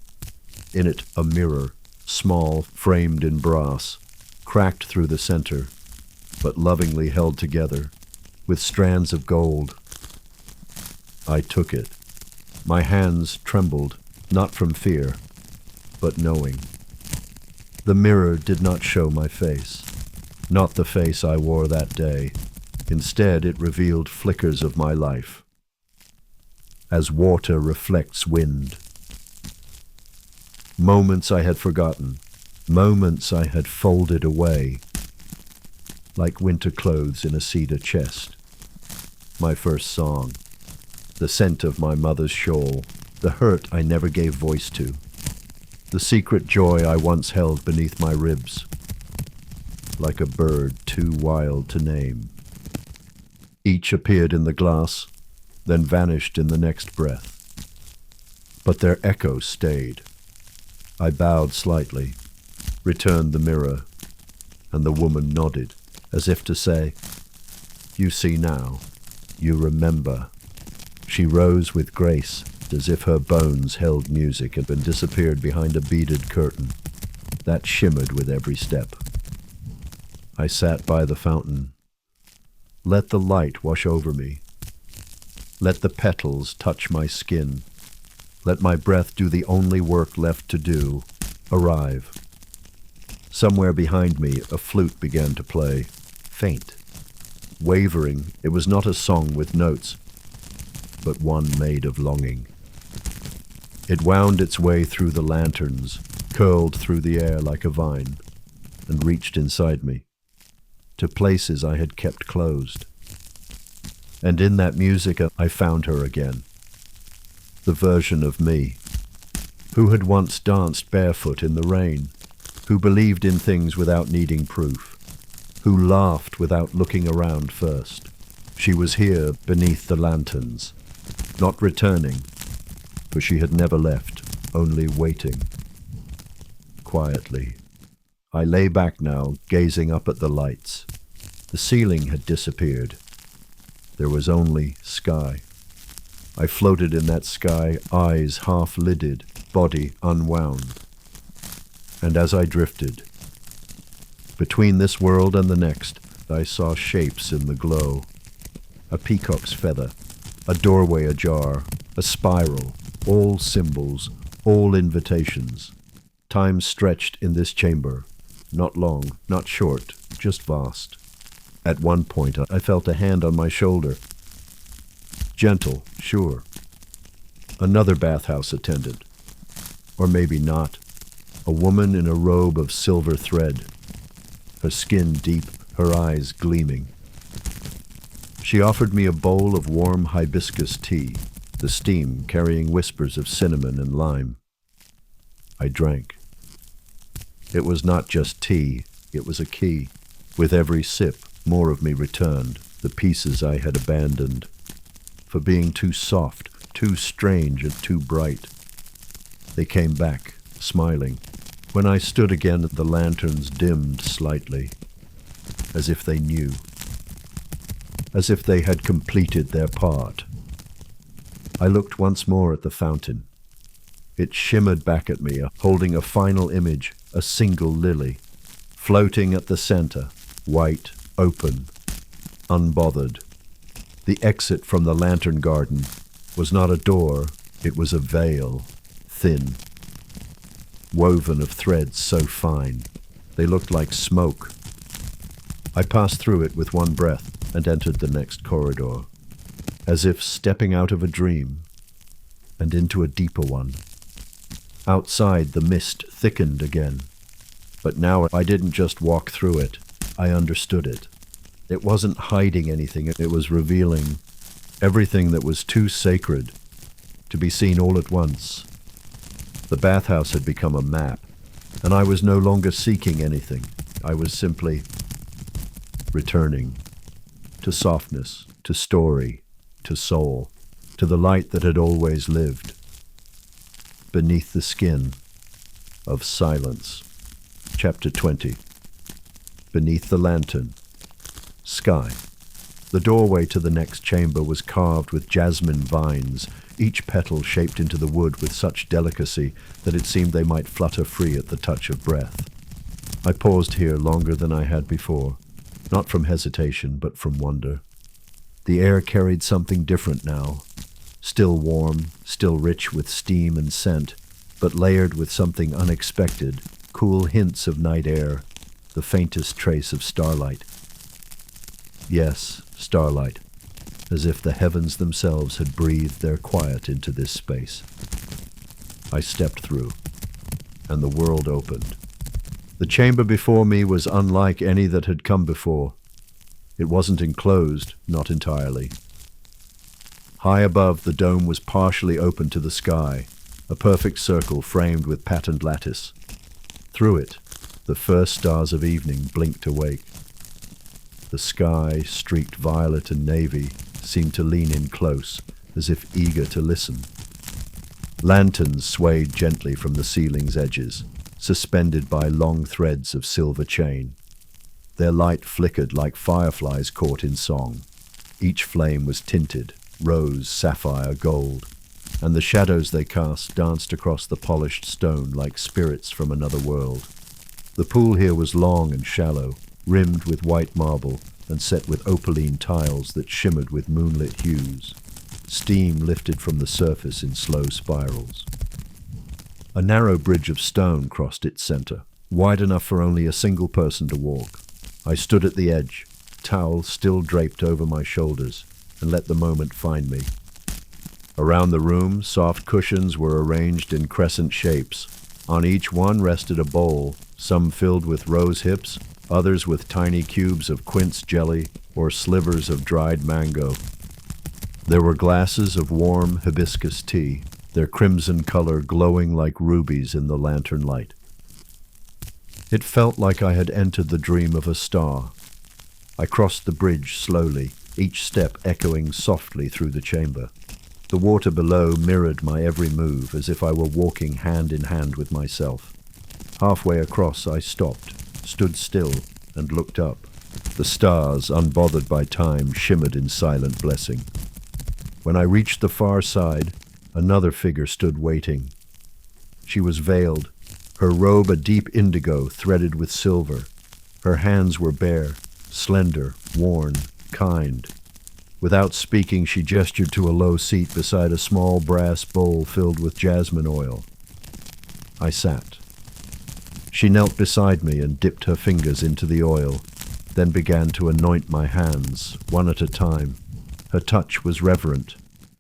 In it, a mirror, small, framed in brass, cracked through the center, but lovingly held together, with strands of gold. I took it. My hands trembled, not from fear, but knowing. The mirror did not show my face, not the face I wore that day. Instead, it revealed flickers of my life, as water reflects wind. Moments I had forgotten, moments I had folded away, like winter clothes in a cedar chest. My first song, the scent of my mother's shawl, the hurt I never gave voice to, the secret joy I once held beneath my ribs, like a bird too wild to name. Each appeared in the glass, then vanished in the next breath. But their echo stayed. I bowed slightly, returned the mirror, and the woman nodded, as if to say, "You see now, you remember." She rose with grace, as if her bones held music and disappeared behind a beaded curtain that shimmered with every step. I sat by the fountain. Let the light wash over me. Let the petals touch my skin. Let my breath do the only work left to do, arrive. Somewhere behind me, a flute began to play, faint. Wavering, it was not a song with notes, but one made of longing. It wound its way through the lanterns, curled through the air like a vine, and reached inside me, to places I had kept closed. And in that music I found her again, the version of me, who had once danced barefoot in the rain, who believed in things without needing proof, who laughed without looking around first. She was here beneath the lanterns, not returning, for she had never left, only waiting. Quietly, I lay back now, gazing up at the lights. The ceiling had disappeared. There was only sky. I floated in that sky, eyes half-lidded, body unwound. And as I drifted, between this world and the next, I saw shapes in the glow. A peacock's feather, a doorway ajar, a spiral, all symbols, all invitations. Time stretched in this chamber, not long, not short, just vast. At one point I felt a hand on my shoulder. Gentle, sure. Another bathhouse attendant. Or maybe not. A woman in a robe of silver thread, her skin deep, her eyes gleaming. She offered me a bowl of warm hibiscus tea, the steam carrying whispers of cinnamon and lime. I drank. It was not just tea, it was a key. With every sip, more of me returned, the pieces I had abandoned, for being too soft, too strange, and too bright. They came back, smiling. When I stood again, the lanterns dimmed slightly, as if they knew, as if they had completed their part. I looked once more at the fountain. It shimmered back at me, holding a final image, a single lily, floating at the center, white, open, unbothered. The exit from the lantern garden was not a door, it was a veil, thin, woven of threads so fine, they looked like smoke. I passed through it with one breath and entered the next corridor, as if stepping out of a dream and into a deeper one. Outside, the mist thickened again, but now I didn't just walk through it, I understood it. It wasn't hiding anything, it was revealing everything that was too sacred to be seen all at once. The bathhouse had become a map, and I was no longer seeking anything. I was simply returning to softness, to story, to soul, to the light that had always lived beneath the skin of silence. Chapter 20. Beneath the lantern. Sky. The doorway to the next chamber was carved with jasmine vines, each petal shaped into the wood with such delicacy that it seemed they might flutter free at the touch of breath. I paused here longer than I had before, not from hesitation, but from wonder. The air carried something different now, still warm, still rich with steam and scent, but layered with something unexpected, cool hints of night air, the faintest trace of starlight. Yes, starlight, as if the heavens themselves had breathed their quiet into this space. I stepped through, and the world opened. The chamber before me was unlike any that had come before. It wasn't enclosed, not entirely. High above, the dome was partially open to the sky, a perfect circle framed with patterned lattice. Through it, the first stars of evening blinked awake. The sky, streaked violet and navy, seemed to lean in close, as if eager to listen. Lanterns swayed gently from the ceiling's edges, suspended by long threads of silver chain. Their light flickered like fireflies caught in song. Each flame was tinted, rose, sapphire, gold, and the shadows they cast danced across the polished stone like spirits from another world. The pool here was long and shallow, rimmed with white marble and set with opaline tiles that shimmered with moonlit hues. Steam lifted from the surface in slow spirals. A narrow bridge of stone crossed its center, wide enough for only a single person to walk. I stood at the edge, towel still draped over my shoulders, and let the moment find me. Around the room, soft cushions were arranged in crescent shapes. On each one rested a bowl, some filled with rose hips, others with tiny cubes of quince jelly or slivers of dried mango. There were glasses of warm hibiscus tea, their crimson color glowing like rubies in the lantern light. It felt like I had entered the dream of a star. I crossed the bridge slowly, each step echoing softly through the chamber. The water below mirrored my every move, as if I were walking hand in hand with myself. Halfway across, I stopped, stood still, and looked up. The stars, unbothered by time, shimmered in silent blessing. When I reached the far side, another figure stood waiting. She was veiled, her robe a deep indigo threaded with silver. Her hands were bare, slender, worn, kind. Without speaking, she gestured to a low seat beside a small brass bowl filled with jasmine oil. I sat. She knelt beside me and dipped her fingers into the oil, then began to anoint my hands, one at a time. Her touch was reverent.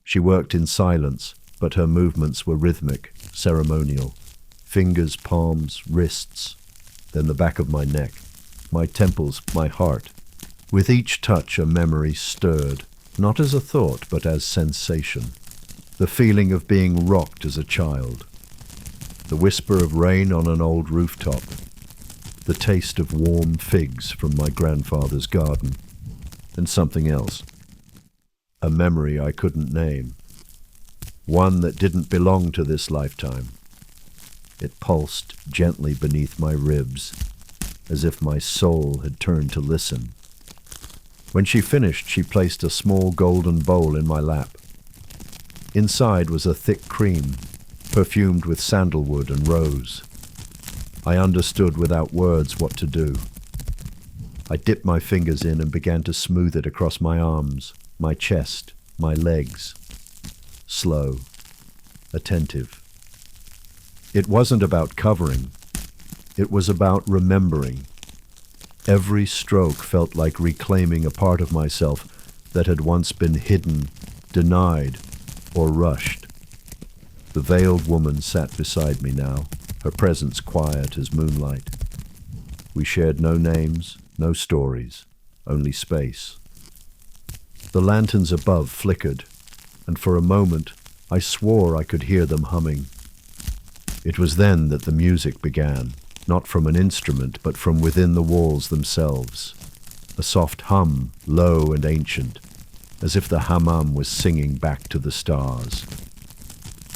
She worked in silence, but her movements were rhythmic, ceremonial. Fingers, palms, wrists, then the back of my neck, my temples, my heart. With each touch a memory stirred, not as a thought, but as sensation. The feeling of being rocked as a child. The whisper of rain on an old rooftop. The taste of warm figs from my grandfather's garden. And something else. A memory I couldn't name. One that didn't belong to this lifetime. It pulsed gently beneath my ribs, as if my soul had turned to listen. When she finished, she placed a small golden bowl in my lap. Inside was a thick cream, perfumed with sandalwood and rose. I understood without words what to do. I dipped my fingers in and began to smooth it across my arms, my chest, my legs. Slow, attentive. It wasn't about covering. It was about remembering. Every stroke felt like reclaiming a part of myself that had once been hidden, denied, or rushed. The veiled woman sat beside me now, her presence quiet as moonlight. We shared no names, no stories, only space. The lanterns above flickered, and for a moment I swore I could hear them humming. It was then that the music began. Not from an instrument, but from within the walls themselves. A soft hum, low and ancient, as if the hammam was singing back to the stars.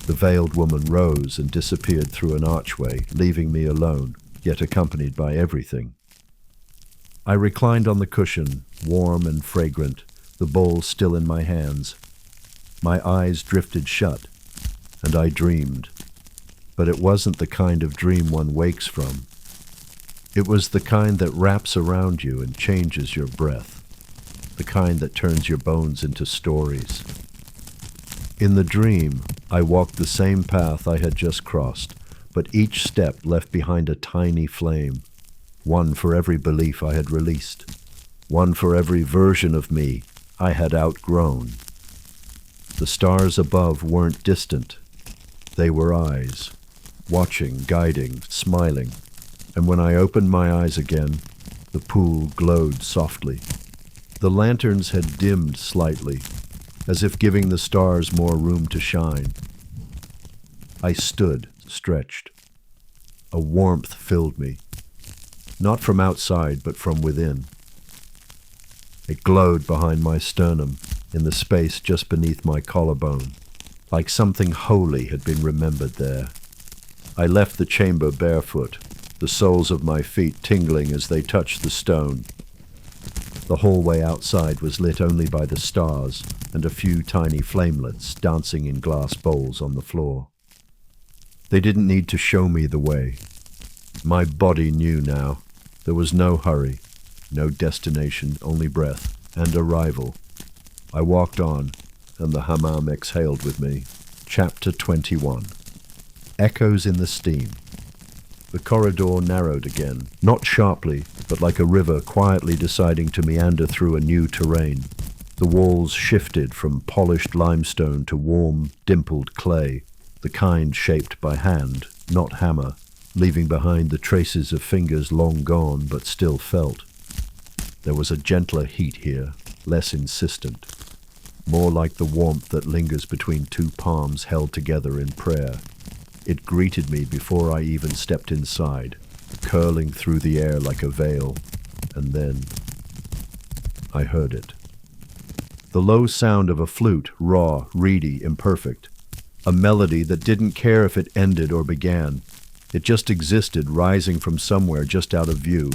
The veiled woman rose and disappeared through an archway, leaving me alone, yet accompanied by everything. I reclined on the cushion, warm and fragrant, the bowl still in my hands. My eyes drifted shut, and I dreamed. But it wasn't the kind of dream one wakes from. It was the kind that wraps around you and changes your breath, the kind that turns your bones into stories. In the dream, I walked the same path I had just crossed, but each step left behind a tiny flame, one for every belief I had released, one for every version of me I had outgrown. The stars above weren't distant. They were eyes. Watching, guiding, smiling, and when I opened my eyes again, the pool glowed softly. The lanterns had dimmed slightly, as if giving the stars more room to shine. I stood, stretched. A warmth filled me, not from outside, but from within. It glowed behind my sternum, in the space just beneath my collarbone, like something holy had been remembered there. I left the chamber barefoot, the soles of my feet tingling as they touched the stone. The hallway outside was lit only by the stars and a few tiny flamelets dancing in glass bowls on the floor. They didn't need to show me the way. My body knew now. There was no hurry, no destination, only breath and arrival. I walked on, and the hammam exhaled with me. Chapter 21. Echoes in the steam. The corridor narrowed again, not sharply, but like a river quietly deciding to meander through a new terrain. The walls shifted from polished limestone to warm, dimpled clay, the kind shaped by hand, not hammer, leaving behind the traces of fingers long gone but still felt. There was a gentler heat here, less insistent, more like the warmth that lingers between two palms held together in prayer. It greeted me before I even stepped inside, curling through the air like a veil, and then I heard it. The low sound of a flute, raw, reedy, imperfect. A melody that didn't care if it ended or began. It just existed, rising from somewhere just out of view.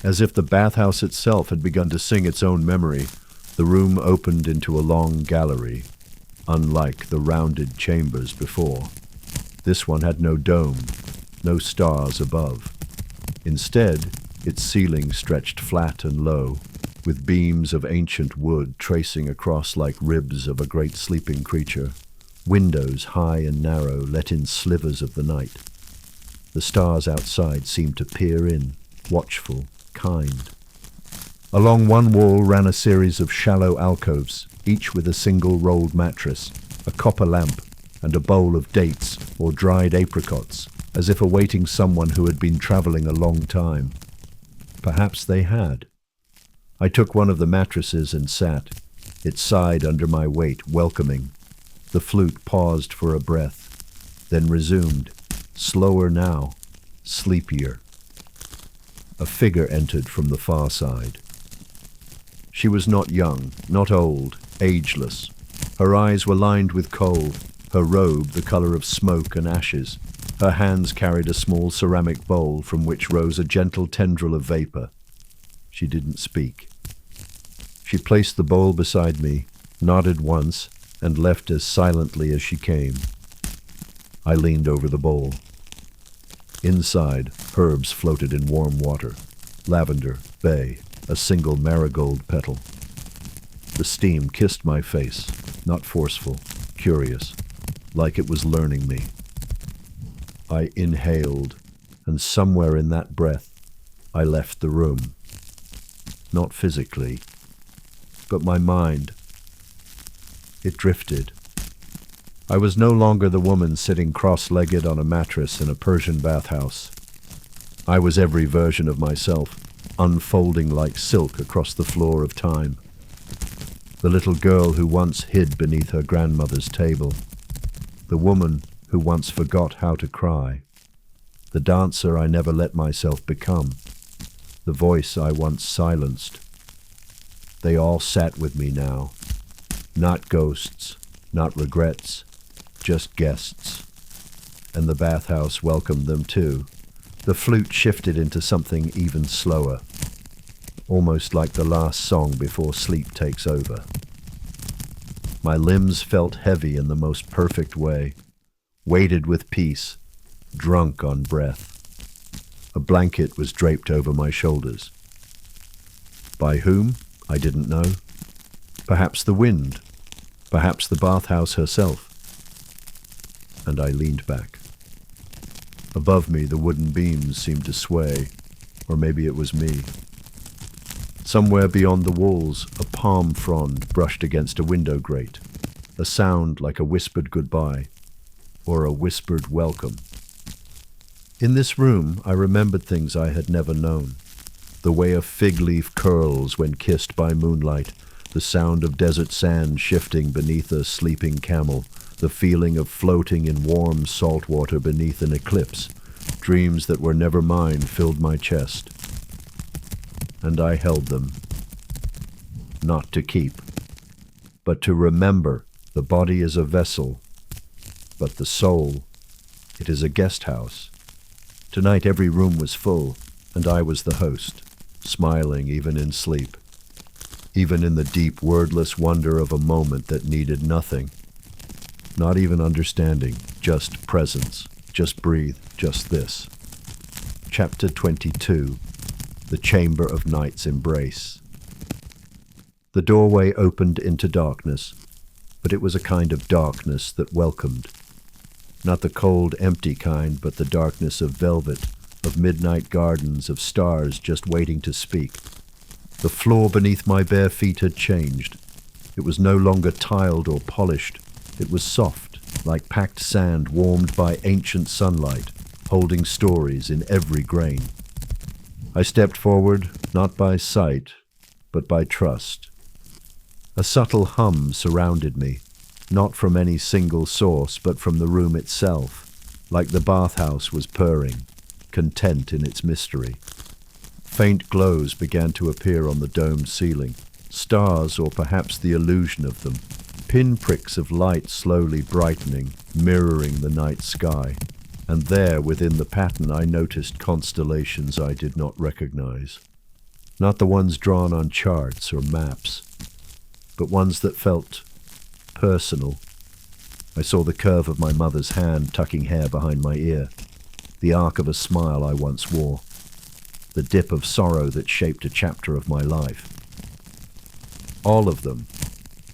As if the bathhouse itself had begun to sing its own memory, the room opened into a long gallery, unlike the rounded chambers before. This one had no dome, no stars above. Instead, its ceiling stretched flat and low, with beams of ancient wood tracing across like ribs of a great sleeping creature. Windows high and narrow let in slivers of the night. The stars outside seemed to peer in, watchful, kind. Along one wall ran a series of shallow alcoves, each with a single rolled mattress, a copper lamp, and a bowl of dates or dried apricots, as if awaiting someone who had been traveling a long time. Perhaps they had. I took one of the mattresses and sat. It sighed under my weight, welcoming. The flute paused for a breath, then resumed, slower now, sleepier. A figure entered from the far side. She was not young, not old, ageless. Her eyes were lined with kohl, her robe the color of smoke and ashes. Her hands carried a small ceramic bowl from which rose a gentle tendril of vapor. She didn't speak. She placed the bowl beside me, nodded once, and left as silently as she came. I leaned over the bowl. Inside, herbs floated in warm water. Lavender, bay, a single marigold petal. The steam kissed my face, not forceful, curious, like it was learning me. I inhaled, and somewhere in that breath, I left the room. Not physically, but my mind. It drifted. I was no longer the woman sitting cross-legged on a mattress in a Persian bathhouse. I was every version of myself, unfolding like silk across the floor of time. The little girl who once hid beneath her grandmother's table. The woman who once forgot how to cry. The dancer I never let myself become. The voice I once silenced. They all sat with me now. Not ghosts, not regrets, just guests. And the bathhouse welcomed them too. The flute shifted into something even slower, almost like the last song before sleep takes over. My limbs felt heavy in the most perfect way, weighted with peace, drunk on breath. A blanket was draped over my shoulders. By whom? I didn't know. Perhaps the wind, perhaps the bathhouse herself. And I leaned back. Above me, the wooden beams seemed to sway, or maybe it was me. Somewhere beyond the walls, a palm frond brushed against a window grate, a sound like a whispered goodbye, or a whispered welcome. In this room, I remembered things I had never known. The way a fig leaf curls when kissed by moonlight, the sound of desert sand shifting beneath a sleeping camel, the feeling of floating in warm salt water beneath an eclipse. Dreams that were never mine filled my chest. And I held them. Not to keep, but to remember. The body is a vessel, but the soul, it is a guest house. Tonight every room was full, and I was the host, smiling even in sleep. even in the deep, wordless wonder of a moment that needed nothing. Not even understanding, just presence. Just breathe, just this. Chapter 22. The Chamber of Night's Embrace. The doorway opened into darkness, but it was a kind of darkness that welcomed. Not the cold, empty kind, but the darkness of velvet, of midnight gardens, of stars just waiting to speak. The floor beneath my bare feet had changed. It was no longer tiled or polished. It was soft, like packed sand warmed by ancient sunlight, holding stories in every grain. I stepped forward, not by sight, but by trust. A subtle hum surrounded me, not from any single source, but from the room itself, like the bathhouse was purring, content in its mystery. Faint glows began to appear on the domed ceiling, stars or perhaps the illusion of them, pinpricks of light slowly brightening, mirroring the night sky. And there, within the pattern, I noticed constellations I did not recognize. Not the ones drawn on charts or maps, but ones that felt personal. I saw the curve of my mother's hand tucking hair behind my ear, the arc of a smile I once wore, the dip of sorrow that shaped a chapter of my life. All of them,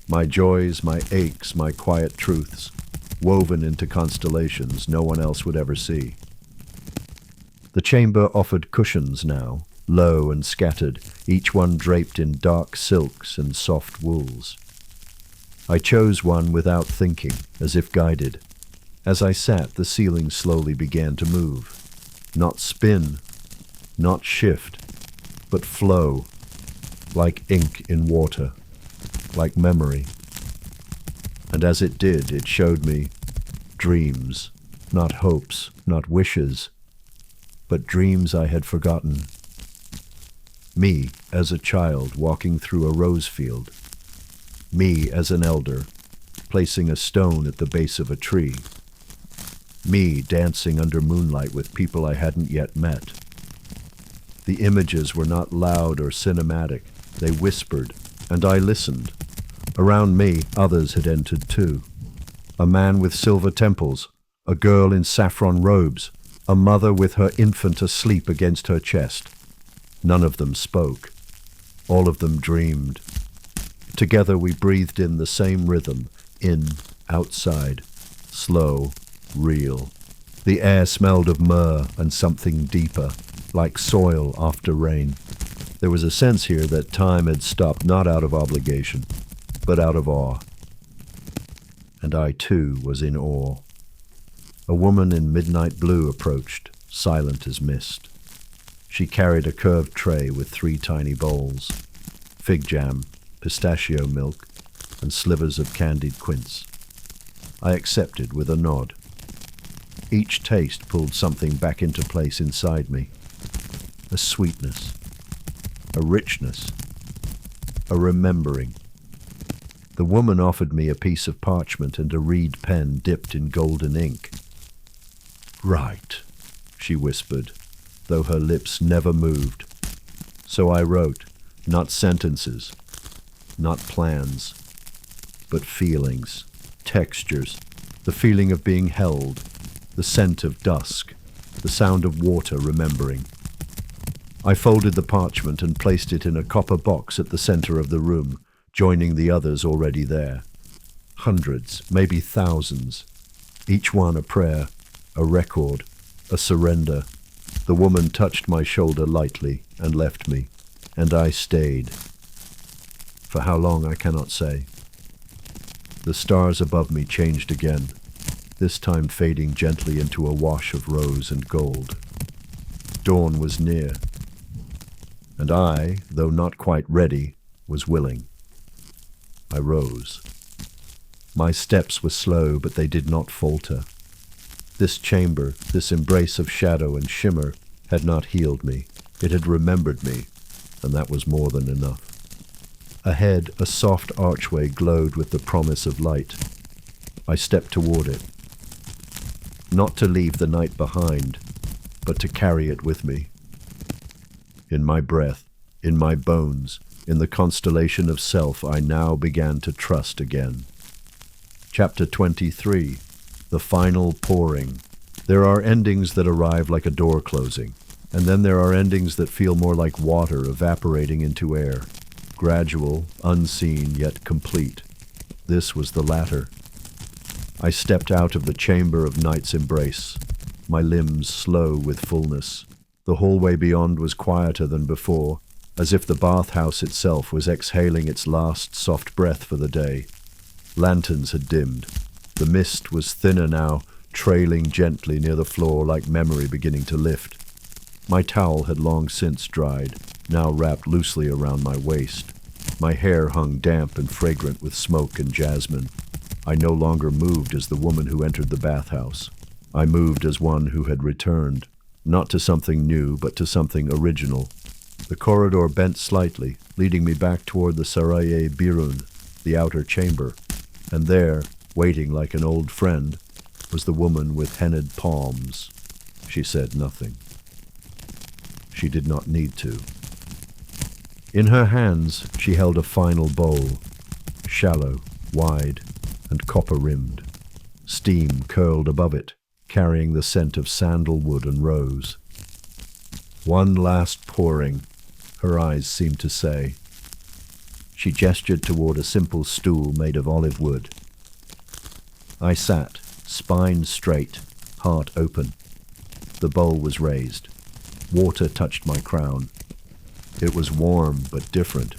my joys, my aches, my quiet truths, woven into constellations no one else would ever see. The chamber offered cushions now, low and scattered, each one draped in dark silks and soft wools. I chose one without thinking, as if guided. As I sat, the ceiling slowly began to move. Not spin, not shift, but flow, like ink in water, like memory. And as it did, it showed me dreams, not hopes, not wishes, but dreams I had forgotten. Me as a child walking through a rose field. Me as an elder, placing a stone at the base of a tree. Me dancing under moonlight with people I hadn't yet met. The images were not loud or cinematic. They whispered, and I listened. Around me, others had entered too. A man with silver temples, a girl in saffron robes, a mother with her infant asleep against her chest. None of them spoke. All of them dreamed. Together we breathed in the same rhythm, in, outside, slow, real. The air smelled of myrrh and something deeper, like soil after rain. There was a sense here that time had stopped not out of obligation, but out of awe. And I too was in awe. A woman in midnight blue approached, silent as mist. She carried a curved tray with 3 tiny bowls, fig jam, pistachio milk, and slivers of candied quince. I accepted with a nod. Each taste pulled something back into place inside me. A sweetness, a richness, a remembering. The woman offered me a piece of parchment and a reed pen dipped in golden ink. "Write," she whispered, though her lips never moved. So I wrote, not sentences, not plans, but feelings, textures, the feeling of being held, the scent of dusk, the sound of water remembering. I folded the parchment and placed it in a copper box at the center of the room, joining the others already there. Hundreds, maybe thousands, each one a prayer, a record, a surrender. The woman touched my shoulder lightly and left me, and I stayed. For how long I cannot say. The stars above me changed again, this time fading gently into a wash of rose and gold. Dawn was near, and I, though not quite ready, was willing. I rose. My steps were slow, but they did not falter. This chamber, this embrace of shadow and shimmer, had not healed me. It had remembered me, and that was more than enough. Ahead, a soft archway glowed with the promise of light. I stepped toward it. Not to leave the night behind, but to carry it with me. In my breath, in my bones, In the constellation of self, I now began to trust again. Chapter 23. The Final Pouring. There are endings that arrive like a door closing, and then there are endings that feel more like water evaporating into air. Gradual, unseen, yet complete. This was the latter. I stepped out of the chamber of night's embrace, my limbs slow with fullness. The hallway beyond was quieter than before, as if the bathhouse itself was exhaling its last soft breath for the day. Lanterns had dimmed. The mist was thinner now, trailing gently near the floor like memory beginning to lift. My towel had long since dried, now wrapped loosely around my waist. My hair hung damp and fragrant with smoke and jasmine. I no longer moved as the woman who entered the bathhouse. I moved as one who had returned, not to something new, but to something original. The corridor bent slightly, leading me back toward the Saraye Birun, the outer chamber, and there, waiting like an old friend, was the woman with henna'd palms. She said nothing. She did not need to. In her hands, she held a final bowl, shallow, wide, and copper-rimmed. Steam curled above it, carrying the scent of sandalwood and rose. One last pouring, her eyes seemed to say. She gestured toward a simple stool made of olive wood. I sat, spine straight, heart open. The bowl was raised. Water touched my crown. It was warm but different.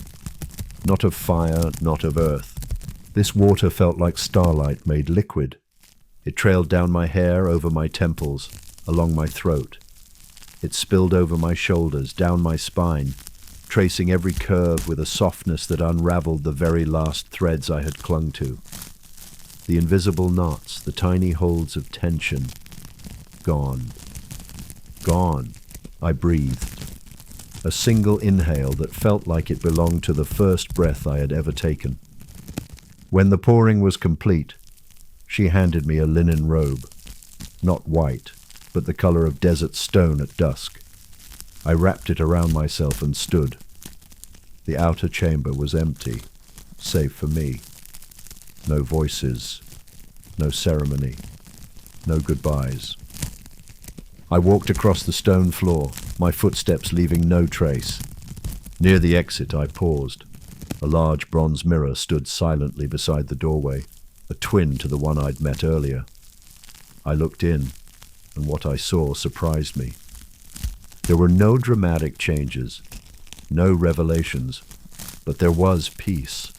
Not of fire, not of earth. This water felt like starlight made liquid. It trailed down my hair, over my temples, along my throat. It spilled over my shoulders, down my spine, tracing every curve with a softness that unraveled the very last threads I had clung to. The invisible knots, the tiny holds of tension. Gone. Gone. I breathed. A single inhale that felt like it belonged to the first breath I had ever taken. When the pouring was complete, she handed me a linen robe. Not white, but the color of desert stone at dusk. I wrapped it around myself and stood. The outer chamber was empty, save for me. No voices, no ceremony, no goodbyes. I walked across the stone floor, my footsteps leaving no trace. Near the exit, I paused. A large bronze mirror stood silently beside the doorway, a twin to the one I'd met earlier. I looked in, and what I saw surprised me. There were no dramatic changes, no revelations, but there was peace.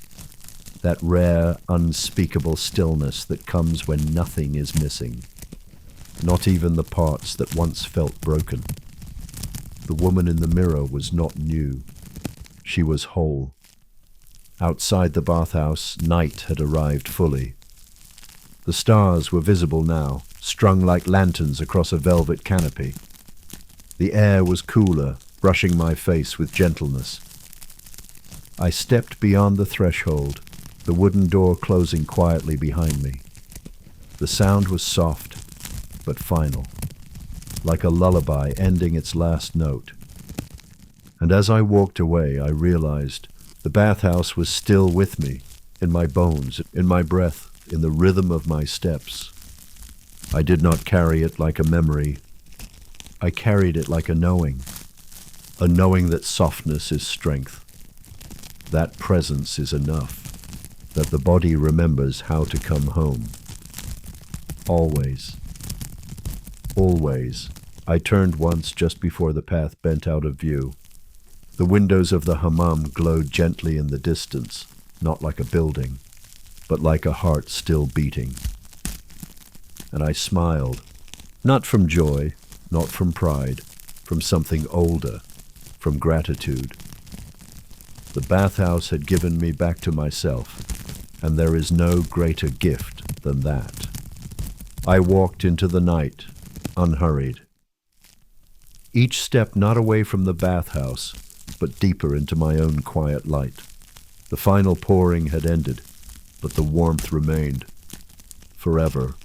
That rare, unspeakable stillness that comes when nothing is missing. Not even the parts that once felt broken. The woman in the mirror was not new. She was whole. Outside the bathhouse, night had arrived fully. The stars were visible now, strung like lanterns across a velvet canopy. The air was cooler, brushing my face with gentleness. I stepped beyond the threshold, the wooden door closing quietly behind me. The sound was soft, but final, like a lullaby ending its last note. And as I walked away, I realized the bathhouse was still with me, in my bones, in my breath, in the rhythm of my steps. I did not carry it like a memory. I carried it like a knowing that softness is strength, that presence is enough, that the body remembers how to come home. Always. Always. I turned once just before the path bent out of view. The windows of the hammam glowed gently in the distance, not like a building, but like a heart still beating. And I smiled, not from joy, not from pride, from something older, from gratitude. The bathhouse had given me back to myself, and there is no greater gift than that. I walked into the night, unhurried. Each step not away from the bathhouse, but deeper into my own quiet light. The final pouring had ended, but the warmth remained. Forever.